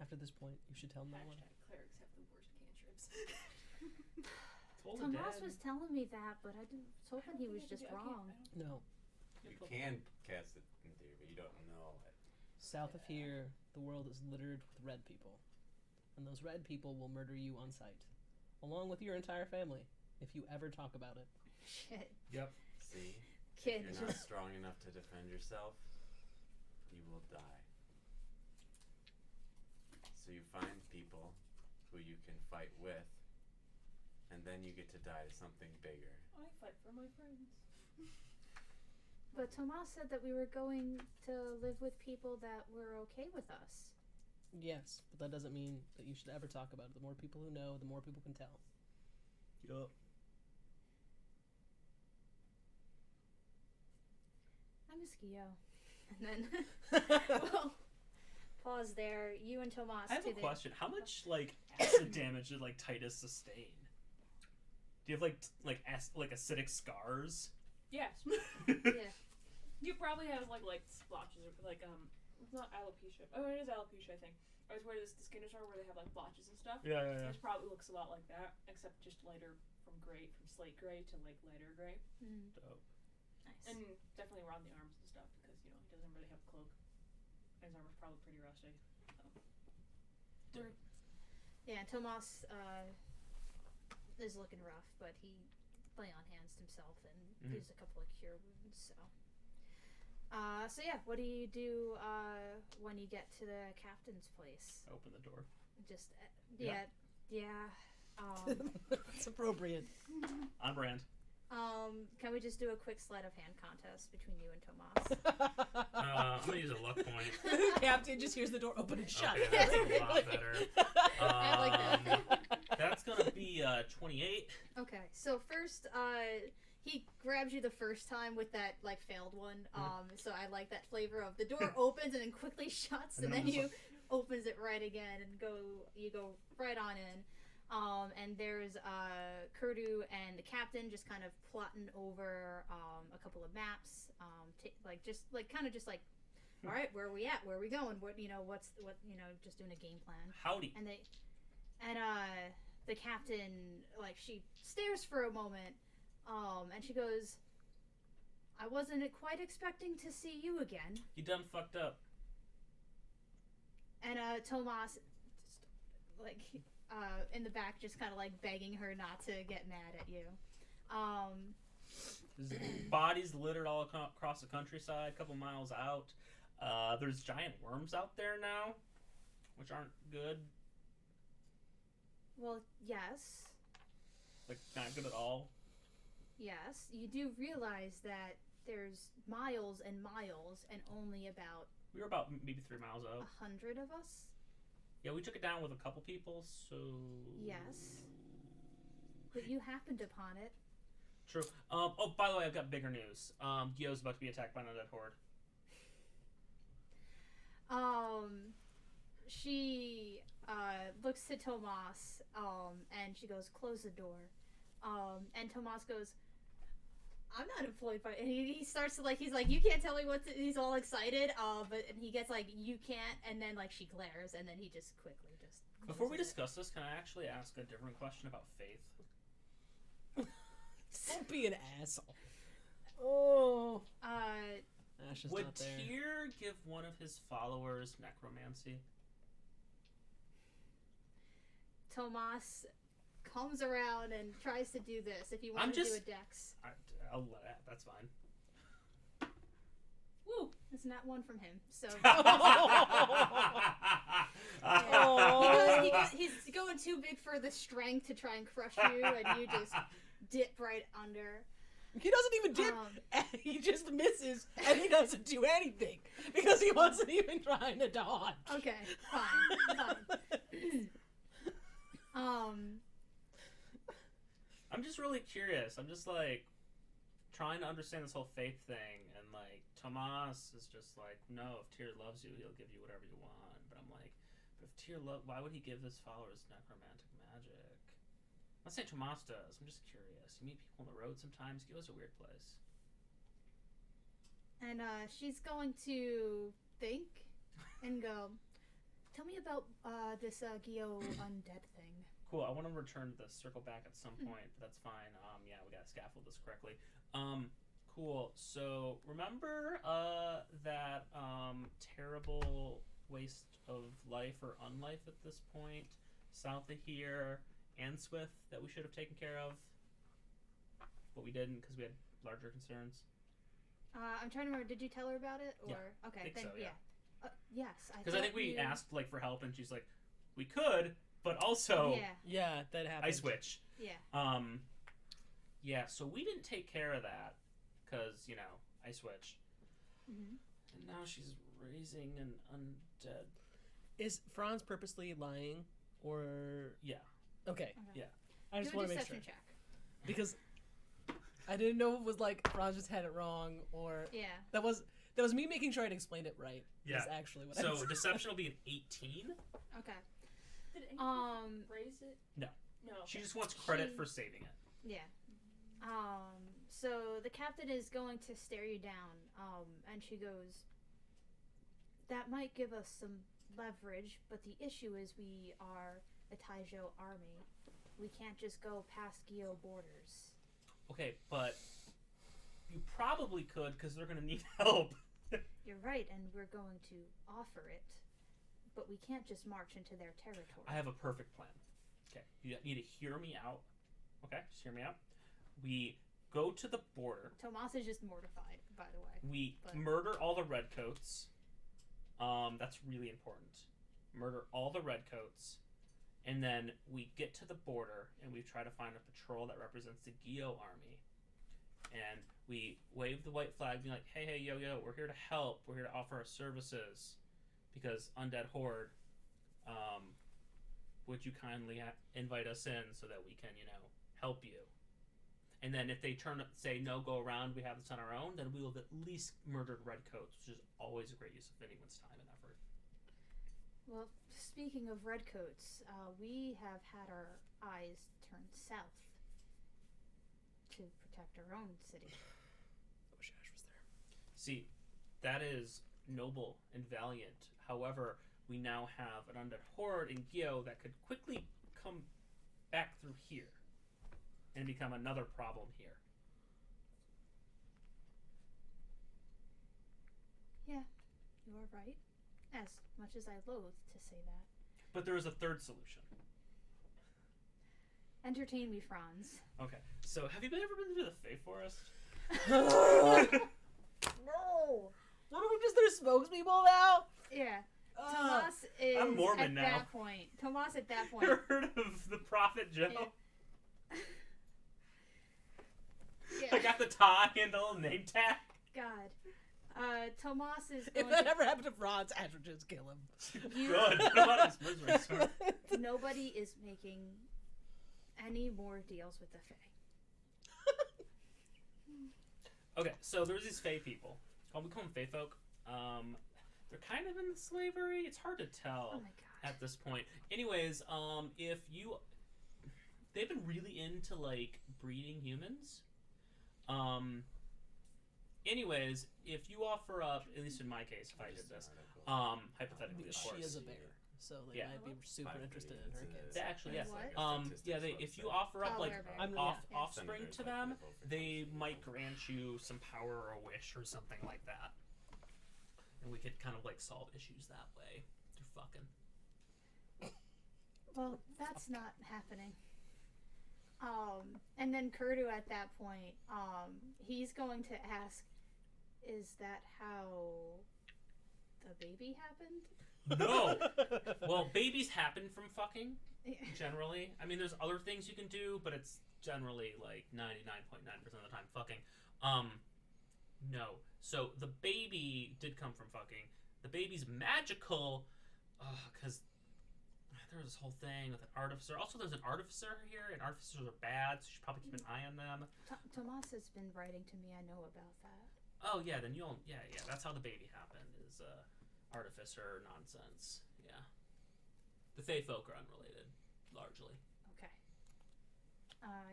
After this point, you should tell no one. Hashtag clerics have the worst cantrips. Told Tomas Dad. was telling me that, but I was hoping he was just wrong. No. You can cast it in theory, but you don't know it. South of here, the world is littered with red people. And those red people will murder you on sight. Along with your entire family, if you ever talk about it. Shit. Yep. See? Kid, If you're not just. strong enough to defend yourself, you will die. So you find people who you can fight with, and then you get to die to something bigger. I fight for my friends. But Tomas said that we were going to live with people that were okay with us. Yes, but that doesn't mean that you should ever talk about it. The more people who know, the more people can tell. Yup. I'm a Skio. And then, well, pause there. You and Tomas I have do a the. question. How much acid damage did Titus sustain? Do you have acidic scars? Yes. Yeah. You probably have like splotches or it's not alopecia. Oh, it is alopecia, I think. Or it's where the skin is where they have like blotches and stuff. Yeah. It probably looks a lot like that, except just lighter from slate gray to like lighter gray, Mm, Dope. nice. and definitely around the arms and stuff because he doesn't really have a cloak. His armor's probably pretty rusty. Yeah, Tomas is looking rough, but he lay on hands himself and used a couple of cure wounds. So yeah, what do you do when you get to the captain's place? Open the door. Just Yeah. yeah. It's appropriate. On brand. Can we just do a quick sleight of hand contest between you and Tomas? I'm gonna use a luck point. Captain just hears the door open and shut. Okay, that's a lot better. I like that. That's gonna be 28. Okay, so first, he grabs you the first time with that failed one. So I like that flavor of the door opens and then quickly shuts, and then you opens it right again and you go right on in. And there's Kurdu and the captain just kind of plotting over a couple of maps, all right, where are we at? Where are we going? Just doing a game plan. Howdy. And the captain, she stares for a moment, and she goes, I wasn't quite expecting to see you again. You done fucked up. And Tomas, in the back, just kind of begging her not to get mad at you. There's bodies littered all across the countryside, a couple miles out. There's giant worms out there now, which aren't good. Well, yes. Like, not good at all. Yes. You do realize that there's miles and miles and only about We were about maybe 3 miles out. 100 of us? Yeah, we took it down with a couple people, so... Yes. But you happened upon it. True. Oh, by the way, I've got bigger news. Gio's about to be attacked by an undead horde. She looks to Tomas, and she goes, "Close the door." And Tomas goes, "I'm not employed by," and he starts to he's like, "You can't tell me what to," he's all excited, and he gets like, "You can't," and then like she glares, and then he just quickly just Before we closes it. discuss this, can I actually ask a different question about faith? Don't be an asshole. Oh. Ash is Would not there. Tyr give one of his followers necromancy? Tomas comes around and tries to do this. If you want to do a dex, I'll let it. That's fine. woo, it's not one from him. So he's going too big for the strength to try and crush you, and you just dip right under. He doesn't even dip. He just misses, and he doesn't do anything because he wasn't even trying to dodge. Okay, fine. I'm just really curious. I'm just like trying to understand this whole faith thing, and like Tomas is just like, no, if Tyr loves you, he'll give you whatever you want. But I'm like, but if Tyr why would he give his followers necromantic magic? I'm not saying Tomas does. I'm just curious. You meet people on the road sometimes. Gio's a weird place. And she's going to think and go, "Tell me about this Gio undead thing." Cool. I want to return to this, circle back at some point, but that's fine. Yeah, we gotta scaffold this correctly. Cool. So remember that terrible waste of life or unlife at this point south of here, Answith, that we should have taken care of, but we didn't because we had larger concerns. I'm trying to remember. Did you tell her about it? Or Yeah, okay, I think then so, yeah. yes. Because I think we asked like for help, and she's like, "We could, but also Yeah, that happened. I switch." Yeah. Yeah. So we didn't take care of that because I switch, Mm-hmm. and now she's raising an undead. Is Franz purposely lying, or Yeah. okay? Yeah. I just Do a want to make sure deception check. because I didn't know if it was like Franz just had it wrong, or Yeah. that was me making sure I'd explained it right. Yeah. Is actually what I So said. deception will be an 18. Okay. Did anyone Um. raise it? No. No. She just wants credit She- for saving it. Yeah. So the captain is going to stare you down. And she goes, "That might give us some leverage, but the issue is we are a Taijo army. We can't just go past Gio borders." Okay, but you probably could because they're gonna need help. You're right, and we're going to offer it, but we can't just march into their territory. I have a perfect plan. Okay, you need to hear me out. Okay, just hear me out. We go to the border. Tomas is just mortified, by the way. We But- murder all the redcoats. That's really important. Murder all the redcoats, and then we get to the border and we try to find a patrol that represents the Gio army, and we wave the white flag, being like, "Hey, yo, we're here to help. We're here to offer our services, because Undead Horde, would you kindly invite us in so that we can, help you?" And then if they say no, go around, we have this on our own, then we will have at least murdered redcoats, which is always a great use of anyone's time and effort. Well, speaking of redcoats, we have had our eyes turned south to protect our own city. I wish Ash was there. See, that is noble and valiant. However, we now have an undead horde in Gio that could quickly come back through here and become another problem here. Yeah, you are right. As much as I loathe to say that. But there is a third solution. Entertain me, Franz. Okay, so have you ever been to the Fey Forest? No. What are we just their spokespeople now? Yeah. Tomas is I'm Mormon at now. that point. Tomas at that point. Ever heard of the Prophet Joe? Yeah. I got the tie and the little name tag. God. Tomas is If going that to... ever happened to Franz, Ash would just kill him. You- Good. I don't want his misery, sir. Nobody is making any more deals with the Fae. Okay, so there's these Fey people. We call them Fey folk. They're kind of in slavery. It's hard to tell Oh my god. at this point. Anyways, if you... They've been really into, like, breeding humans. Anyways, if you offer up, at least in my case, if I did this, hypothetically, of She course. is a bear, so they Yeah. might be super interested in her kids. They actually, yeah. What? If you offer up, Oh, like, we're I'm- yeah. offspring to them, they might grant you some power or a wish or something like that. And we could kind of, like, solve issues that way through fucking. Well, that's not happening. And then Kurdu at that point, he's going to ask, is that how the baby happened? No! Well, babies happen from fucking, generally. I mean, there's other things you can do, but it's generally, like, 99.9% of the time fucking. No. So, the baby did come from fucking. The baby's magical, because there was this whole thing with an artificer. Also, there's an artificer here, and artificers are bad, so you should probably keep an eye on them. Tomas has been writing to me. I know about that. Oh, yeah, then you'll... Yeah, that's how the baby happened, is, artificer nonsense. Yeah. The Fey folk are unrelated, largely. Okay.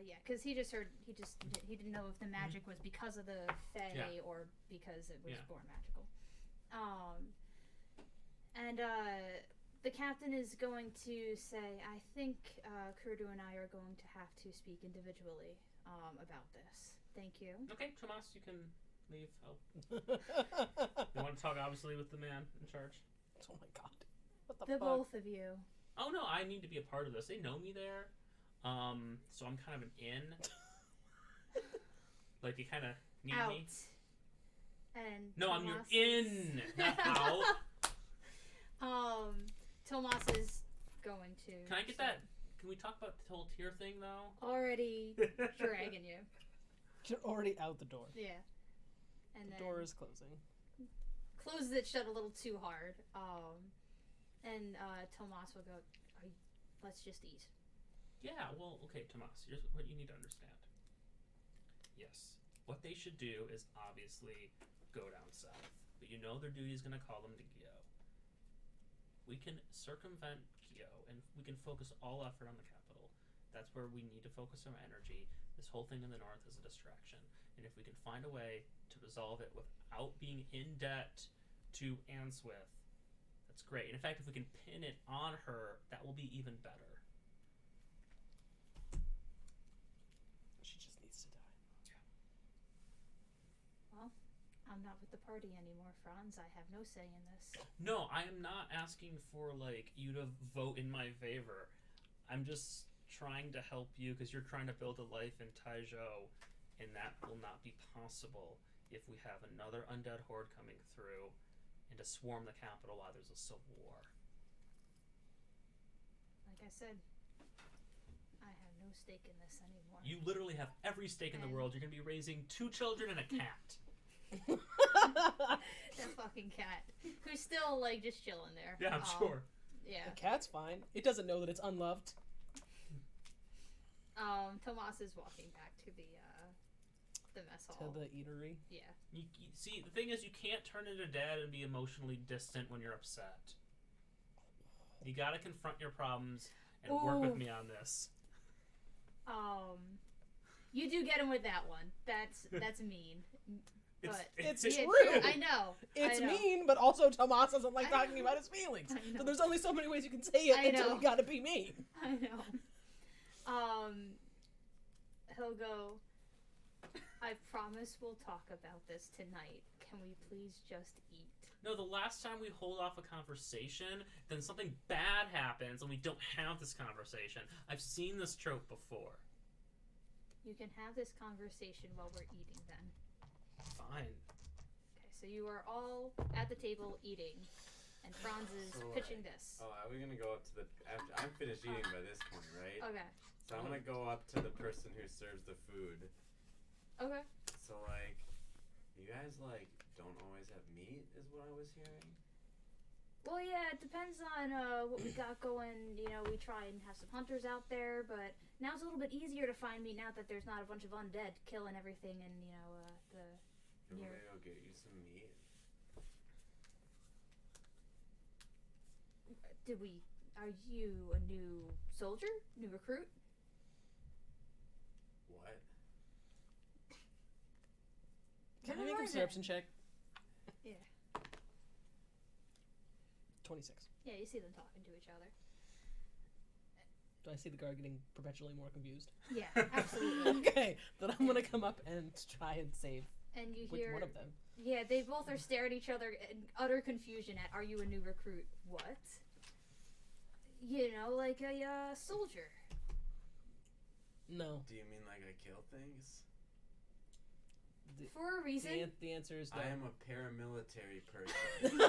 Yeah, because he just heard, he didn't know if the magic was because of the Fae Yeah. or because it was Yeah. born magical. And the captain is going to say, I think Kurdu and I are going to have to speak individually about this. Thank you. Okay, Tomas, you can leave. You want to talk, obviously, with the man in charge? Oh my god. What the The fuck? both of you. Oh, no, I need to be a part of this. They know me there. So I'm kind of an in. Like, you kind of need Out. me. And No, I'm your Tomas in, not out. Tomas is going to. Can I get that? Can we talk about the whole tier thing, though? Already dragging you. You're already out the door. Yeah. And The then door is closing. closes it shut a little too hard. And Tomas will go, let's just eat. Yeah, well, okay, Tomas, here's what you need to understand. Yes, what they should do is obviously go down south. But you know their duty is going to call them to Gyo. We can circumvent Gyo, and we can focus all effort on the capital. That's where we need to focus our energy. This whole thing in the north is a distraction. And if we can find a way to resolve it without being in debt to Answith, that's great. And in fact, if we can pin it on her, that will be even better. She just needs to die. Well, I'm not with the party anymore, Franz. I have no say in this. No, I am not asking for, like, you to vote in my favor. I'm just trying to help you because you're trying to build a life in Taizhou, and that will not be possible if we have another undead horde coming through and to swarm the capital while there's a civil war. Like I said, I have no stake in this anymore. You literally have every stake in the world. You're going to be raising 2 children and a cat. That fucking cat. Who's still, like, just chilling there. Yeah, I'm sure. Yeah. The cat's fine. It doesn't know that it's unloved. Tomas is walking back to the mess hall. To the eatery. Yeah. You see, the thing is, you can't turn into dad and be emotionally distant when you're upset. You gotta confront your problems and work with Ooh. me on this. You do get him with that one. That's mean. But It's yeah, true. I know. It's I know. mean, but also Tomas doesn't like I talking know. about his feelings. I know. So there's only so many ways you can say it I until know. you gotta be mean. I know. He'll go, I promise we'll talk about this tonight. Can we please just eat? No, the last time we hold off a conversation, then something bad happens and we don't have this conversation. I've seen this trope before. You can have this conversation while we're eating then. Fine. Okay, so you are all at the table eating, and Franz is So, pitching this. Oh, are we gonna go up to the? After, I'm finished eating by this point, right? Okay. So I'm gonna go up to the person who serves the food. Okay. So like, you guys like don't always have meat, is what I was hearing. Well, yeah, it depends on what we got going. You know, we try and have some hunters out there, but now it's a little bit easier to find meat now that there's not a bunch of undead killing everything and, you know, the... You want near... me to go get you some meat? Are you a new soldier? New recruit? What? Can I Never make a mind perception check? Yeah. 26. Yeah, you see them talking to each other. Do I see the guard getting perpetually more confused? Yeah, absolutely. Okay, then I'm gonna come up and try and save And you hear... one of them. Yeah, they both are staring at each other in utter confusion at, are you a new recruit? What? You know, like a soldier. No. Do you mean like I kill things? For a reason. The answer is no. I am a paramilitary person.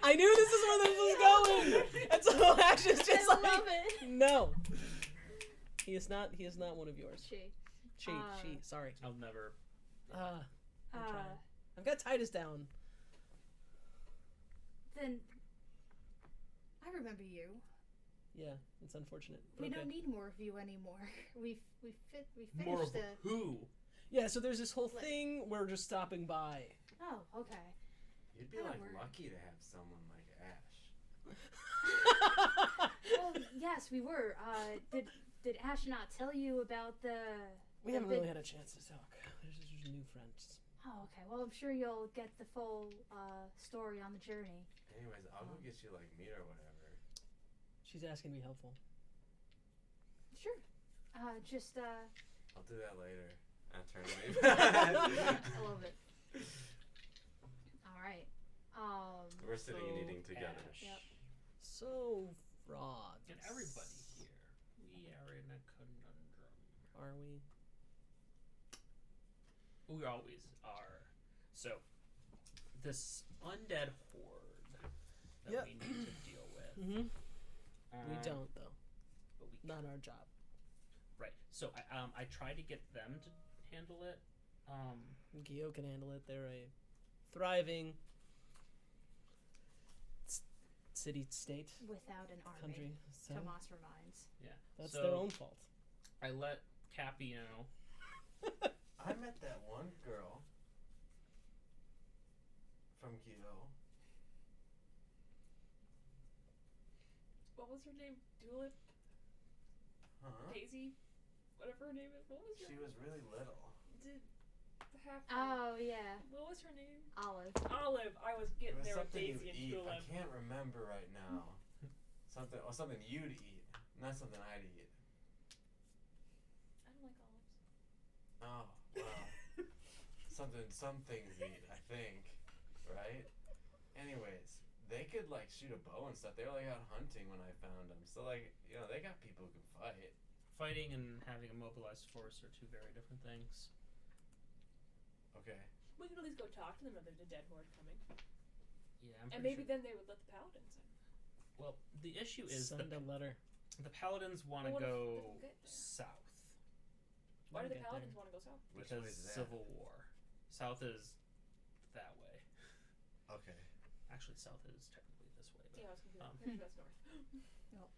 I knew this is where this was going. And so Ash is just I like, love it. no. He is not one of yours. She. She, sorry. I'll never. I'm trying. I've got Titus down. Then I remember you. Yeah, it's unfortunate. But We okay. don't need more of you anymore. We finished More of the... who? Yeah, so there's this whole thing. We're just stopping by. Oh, okay. You'd be Oh, like we're- lucky to have someone like Ash. Well, yes, we were. Did Ash not tell you about the... We the haven't big- really had a chance to talk. There's just new friends. Oh, okay. Well, I'm sure you'll get the full story on the journey. Anyways, I'll go get you like meat or whatever. She's asking to be helpful. Sure. Just I'll do that later. I turn away. I love it. All right. We're sitting and So, eating together. Ash. Yep. So, Frauds. And everybody here. We are in a conundrum. Are we? We always are. So, this undead horde that Yep. we need to deal with. Mm-hmm. We um, don't, though. But we Not our job. Right. So I try to get them to handle it. Gio can handle it. They're a thriving city-state Without an army. country. So Tomas reminds. Yeah. that's so their own fault. I let Cappy know. I met that one girl from Keto. What was her name? Dulip? Huh? Daisy? Whatever her name is. What was She her was really little. Did the half Oh, yeah. What was her name? Olive. Olive. I was It getting was there with something you Daisy and eat. I Tulip. can't remember right now. Something you'd eat, not something I'd eat. I don't like olives. Oh, well. Some things eat, I think. Right? Anyways, they could like shoot a bow and stuff. They were like out hunting when I found them. So like, you know, they got people who can fight. Fighting and having a mobilized force are two very different things. Okay. We could at least go talk to them if there's a dead horde coming. Yeah, I'm And pretty maybe sure. then they would let the paladins in. Well, the issue is Send a letter. the paladins want to Well, what if go they don't get there? south Why do the Get paladins there. want to go south? Which because way is that? civil war. South is that way. Okay. Actually, south is technically this way. But Yeah, I was confused. Um, Pretty sure that's north.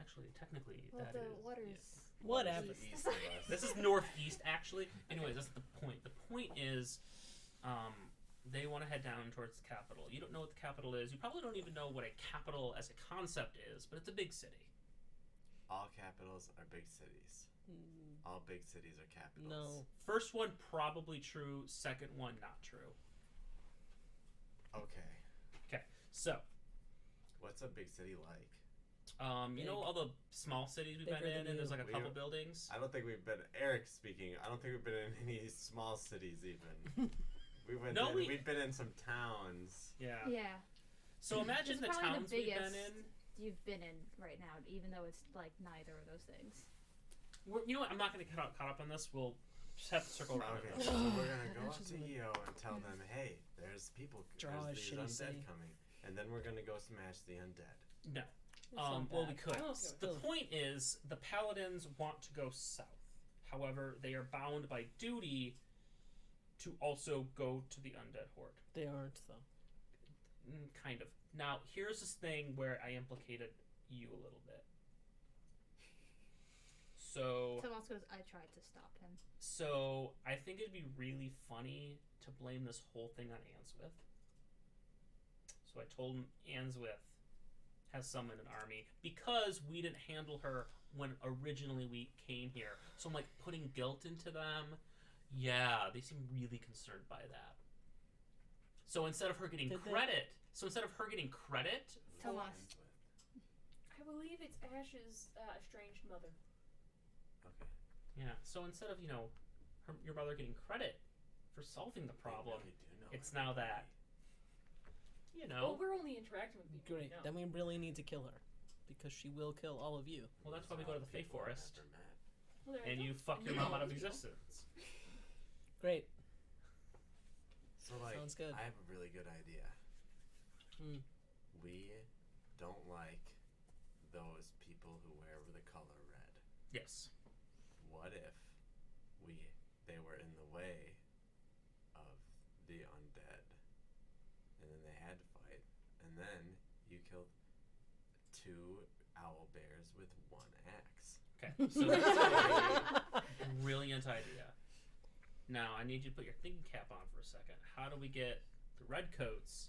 actually, technically, Well, that the is. water's... Whatever. That's the east of us. This is northeast, actually. Anyways, that's the point. The point is, they want to head down towards the capital. You don't know what the capital is. You probably don't even know what a capital as a concept is, but it's a big city. All capitals are big cities. All big cities are capitals. No. First one probably true. Second one not true. Okay. Okay, so What's a big city like? you know all the small cities we've been Bigger in, than and there's you. like a couple buildings. I don't think we've been. Eric speaking. I don't think we've been in any small cities even. We'd been in some towns. Yeah. Yeah. So imagine It's the probably towns the we've been biggest in. you've been in right now, even though it's like neither of those things. You know what? I'm not going to get caught up on this. We'll just have to circle around. Okay, it. so we're gonna go up to EO and tell them, hey, there's people, Draw a there's these shitty undead city. coming, and then we're gonna go smash the undead. No. It's not Well, we bad. could. I'm okay with The that. point is, the paladins want to go south. However, they are bound by duty to also go to the undead horde. They aren't though. Kind of. Now, here's this thing where I implicated you a little bit. So Tomas goes, I tried to stop him. So I think it'd be really funny to blame this whole thing on Answith. So I told him Answith has summoned an army because we didn't handle her when originally we came here. So I'm like putting guilt into them. Yeah, they seem really concerned by that. So instead of her getting Did they? credit, Tomas. I believe it's Ash's estranged mother. Okay. yeah. So instead of your mother getting credit for solving the problem, They really do know it's now that Well, we're only interacting with people. Great. We know. Then we really need to kill her because she will kill all of you. Well, that's why we go to the Fey People I've Forest, never met. Well, there and I you go. fuck your No, mom out of you don't. existence. Great. So like, Sounds good. I have a really good idea. Hmm. We don't like those people who wear the color red. Yes. What if they were in the way of the undead, and then they had to fight, and then you killed 2 owl bears with 1 axe? Okay. So that's a brilliant idea. Now I need you to put your thinking cap on for a second. How do we get the redcoats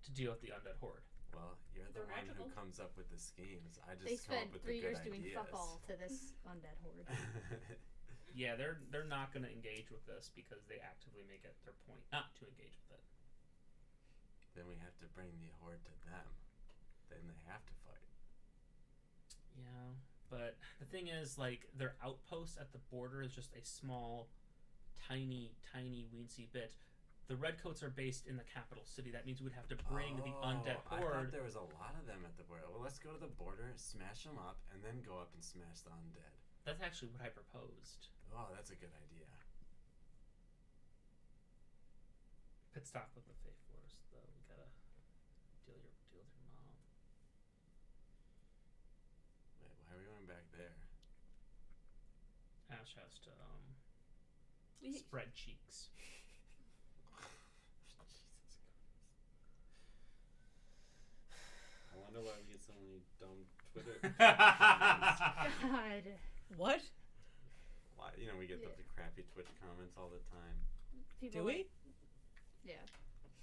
to deal with the undead horde? Well, you're the They're one magical. who comes up with the schemes. I They just come spent up with 3 the good years doing ideas. fuck all to this undead horde. Yeah, they're not going to engage with this because they actively make it their point not to engage with it. Then we have to bring the horde to them. Then they have to fight. Yeah, but the thing is, like, their outpost at the border is just a small, tiny weensy bit. The redcoats are based in the capital city. That means we'd have to bring the undead I thought horde. there was a lot of them at the border. Well, let's go to the border, smash them up, and then go up and smash the undead. That's actually what I proposed. Oh, that's a good idea. Pit stop with the Fey Forest, though. We gotta deal with your mom. Wait, why are we going back there? Ash has to We- spread cheeks. Jesus Christ. I wonder why we get so many dumb Twitter. God. What? Why, we get the crappy Twitch comments all the time. People Do we? Yeah.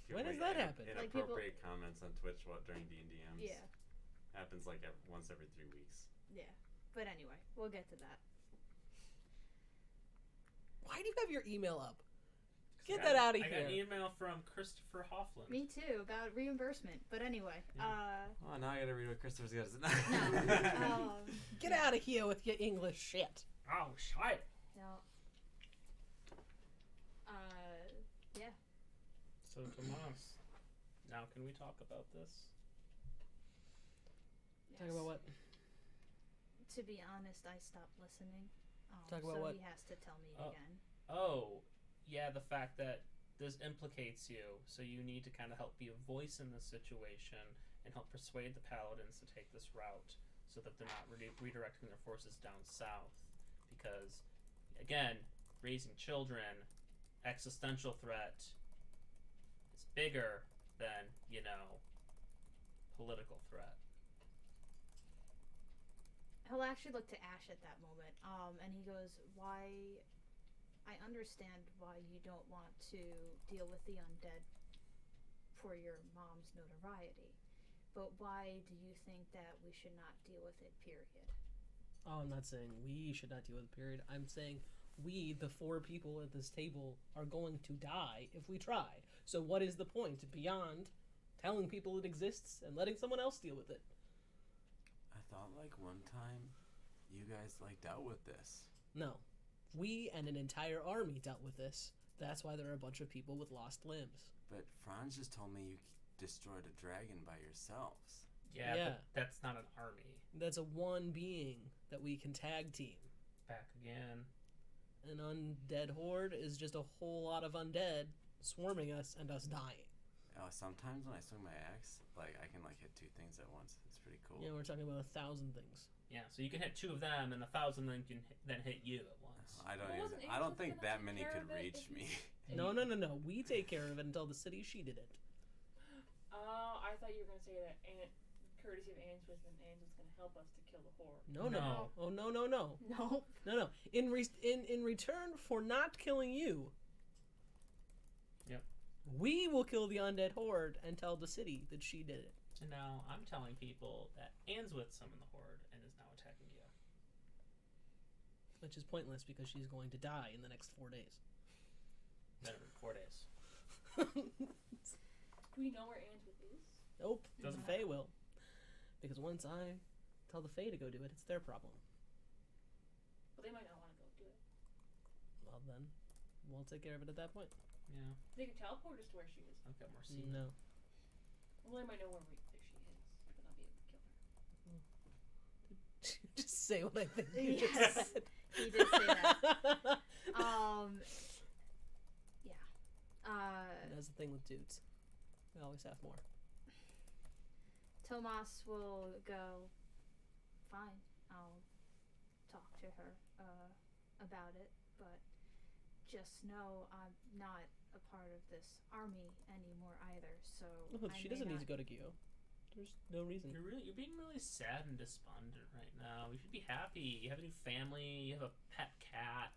When does that happen? Like people- Inappropriate comments on Twitch during D&DMs. Yeah. Happens like once every 3 weeks. Yeah. But anyway, we'll get to that. Why do you have your email up? Get I that out of I got an here. email from Christopher Hoffland. Me too. Got reimbursement. But anyway, Oh, now I gotta read what Christopher's got to say. no. Get out of here with your English shit. Oh, shit. No. Yeah. So, Tomas, now can we talk about this? Talk about what? To be honest, I stopped listening. Talk about so what? he has to tell me Oh. again. Oh, yeah, the fact that this implicates you, so you need to kind of help be a voice in this situation and help persuade the paladins to take this route so that they're not redirecting their forces down south. Because, again, raising children, existential threat is bigger than, political threat. He'll actually look to Ash at that moment, and he goes, "Why? I understand why you don't want to deal with the undead for your mom's notoriety, but why do you think that we should not deal with it, period?" Oh, I'm not saying we should not deal with it, period. I'm saying we, the 4 people at this table, are going to die if we try. So what is the point beyond telling people it exists and letting someone else deal with it? I thought one time you guys dealt with this. No. We and an entire army dealt with this That's why there are a bunch of people with lost limbs. But Franz just told me you destroyed a dragon by yourselves. Yeah, Yeah. but that's not an army. That's a one being that we can tag team. Back again. An undead horde is just a whole lot of undead swarming us and us dying. Sometimes when I swing my axe, like I can like hit 2 things at once. It's pretty cool. Yeah, we're talking about 1,000 things. Yeah, so you can hit 2 of them, and 1,000 then hit you at once. I don't Well, even. wasn't I don't Angel think gonna that take many care could of it reach if me. No. We take care of it until the city she did it. Oh, I thought you were gonna say that courtesy of Answith, and Answith's gonna help us to kill the horde. No. No. Oh, no. Nope. No. In return for not killing you. Yep. We will kill the undead horde and tell the city that she did it. And now I'm telling people that Answith summoned the horde and is now attacking you. Which is pointless because she's going to die in the next 4 days. Better than 4 days. Do we know where Answith is? Nope. Doesn't The Fae will. Because once I tell the Fae to go do it, it's their problem. Well, they might not want to go do it. Well, then, we'll take care of it at that point. Yeah, They could teleport us to where she is. I've got more seed. No. Well, they might know where she is, but not be able to kill her. Just say what I think you Yes. just said. He did say that. Yeah. That's the thing with dudes. We always have more. Tomas will go, fine, I'll talk to her about it, but just know I'm not a part of this army anymore either, so She doesn't need to go to Gio. There's no reason. You're being really sad and despondent right now. You should be happy. You have a new family. You have a pet cat.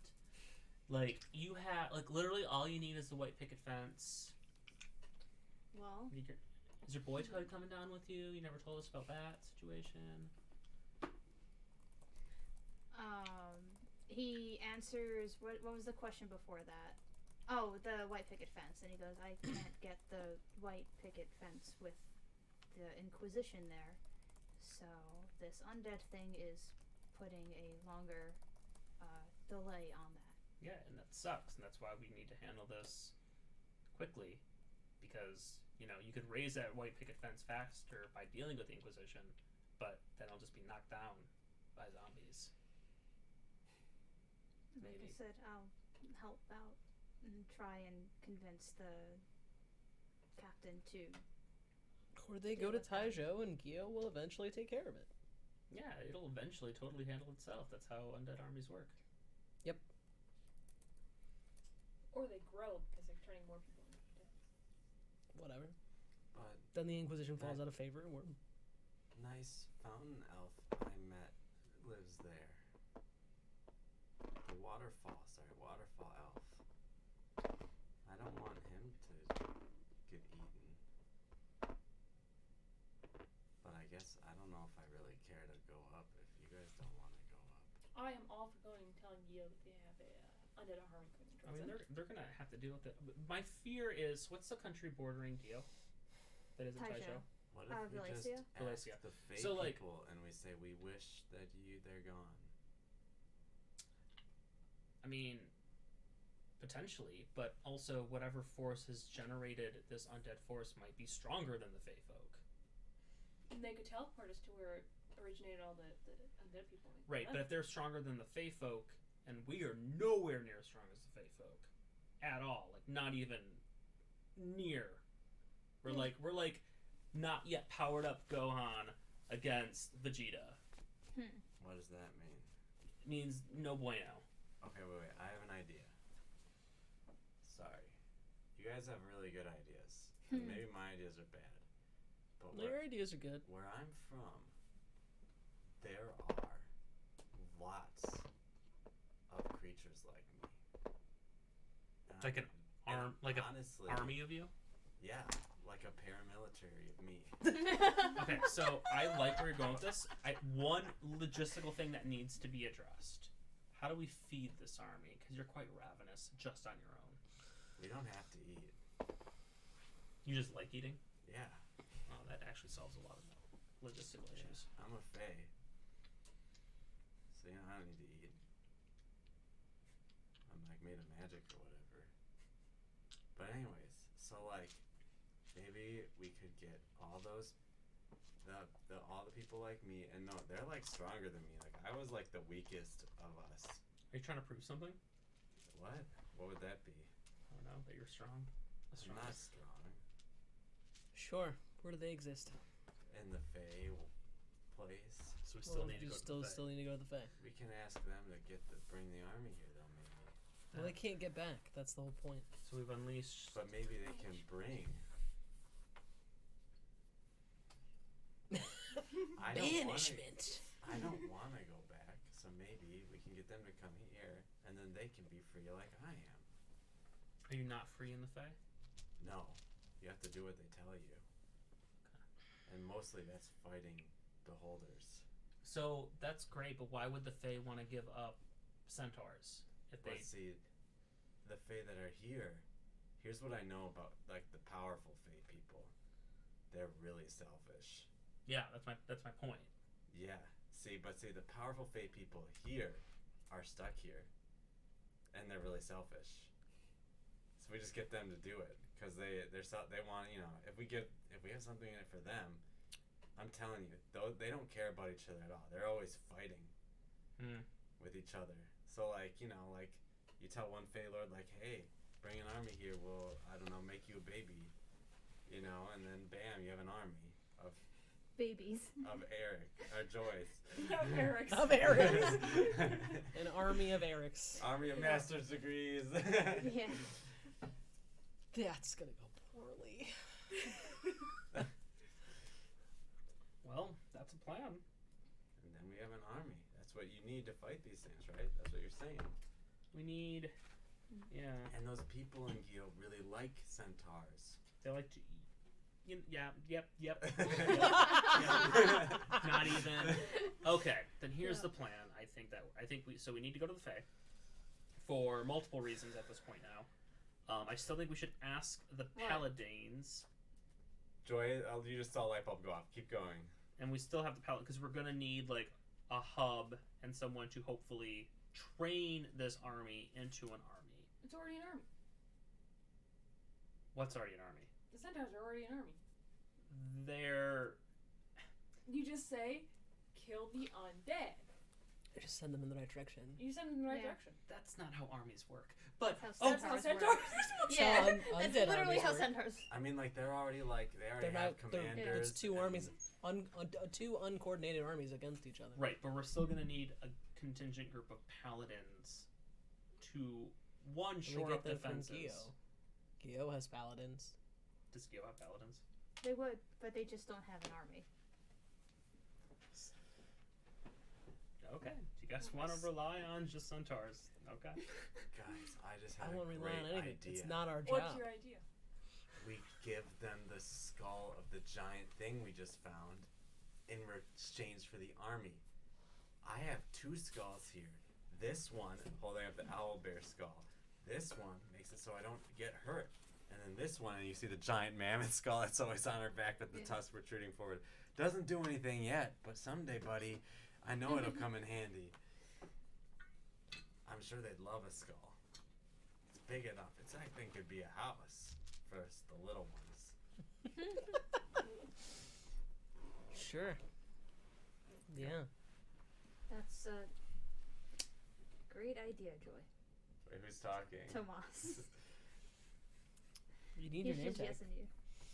Like you have, like literally all you need is the white picket fence. Well, Is your boy toy coming down with you? You never told us about that situation. he answers, what was the question before that? Oh, the white picket fence, and he goes, I can't get the white picket fence with the Inquisition there, so this undead thing is putting a longer delay on that. Yeah, and that sucks, and that's why we need to handle this quickly, because you could raise that white picket fence faster by dealing with the Inquisition, but then it'll just be knocked down by zombies. Like I Maybe. said, I'll help out and try and convince the captain to. Or they go to Taijo and Gio will eventually take care of it. Yeah, it'll eventually totally handle itself. That's how undead armies work. Or they grow because they're turning more people into dead. Whatever. But Then the Inquisition falls out of favor and we're... nice fountain elf I met lives there. The waterfall elf. I don't want him to get eaten. But I guess I don't know if I really care to go up if you guys don't want to go up. I am all for going and telling Gio that they have a undead army coming I towards mean, them. they're gonna have to deal with it. My fear is, what's the country bordering Gio? That isn't Taijo. Taijo. What if we Valencia? just ask Valencia. the Fae So, like- people and we say we wish that they're gone? I mean, potentially, but also whatever force has generated this undead force might be stronger than the Fae folk. And they could teleport us to where it originated all the undead people. and Right, kill but them. if they're stronger than the Fae folk, and we are nowhere near as strong as the Fae folk, at all, like not even near. We're like not yet powered up Gohan against Vegeta. What does that mean? It means no bueno. Okay, wait. I have an idea. Sorry. You guys have really good ideas. And maybe my ideas are bad. But No, your ideas are good. where I'm from, there are lots of creatures like me. And Like an arm, like an honestly, army of you. Yeah, like a paramilitary of me. Okay, so I like where you're going with this. One logistical thing that needs to be addressed. How do we feed this army? Because you're quite ravenous just on your own. We don't have to eat. You just like eating? Yeah, Oh, that actually solves a lot of logistical issues. I'm a fae. So I don't need to eat. I'm like made of magic or whatever. So like, maybe we could get all those, all the people like me, and no, they're like stronger than me. Like I was like the weakest of us. Are you trying to prove something? What? What would that be? I don't know, that you're strong. I'm not strong. Sure. Where do they exist? In the Fae place. So we still need to you go still to the Fae. still need to go to the Fae. We can ask them to bring the army here, though. Maybe. Well, they can't get back. That's the whole point. So we've unleashed. But maybe they can bring. I Banishment. I don't want to go back, so maybe we can get them to come here, and then they can be free like I am. Are you not free in the Fae? No, you have to do what they tell you. And mostly that's fighting beholders. So that's great, but why would the Fae want to give up centaurs if they? But see, the Fae that are here, here's what I know about like the powerful Fae people. They're really selfish. Yeah, that's my point. Yeah. See, the powerful Fae people here are stuck here, and they're really selfish. So we just get them to do it because they want, you know, if we have something in it for them, I'm telling you, they don't care about each other at all. They're always fighting with each other. So like, you know, like you tell one Fae Lord like, hey, bring an army here, we'll, I don't know, make you a baby, you know, and then bam, you have an army of Babies. Eric or Joyce. Of Eric's. Of Eric's. An army of Eric's. Army of master's degrees. Yeah. That's gonna go poorly. Well, that's a plan. And then we have an army. That's what you need to fight these things, right? That's what you're saying. We need. Yeah. And those people in Geo really like centaurs. They like to eat. Yeah. Yep. Not even. Okay. Then here's the plan. I think we need to go to the Fae for multiple reasons at this point now. I still think we should ask the Paladins. Joy, you just saw a light bulb go off. Keep going. And we still have the Paladins because we're gonna need like a hub and someone to hopefully train this army into an army. It's already an army. What's already an army? The centaurs are already an army. They're. You just say, kill the undead. I just send them in the right direction. You send them in the right direction. That's not how armies work. But That's That's how centaurs Yeah, So that's undead literally armies how work. centaurs. I mean, like, they already They're have not. commanders. It's two and- armies, two uncoordinated armies against each other. right, but we're still gonna need a contingent group of paladins to And shore we up get them from defenses. Geo has paladins. Does Geo have paladins? They would, but they just don't have an army. Okay. Do you guys want to rely on just centaurs? Okay. Guys, I just I had won't a rely great on anything. idea. It's not our What's job. your idea? We give them the skull of the giant thing we just found in exchange for the army. I have two skulls here. This one, holding up the owl bear skull. This one makes it so I don't get hurt. And then this one, and you see the giant mammoth skull that's always on her back with the tusk protruding forward. Doesn't do anything yet, but someday, buddy, I know it'll come in handy. I'm sure they'd love a skull. It's big enough. I think it'd be a house for the little ones. Sure. Yeah. That's a great idea, Joy. Wait, who's talking? Tomas. You need He's your name just tag. yesing you.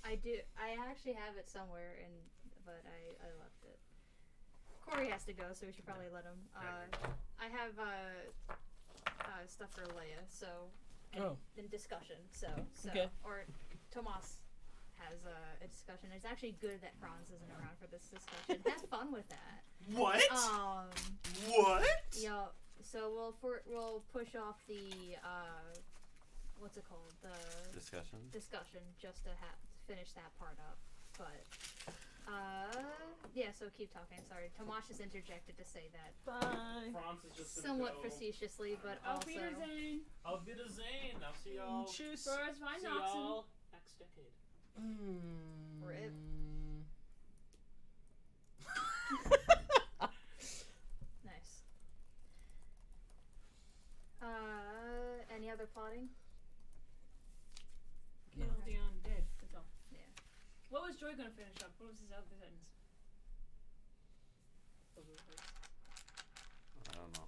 I do. I actually have it somewhere, but I left it. Corey has to go, so we should probably let him. I have stuff for Leia, so in discussion. So Okay. or Tomas has a discussion. It's actually good that Franz isn't around for this discussion. Have fun with that. What? What? Yeah. So we'll push off the what's it called, the Discussion. just to finish that part up. But yeah. So keep talking. Sorry, Tomas just interjected to say that Bye. Franz is just gonna somewhat go. facetiously, but Auf also Wiedersehen. Auf Wiedersehen. I'll see y'all. Tschüss. Frohes See Weihnachten. y'all next decade. Rip. Nice. Any other plotting? No. Kill the undead. still gonna finish up. What was his other sentence? I don't know.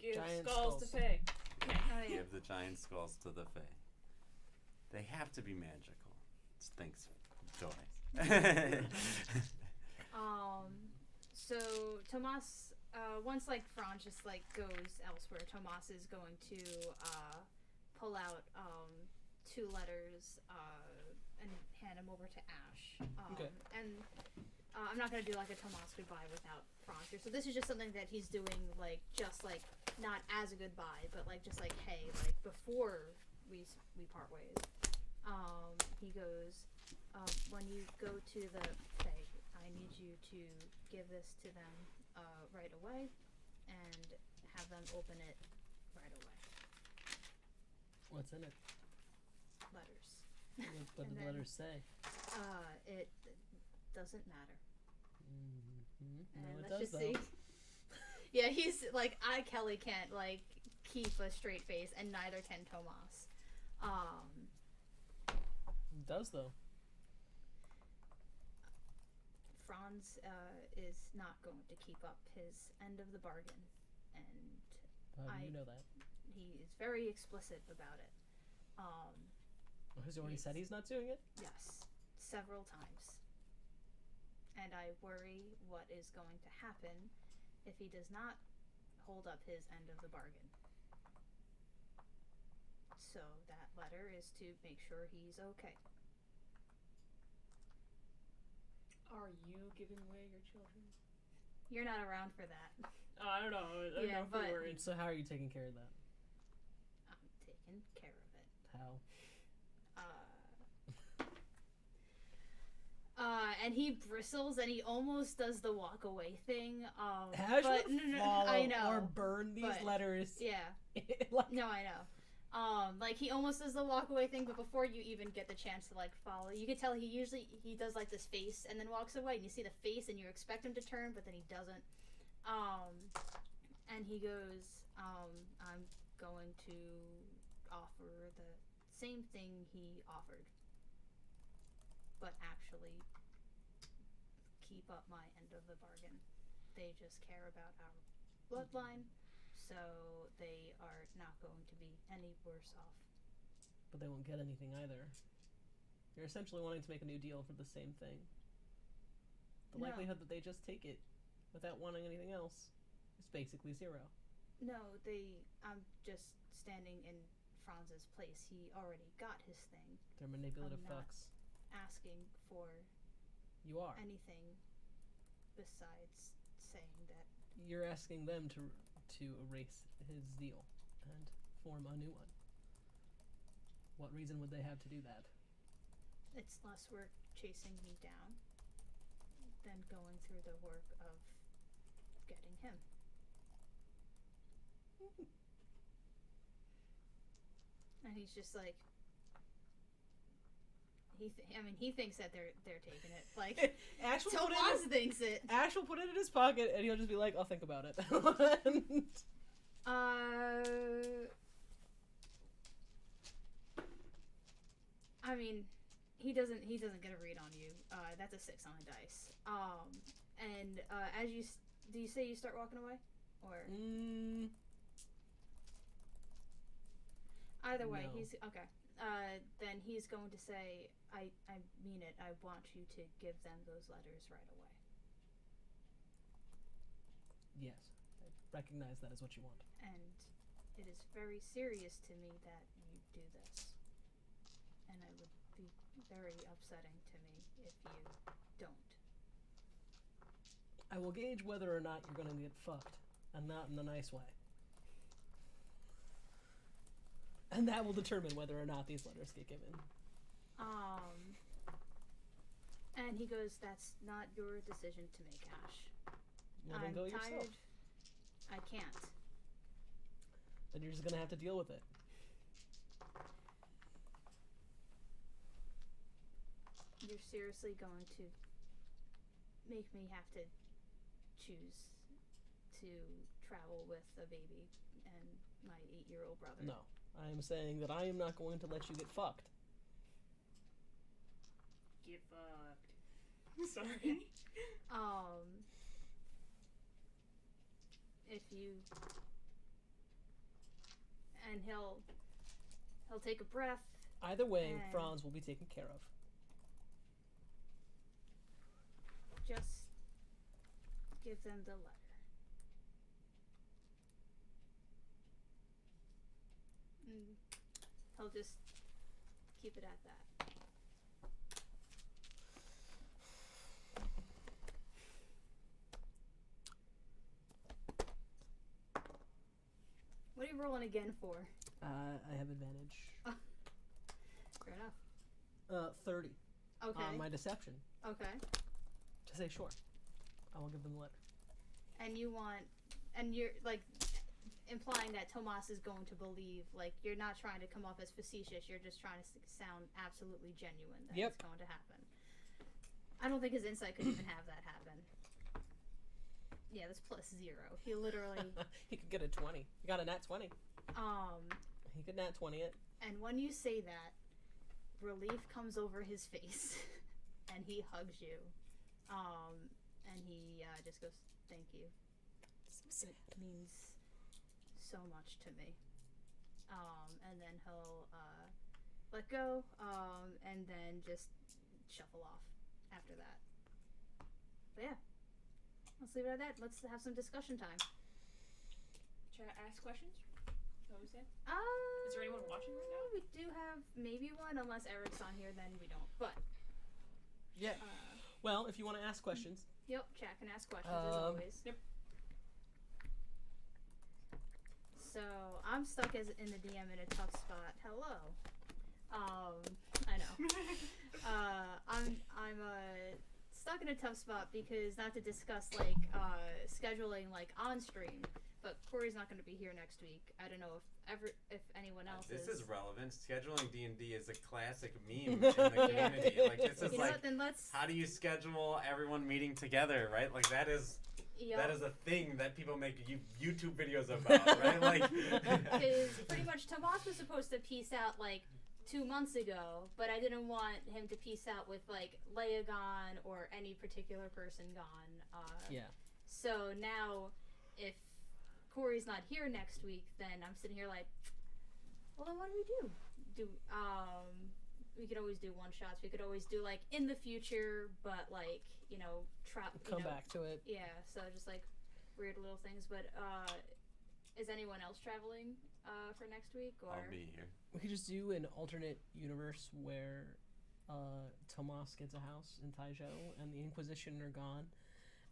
Give Giant skulls to skulls. Faye. Okay. Oh yeah. Give the giant skulls to the Fae. They have to be magical. Thanks, Joy. So Tomas, once like Franz just like goes elsewhere, Tomas is going to pull out 2 letters and hand them over to Ash. Okay. And I'm not gonna do like a Tomas goodbye without Franz here. So this is just something that he's doing like just like not as a goodbye, but like just like hey, like before we part ways. He goes, when you go to the Fae, I need you to give this to them right away, and have them open it right away. What's in it? Letters. What And do the then- letters say? It doesn't matter. Mm-hmm. No, And it let's does just though. see. Yeah, he's like Kelly can't like keep a straight face, and neither can Tomas. It does though. Franz is not going to keep up his end of the bargain, and How do you know that? he is very explicit about it. Has he already said he's not doing it? Yes, several times. And I worry what is going to happen if he does not hold up his end of the bargain. So that letter is to make sure he's okay. Are you giving away your children? You're not around for that. I don't know. I don't Yeah, know if we but- were in. So how are you taking care of that? I'm taking care of it. How? And he bristles and he almost does the walk away thing. Ash but would no, follow I know. or burn these but- letters. Yeah. Like, No, I know. Like he almost does the walk away thing, but before you even get the chance to like follow, you can tell he does like this face and then walks away, and you see the face and you expect him to turn, but then he doesn't. And he goes, I'm going to offer the same thing he offered, but actually keep up my end of the bargain. They just care about our bloodline, so they are not going to be any worse off. but they won't get anything either. You're essentially wanting to make a new deal for the same thing. The No. likelihood that they just take it without wanting anything else is basically zero. No, I'm just standing in Franz's place. He already got his thing. They're manipulative I'm not- fucks. Asking for You are. anything besides saying that You're asking them to erase his deal and form a new one. What reason would they have to do that? it's less work chasing me down than going through the work of getting him. And he's just like, he thinks that they're taking it. Like Ash will put Tomas it. thinks it. Ash will put it in his pocket, and he'll just be like, "I'll think about it." I mean, he doesn't get a read on you. That's a 6 on a dice. And as you do you say you start walking away, or either way, No. he's okay. Then he's going to say, I mean it. I want you to give them those letters right away. Yes, I recognize that is what you want. And it is very serious to me that you do this. And it would be very upsetting to me if you don't. I will gauge whether or not you're going to get fucked, and not in a nice way. And that will determine whether or not these letters get given. And he goes, that's not your decision to make, Ash. Well, then I'm go tired. yourself. I can't. Then you're just going to have to deal with it. You're seriously going to make me have to choose to travel with a baby and my 8-year-old brother. No. I am saying that I am not going to let you get fucked. get fucked. Sorry. If you and he'll take a breath. Either way, and Franz will be taken care of. just give them the letter. And he'll just keep it at that. What are you rolling again for? I have advantage. Fair enough. 30 Okay. on my deception. Okay. To say sure. I will give them the letter. And you want, and you're like implying that Tomas is going to believe, like you're not trying to come off as facetious, you're just trying to sound absolutely genuine that it's going to happen. I don't think his insight could even have that happen. Yeah, that's +0. He literally He could get a 20. He got a nat 20. He could nat 20 it. And when you say that, relief comes over his face, and he hugs you, and he just goes, "Thank you. It means so much to me." And then he'll let go, and then just shuffle off after that. But yeah, let's leave it at that. Let's have some discussion time. Should I ask questions? Is that what we said? Is there anyone watching right now? We do have maybe one, unless Eric's on here, then we don't. But Yeah. Well, if you want to ask questions. Yep, chat can ask questions as always. Yep. So I'm stuck as in the DM in a tough spot. Hello. I know. I'm stuck in a tough spot because not to discuss like scheduling like on stream, but Corey's not going to be here next week. I don't know if anyone else This is. is relevant. Scheduling D&D is a classic meme in the community. Like this is You know like what, then let's. how do you schedule everyone meeting together, right? Like that is a thing that people make YouTube videos about, right? Like Because pretty much Tomas was supposed to peace out like 2 months ago, but I didn't want him to peace out with like Leia gone or any particular person gone. Yeah. So now, if Corey's not here next week, then I'm sitting here like, well, then what do we do? We could always do one shots. We could always do like in the future, but like Come back to it. Yeah. So just like weird little things. But is anyone else traveling for next week? Or I'll be here. We could just do an alternate universe where Tomas gets a house in Taizhou and the Inquisition are gone,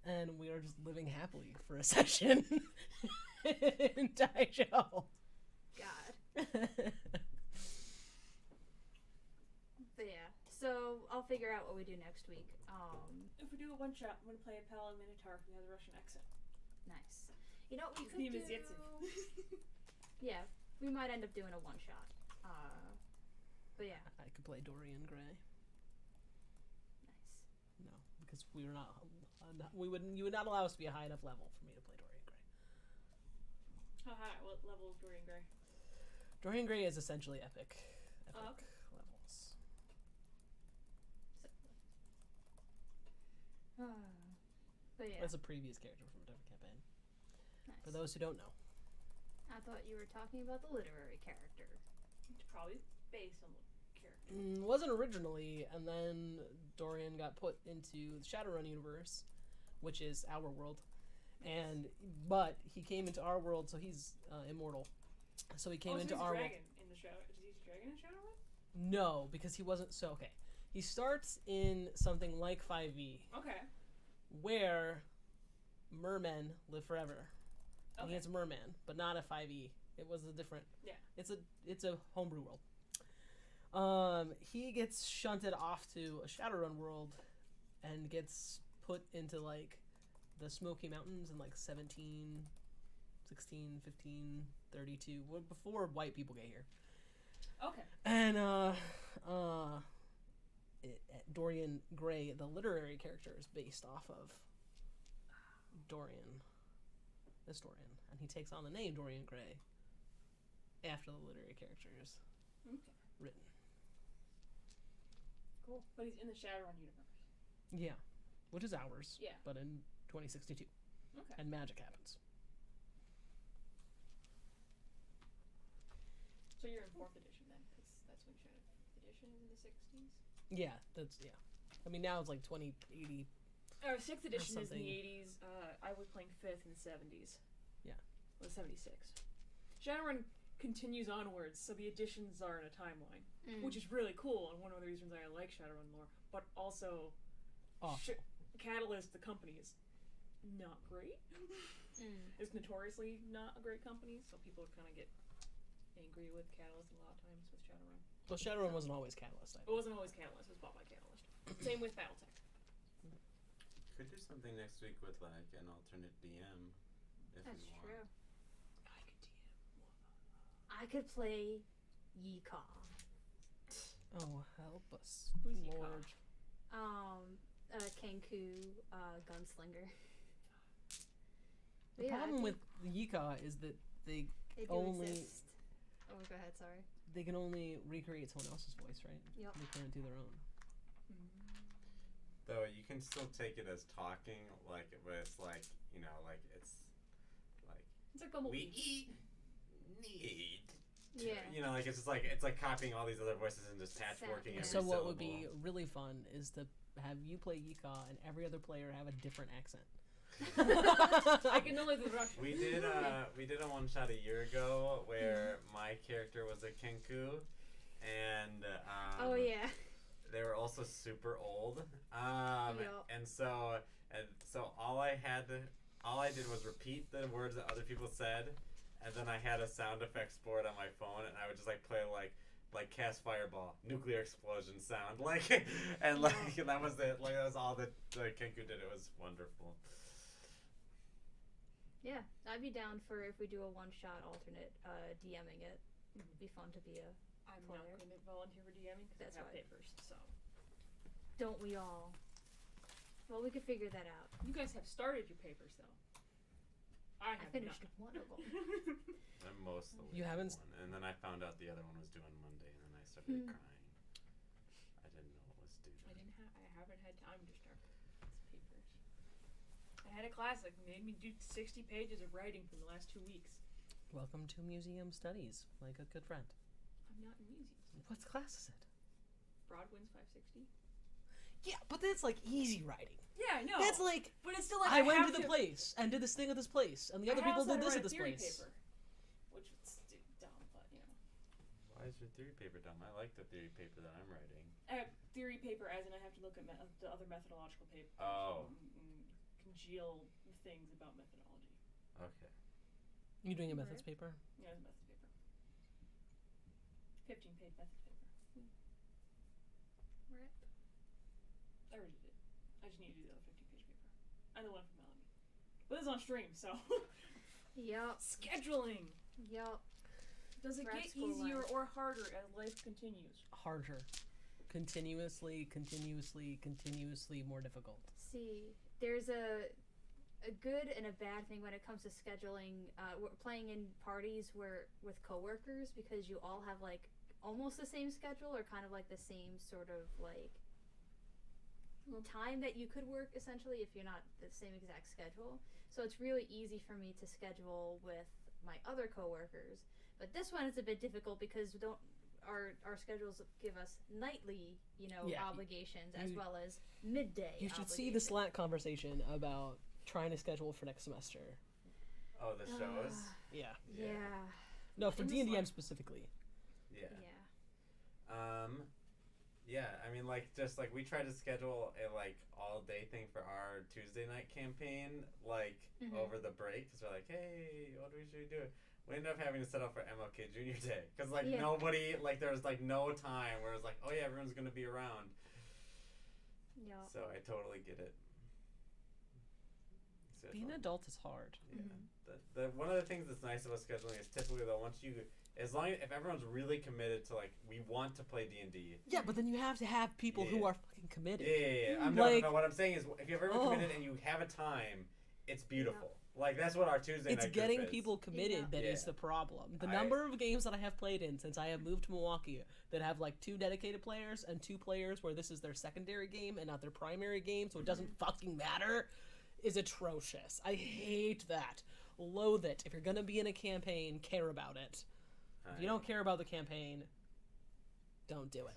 and we are just living happily for a session in Taizhou. God. But yeah, so I'll figure out what we do next week. If we do a one shot, I'm gonna play a Paladin Minotaur who has a Russian accent. Nice. You know what we His could name do? is Yetsin. Yeah, we might end up doing a one shot. But yeah, I could play Dorian Gray. nice. No, because we were not. You would not allow us to be a high enough level for me to play Dorian Gray. How high? What level is Dorian Gray? Dorian Gray is essentially epic Oh, okay. levels. But yeah, That's a previous character from a different campaign. nice. For those who don't know. I thought you were talking about the literary character. It's probably based on the character. Wasn't originally, and then Dorian got put into the Shadowrun universe, which is our world, but he came into our world, so he's immortal. So he came into he's our a world. dragon in the shadow. Is he a dragon in Shadowrun? No, because he wasn't. So okay, he starts in something like 5e, Okay. where mermen live forever. And Okay. he is a merman, but not a 5e. It was a different. Yeah. It's a homebrew world. He gets shunted off to a Shadowrun world, and gets put into like the Smoky Mountains in like 17, 16, 15, 32, before white people get here. Okay. And Dorian Gray, the literary character, is based off of Dorian, this Dorian, and he takes on the name Dorian Gray after the literary character is Okay. written. Cool. level. But he's in the Shadowrun universe. Yeah, which is ours. Yeah. But in 2062, Okay. and magic happens. So you're in 4th edition then, because that's when Shadow 5th edition is in the 60s. Yeah, yeah. I mean, now it's like 2080. Our 6th edition is in something. the 80s. I was playing 5th in the 70s. Yeah. Well, 76. Shadowrun continues onwards, so the editions are in a timeline, which is really cool, and one of the reasons I like Shadowrun lore. But also, Awful. Catalyst, the company, is not great. It's notoriously not a great company, so people kind of get angry with Catalyst a lot of times with Shadowrun. Well, Shadowrun wasn't always Catalyst. It wasn't always Catalyst, it was bought by Catalyst. Same with Battletech. Could do something next week with like an alternate DM. If That's we want. true. I could DM. I could play Yeehaw. Oh, help us, Who's Lord. Kenku, gunslinger. The problem with the Yika is that they they do only- exist. Oh, go ahead. Sorry. they can only recreate someone else's voice, right? Yep. They can't do their own. Though you can still take it as talking, like, but it's like, you know, like it's like It's like Bumblebee. we need. Yeah. You know, like it's just like copying all these other voices and just patchworking every So what would syllable. be really fun is to have you play Yika and every other player have a different accent. I can only do Russian. We did a one shot a year ago where my character was a Kenku, and Oh yeah. they were also super old. Yup. And so all I did was repeat the words that other people said, and then I had a sound effects board on my phone, and I would just like play like cast fireball, nuclear explosion sound, and that was it. Like that was all that the Kenku did. It was wonderful. Yeah, I'd be down for if we do a one-shot alternate DMing it. It'd be fun to be a. I'm not player. going to volunteer for DMing because That's I have right. papers, so. Don't we all? Well, we could figure that out. You guys have started your papers, though. I I have finished not. one of them. I'm most of the You way haven't through one, and then I found out the other one was due on Monday, and then I started Hmm. crying. I didn't know it was due. I haven't had time to start these papers. I had a class that made me do 60 pages of writing for the last 2 weeks. Welcome to museum studies, like a good friend. I'm not in museums. What class is it? Broadwind's 560. Yeah, but that's like easy writing. Yeah, I know. That's like but it's still like I went have to the place and did this thing at this place, and the I other people also did had to this write at a this theory place. paper, which was dumb, but you know. Why is your theory paper dumb? I like the theory paper that I'm writing. Theory paper, as in I have to look at the other methodological papers. Oh. And congeal things about methodology. Okay. You doing a methods paper? Yeah, it's a methods paper. 15-page methods paper. Rip. I already did it. I just need to do the other 15-page paper. And the one from Melanie. But it's on stream, so. Yup. Scheduling! Yup. Does it Grad get school easier life. or harder as life continues? Harder. Continuously more difficult. See, there's a good and a bad thing when it comes to scheduling. Playing in parties with coworkers, because you all have like almost the same schedule or kind of like the same sort of like time that you could work essentially if you're not the same exact schedule. So it's really easy for me to schedule with my other coworkers. But this one is a bit difficult because our schedules give us nightly, Yeah, obligations as you- well as midday. You should see the Slack conversation about trying to schedule for next semester. Oh, the shows. Yeah. Yeah. No, for In the D&DM Slack. specifically. Yeah. Yeah. Yeah. I mean, like, just like we tried to schedule a like all day thing for our Tuesday night campaign, like Mhm. over the break, because we're like, hey, what should we do? We ended up having to set up for MLK Junior Day, because like Yeah. nobody, like there was like no time where it's like, oh yeah, everyone's gonna be around. Yeah. So I totally get it. Being an adult is hard. Yeah. Mhm. The one of the things that's nice about scheduling is typically though if everyone's really committed to like we want to play D&D. Yeah, but then you have to have people who Yeah. are fucking committed. Yeah. Like- No, what I'm saying is if you're everyone Oh. committed and you have a time, it's beautiful. Like that's what our Tuesday It's night getting group is. people committed that is Yeah. the problem. The I- number of games that I have played in since I have moved to Milwaukee that have like 2 dedicated players and 2 players where this is their secondary game and not their primary game, so it doesn't fucking matter, is atrocious. I hate that. Loathe it. If you're gonna be in a campaign, care about it. If you don't care about the campaign, don't do it.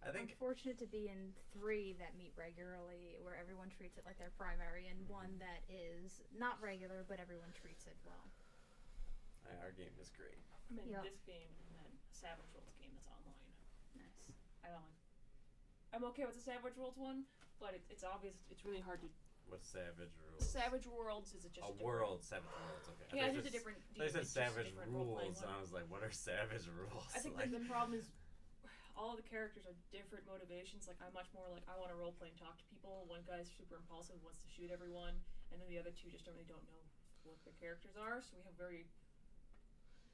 I think I'm fortunate to be in 3 that meet regularly, where everyone treats it like their primary, and 1 that is not regular, but everyone treats it well. our game is great. I'm in Yep. this game and then Savage Worlds game that's online. Nice. I'm okay with the Savage Worlds one, but it's obvious it's really hard to. What's Savage Rules? Savage Worlds is just A different- world, Savage Worlds. Okay. Yeah, I it's thought just a different. They said it's just a Savage different role-playing Rules, and one. I was like, what are Savage Rules? I think like, the problem is all the characters are different motivations. Like I'm much more like I want to role play and talk to people. One guy's super impulsive, wants to shoot everyone, and then the other 2 just don't know what their characters are. So we have very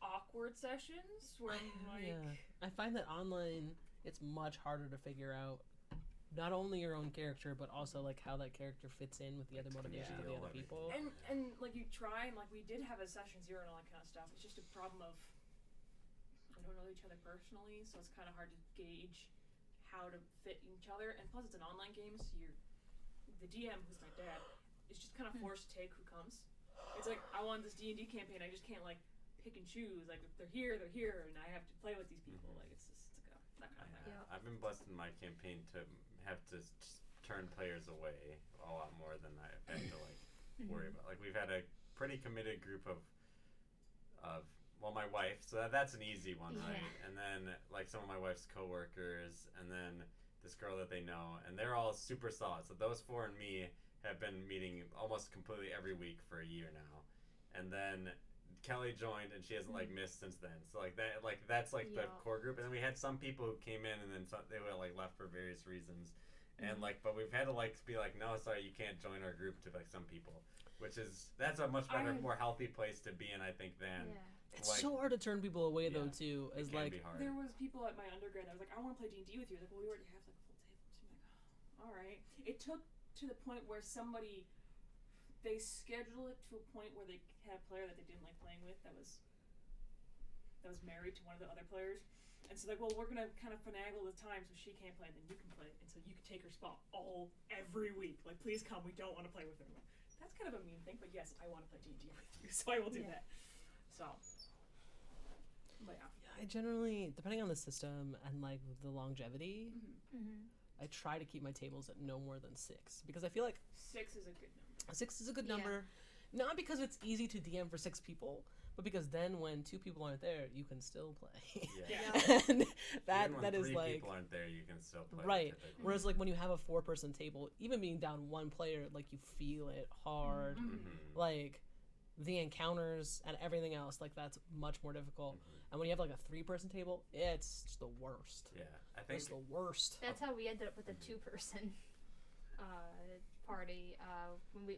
awkward sessions where I'm like, Yeah. I find that online it's much harder to figure out not only your own character but also like how that character fits in with the other motivations of the other people. and like you try and like we did have a session 0 and all that kind of stuff. It's just a problem of we don't know each other personally, so it's kind of hard to gauge how to fit each other. And plus, it's an online game, so the DM, who's my dad, is just kind of forced to take who comes. It's like I want this D&D campaign. I just can't like pick and choose. Like if they're here, and I have to play with these people. Like it's like that kind of thing. Yeah. I've been blessed in my campaign to have to just turn players away a lot more than I've had to like worry about. Like we've had a pretty committed group of well, my wife, so that's an easy one, right? And then like some of my wife's coworkers, and then this girl that they know, and they're all super solid. So those 4 and me have been meeting almost completely every week for a year now, and then Kelly joined, and she hasn't like missed since then. So that's the core group. And then we had some people who came in, and then they were like left for various reasons, and but we've had to like be like, no, sorry, you can't join our group to like some people, that's a much better, more healthy place to be in, I think, than. Yeah. It's like, so hard to turn people away though yeah, too. it As can like be hard. There was people at my undergrad that was like, I want to play D&D with you. Like, well, we already have like a full table. So I'm like, oh, all right. It took to the point where they scheduled it to a point where they had a player that they didn't like playing with that was married to one of the other players. And so like, well, we're gonna kind of finagle the time so she can't play, and then you can play, and so you can take her spot every week. Like, please come. We don't want to play with her. That's kind of a mean thing, but yes, I want to play D&D with you, so I will do that. So, but yeah. I generally, depending on the system and like the longevity, I try to keep my tables at no more than 6 because I feel like 6 is a good number. 6 is a good Yeah. number, not because it's easy to DM for 6 people, but because then when 2 people aren't there, you can still play. Yeah. And that Even when is 3 like people aren't there, you can still play. right. typically. Whereas like when you have a 4-person table, even being down 1 player, like you feel it hard. Like the encounters and everything else, like that's much more difficult. And when you have like a 3-person table, it's just the worst. Yeah, I think It's the worst. That's how we ended up with a 2-person party when we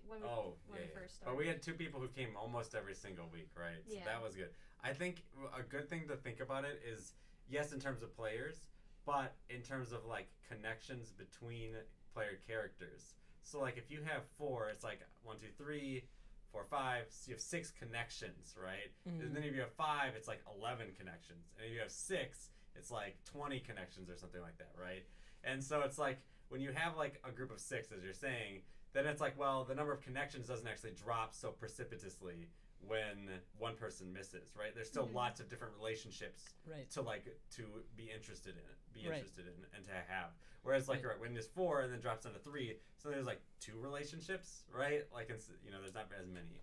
first started. But we had 2 people who came almost every single week, right? So Yeah. that was good. I think a good thing to think about it is, yes, in terms of players, but in terms of like connections between player characters. So like if you have 4, it's like 1, 2, 3, 4, 5. So you have 6 connections, right? And then if you have 5, it's like 11 connections. And if you have 6, it's like 20 connections or something like that, right? And so it's like when you have like a group of 6, as you're saying, then it's like, well, the number of connections doesn't actually drop so precipitously when one person misses, right? There's still lots of different relationships Right. to like to be interested in it, Right. interested in and to have. Whereas like Right. when there's 4 and then drops down to 3, so there's like 2 relationships, right? Like it's, there's not as many.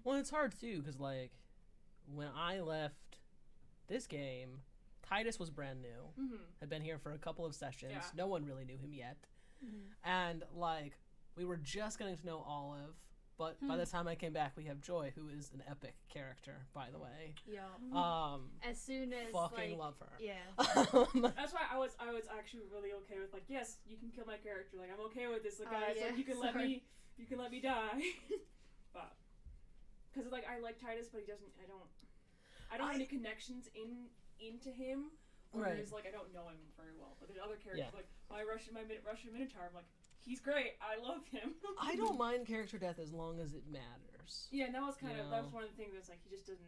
Well, it's hard too, because like when I left this game, Titus was brand new. Had been here for a couple of sessions. Yeah. No one really knew him yet. And like we were just getting to know Olive, but by the time I came back, we have Joy, who is an epic character, by the way. Yeah. As soon as Fucking like, love her. yeah. That's why I was actually really okay with like, yes, you can kill my character. Like I'm okay with this. Like guys, yeah, like you can sorry. let me die. But because like I like Titus, but he doesn't. I don't have any connections into him. Whereas like I don't know him very well. But there's other characters Yeah. like my Russian Minotaur. I'm like, he's great. I love him. I don't mind character death as long as it matters. Yeah, and that was kind You of that know? was one of the things that's like he just doesn't.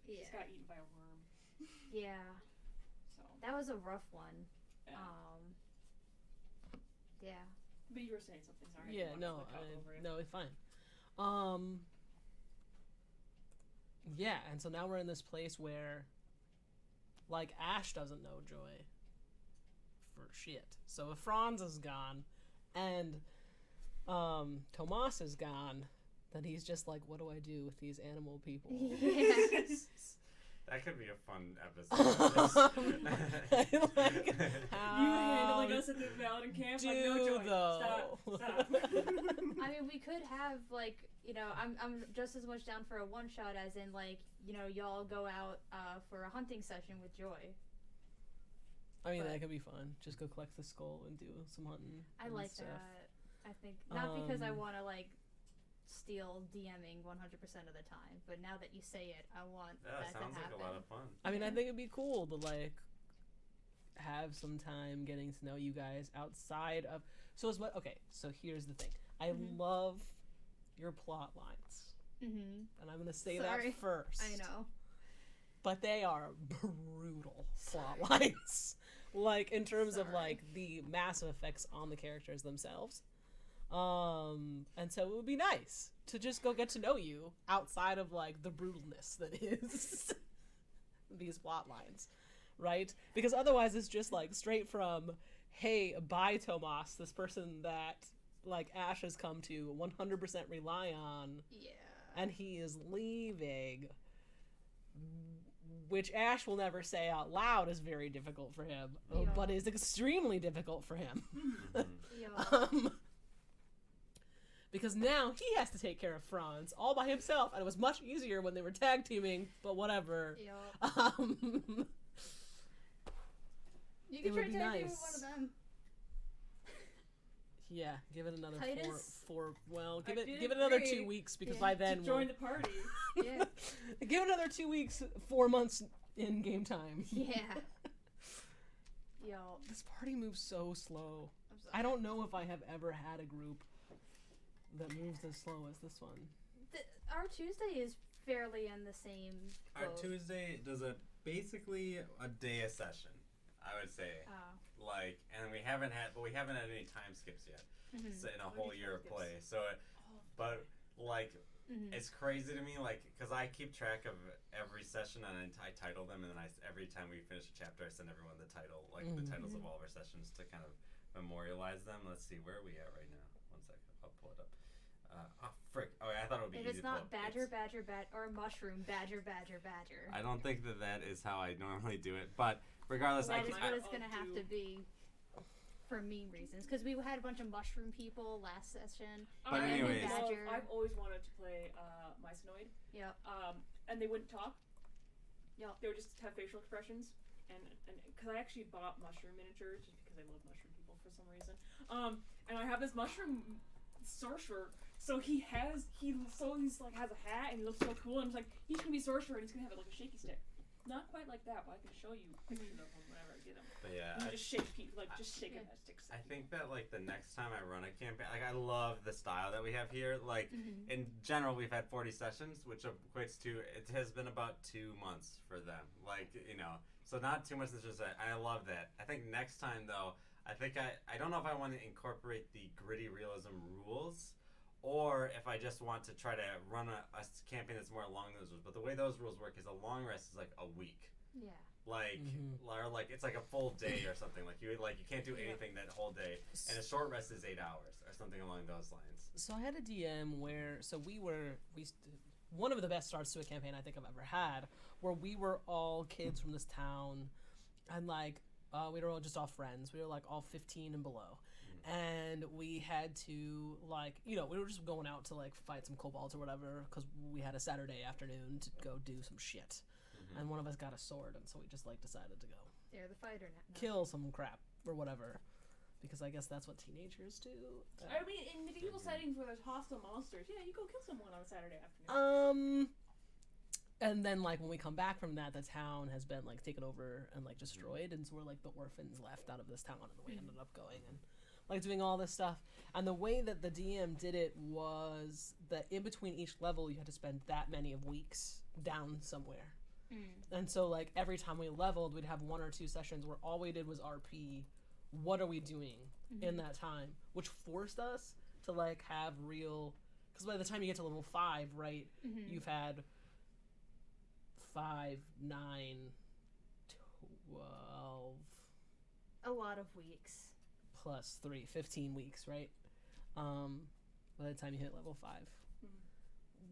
He Yeah. just got eaten by a worm. Yeah. So That was a rough one. yeah. Yeah. But you were saying something. Sorry. Yeah, I no, didn't wanna talk over you. no, it's fine. Yeah, and so now we're in this place where, like, Ash doesn't know Joy for shit. So if Franz is gone, and Tomas is gone, then he's just like, what do I do with these animal people? Yeah. That could be a fun episode. Like, You handling how us at the Paladin camp do like no joy. though. Stop. I mean, we could have like, you know, I'm just as much down for a one shot as in like, you know, y'all go out for a hunting session with Joy. I mean, But- that could be fun. Just go collect the skull and do some hunting. I and like stuff. that. I think not because I Um, want to like steal DMing 100% of the time, but now that you say it, I want Yeah, that sounds to like happen. a lot of fun. I mean, I think it'd be cool to like have some time getting to know you guys outside of. So it's what? Okay, so here's the thing. I Mhm. love your plot lines, Mm-hmm. and I'm gonna say Sorry. that first. I know. But they are brutal plot lines, like in terms of Sorry. like the massive effects on the characters themselves. And so it would be nice to just go get to know you outside of like the brutalness that is these plot lines, right? Because otherwise it's just like straight from, hey, bye Tomas, this person that like Ash has come to 100% rely on, Yeah. and he is leaving, which Ash will never say out loud is very difficult for him, Yeah. but is extremely difficult for him. Mhm. Yeah. Because now he has to take care of Franz all by himself, and it was much easier when they were tag teaming, but whatever. Yeah. Um, You It can would try be tagging nice. with one of them. yeah, give it another Titus? give I it did another agree. 2 weeks, because Yeah. by To then join the party. Yeah. give it another 2 weeks, 4 months in game time. Yeah. Yo. This party moves so slow. I'm sorry. I don't know if I have ever had a group that moves as slow as this one. Our Tuesday is fairly in the same Our boat. Tuesday does basically a day a session, I would say. Like, and we haven't had any time skips yet. Mhm. So in a What whole are year of time play. skips? So, but like, Mhm. it's crazy to me, like, because I keep track of every session and I title them, and then every time we finish a chapter, I send everyone the title, like the titles of all of our sessions to kind of memorialize them. Let's see, where are we at right now? 1 second, I'll pull it up. Frick. Oh, I thought it would be If easy it's to pull not up. badger, It's- badger, or mushroom, badger, badger, badger. I don't think that is how I normally do it, but regardless, That is I- what it's I'll gonna have do- to be for meme reasons. Because we had a bunch of mushroom people last session. But and anyways. badger. I've always wanted to play Mycenoid. Yep. And they wouldn't talk. Yep. They would just have facial expressions, and because I actually bought mushroom miniatures just because I love mushroom people for some reason. And I have this mushroom sorcerer. So he's like has a hat and he looks so cool, and it's like he's gonna be sorcerer and he's gonna have like a shaky stick. Not quite like that, but I can show you pictures of him whenever I get him. But yeah, And he just shake people, like just shake him Yeah. as sticks. I think that like the next time I run a campaign, like I love the style that we have here. Like Mhm. in general, we've had 40 sessions, which equates to it has been about 2 months for them. Like so not too much. It's just I love that. I think next time though, I think I don't know if I want to incorporate the gritty realism rules, or if I just want to try to run a campaign that's more along those rules. But the way those rules work is a long rest is like a week. Yeah. Like or like it's like a full day or something. Like you can't do anything that whole day, and a short rest is 8 hours or something along those lines. So I had a DM where one of the best starts to a campaign I think I've ever had, where we were all kids from this town, and like we were all just all friends. We were like all 15 and below. And we had to we were just going out to like fight some kobolds or whatever, because we had a Saturday afternoon to go do some shit. And one of us got a sword, and so we just like decided to go They're the fighter now. kill some crap or whatever, because I guess that's what teenagers do. I mean, in medieval settings where there's hostile monsters, yeah, you go kill someone on a Saturday afternoon. And then like when we come back from that, the town has been like taken over and like destroyed, and so we're like the orphans left out of this town, and we ended up going and like doing all this stuff. And the way that the DM did it was that in between each level, you had to spend that many of weeks down somewhere. And so, like, every time we leveled, we'd have 1 or 2 sessions where all we did was RP. What are we doing in that time? Which forced us to, like, have real... Because by the time you get to level 5, right, you've had 5, 9, 12... A lot of weeks. Plus 3, 15 weeks, right? By the time you hit level 5.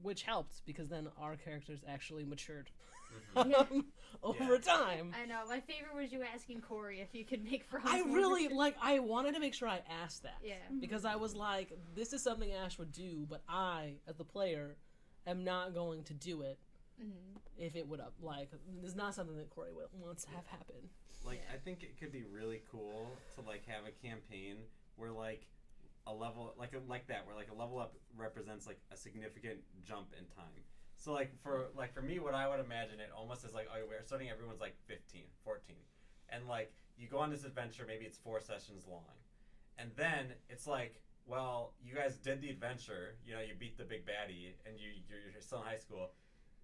Which helped, because then our characters actually matured over time. I know. My favorite was you asking Corey if you could make Franz. I really, like, I wanted to make sure I asked that. Yeah. Because I was like, this is something Ash would do, but I, as the player, am not going to do it if it would, like, it's not something that Corey wants to have happen. Like, I think it could be really cool to, like, have a campaign where, like, a level, like that, where, like, a level up represents, like, a significant jump in time. So, like, for me, what I would imagine it almost is, like, oh, we're starting, everyone's, like, 15, 14. And, like, you go on this adventure, maybe it's 4 sessions long. And then it's like, well, you guys did the adventure, you know, you beat the big baddie, and you're still in high school.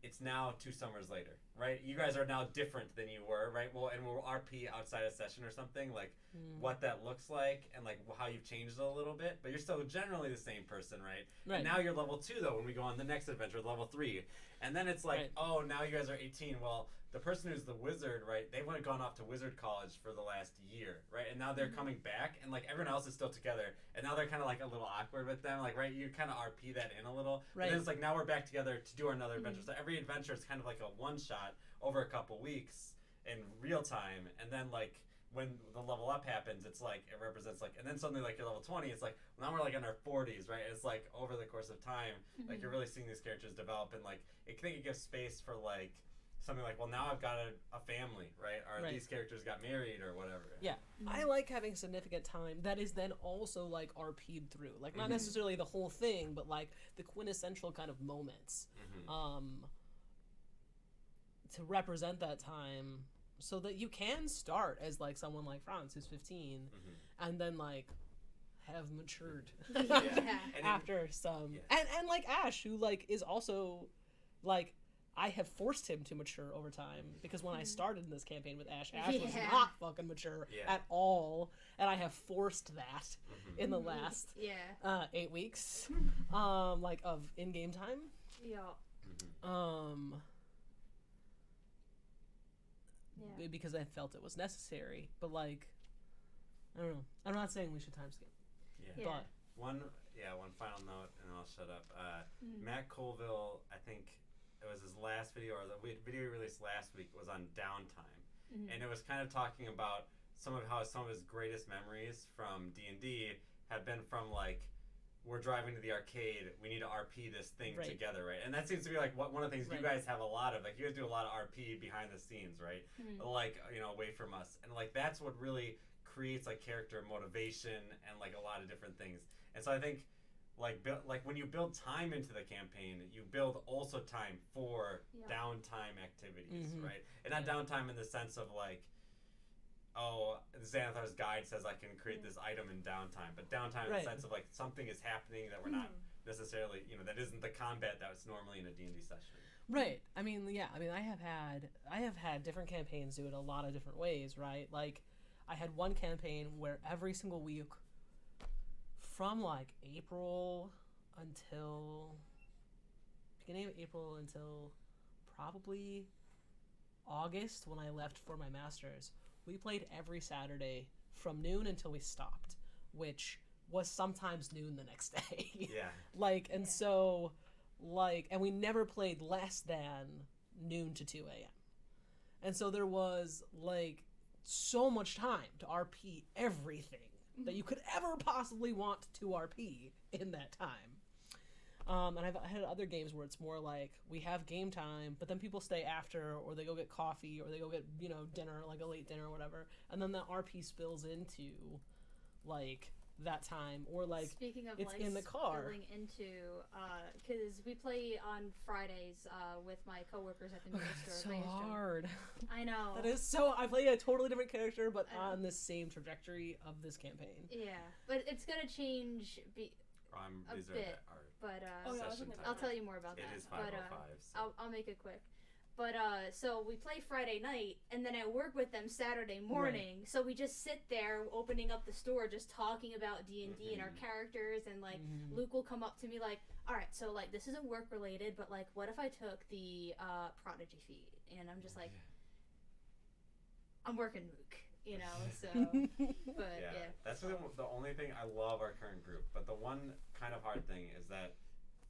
It's now 2 summers later, right? You guys are now different than you were, right? Well, and we'll RP outside a session or something, like what that looks like and like how you've changed a little bit, but you're still generally the same person, right? Right. Now you're level 2 though when we go on the next adventure, level 3. And then it's like, oh, now you guys are 18. Well, the person who's the wizard, right? They've gone off to wizard college for the last year, right? And now they're coming back, and like everyone else is still together, and now they're kind of like a little awkward with them, like, right? You kind of RP that in a little, right? And then it's like now we're back together to do another adventure. So every adventure is kind of like a one shot over a couple weeks in real time, and then like when the level up happens, it's like it represents like, and then suddenly like you're level 20, it's like well, now we're like in our 40s, right? It's like over the course of time, like you're really seeing these characters develop, and like I think it gives space for like something like, well, now I've got a family, right? Or these characters got married or whatever. Yeah. I like having significant time that is then also like RP'd through. Like not necessarily the whole thing, but like the quintessential kind of moments. To represent that time so that you can start as like someone like Franz who's 15 and then like have matured after some and like Ash who like is also like I have forced him to mature over time because when I started in this campaign with Ash was not fucking mature at all, and I have forced that in the last 8 weeks like of in-game time. Because I felt it was necessary, but like I don't know. I'm not saying we should time skip. But one final note, and I'll shut up. Matt Colville, I think it was his last video, or the video he released last week was on downtime, and it was kind of talking about some of his greatest memories from D&D have been from like we're driving to the arcade, we need to RP this thing together, right? And that seems to be like one of the things you guys have a lot of. Like you guys do a lot of RP behind the scenes, right? Like away from us, and like that's what really creates like character motivation and like a lot of different things. And so I think like when you build time into the campaign, you build also time for downtime activities, right? And not downtime in the sense of like, oh, Xanathar's guide says I can create this item in downtime, but downtime in the sense of like something is happening that we're not necessarily, that isn't the combat that was normally in a D&D session. Right. I mean, I have had different campaigns do it a lot of different ways, right? Like I had one campaign where every single week from like April until beginning of April until probably August when I left for my master's, we played every Saturday from noon until we stopped, which was sometimes noon the next day. So and we never played less than noon to 2 a.m. And so there was like so much time to RP everything that you could ever possibly want to RP in that time. And I've had other games where it's more like we have game time, but then people stay after, or they go get coffee, or they go get dinner, like a late dinner or whatever, and then the RP spills into like that time, or like speaking of it's like in the car. spilling into, because we play on Fridays with my coworkers at the music It's store. so hard. I know. That is so. I play a totally different character, but on the same trajectory of this campaign. Yeah, but it's gonna change. A These are bit, our but session I'll time. tell you more about It that. is but 5:05. So. I'll make it quick. But so we play Friday night, and then I work with them Saturday morning. So we just sit there, opening up the store, just talking about D&D and our characters, and like Luke will come up to me like, "All right, so like this isn't work related, but like what if I took the Prodigy feat?" And I'm just like, I'm working Luke, you know. So, but yeah. That's the only thing I love our current group. But the one kind of hard thing is that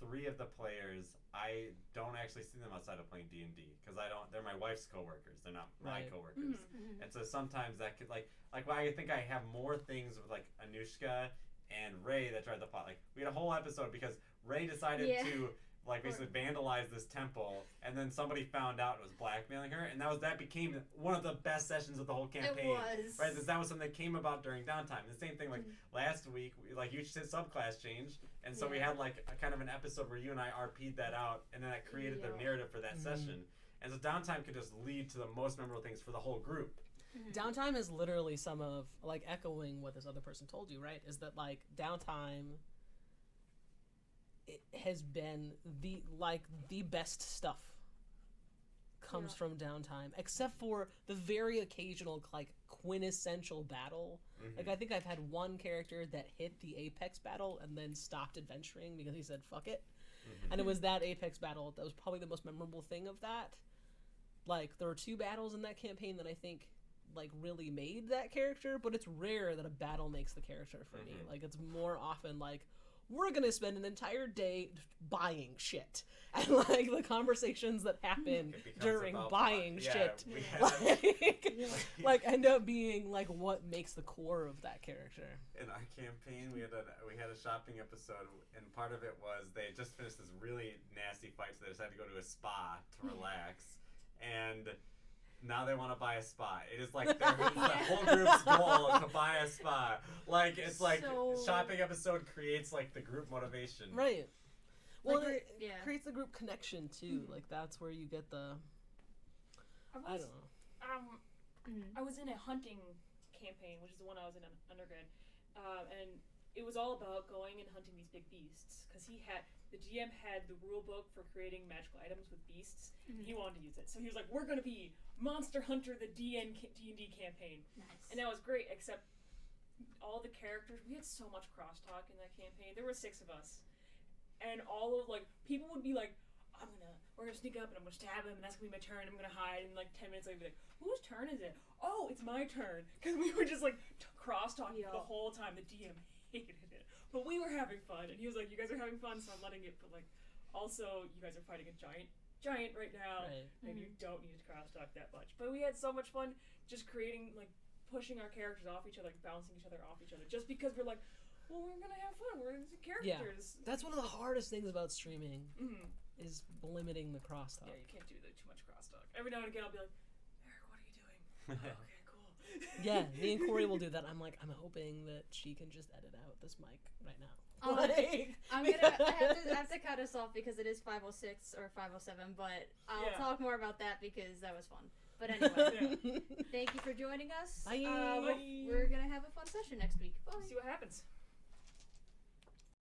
3 of the players, I don't actually see them outside of playing D&D because they're my wife's coworkers. They're not my coworkers. And so sometimes that could like I think I have more things with like Anushka and Ray that drive the plot. Like we had a whole episode because Ray decided to like basically vandalize this temple, and then somebody found out it was blackmailing her, and that became one of the best sessions of the whole campaign. It was. Right, that was something that came about during downtime. The same thing like last week, you said subclass change, and so we had like a kind of an episode where you and I RP'd that out, and then that created the narrative for that session. And so downtime can just lead to the most memorable things for the whole group. Downtime is literally some of like echoing what this other person told you, right? Is that like downtime? It has been the best stuff comes from downtime, except for the very occasional like quintessential battle. Like I think I've had one character that hit the Apex battle and then stopped adventuring because he said fuck it. And it was that Apex battle that was probably the most memorable thing of that. Like there were 2 battles in that campaign that I think like really made that character, but it's rare that a battle makes the character for me. Like it's more often like we're gonna spend an entire day buying shit, and like the conversations that happen during buying shit like end up being like what makes the core of that character. In our campaign, we had a shopping episode, and part of it was they had just finished this really nasty fight, so they just had to go to a spa to relax, and now they want to buy a spa. It is like the whole group's goal to buy a spa. Like it's like shopping episode creates like the group motivation. Right. Well, Like, it creates the group connection too. Like that's where you get the. I don't know. I was in a hunting campaign, which is the one I was in undergrad, and it was all about going and hunting these big beasts because the GM had the rule book for creating magical items with beasts. And he wanted to use it, so he was like, "We're gonna be Monster Hunter, the D&D campaign." Nice. And that was great, except all the characters. We had so much crosstalk in that campaign. There were 6 of us, and all of like people would be like, "We're gonna sneak up and I'm gonna stab him, and that's gonna be my turn. I'm gonna hide." And like 10 minutes later, be like, "Whose turn is it? Oh, it's my turn." Because we were just like cross-talking the whole time. The DM hated it, but we were having fun, and he was like, "You guys are having fun, so I'm letting it." But like, also, you guys are fighting a giant right now. Right. Maybe you don't need to crosstalk that much. But we had so much fun just creating, like, pushing our characters off each other, like, bouncing each other off each other, just because we're like, well, we're gonna have fun. We're the characters. That's one of the hardest things about streaming is limiting the crosstalk. Yeah, you can't do too much crosstalk. Every now and again, I'll be like, "Eric, what are you doing?" Okay, cool. Yeah, me and Corey will do that. I'm like, I'm hoping that she can just edit out this mic right now. I have to cut us off because it is 5:06 or 5:07, but I'll talk more about that because that was fun. But anyway, thank you for joining us. Bye. We're gonna have a fun session next week. Bye. See what happens.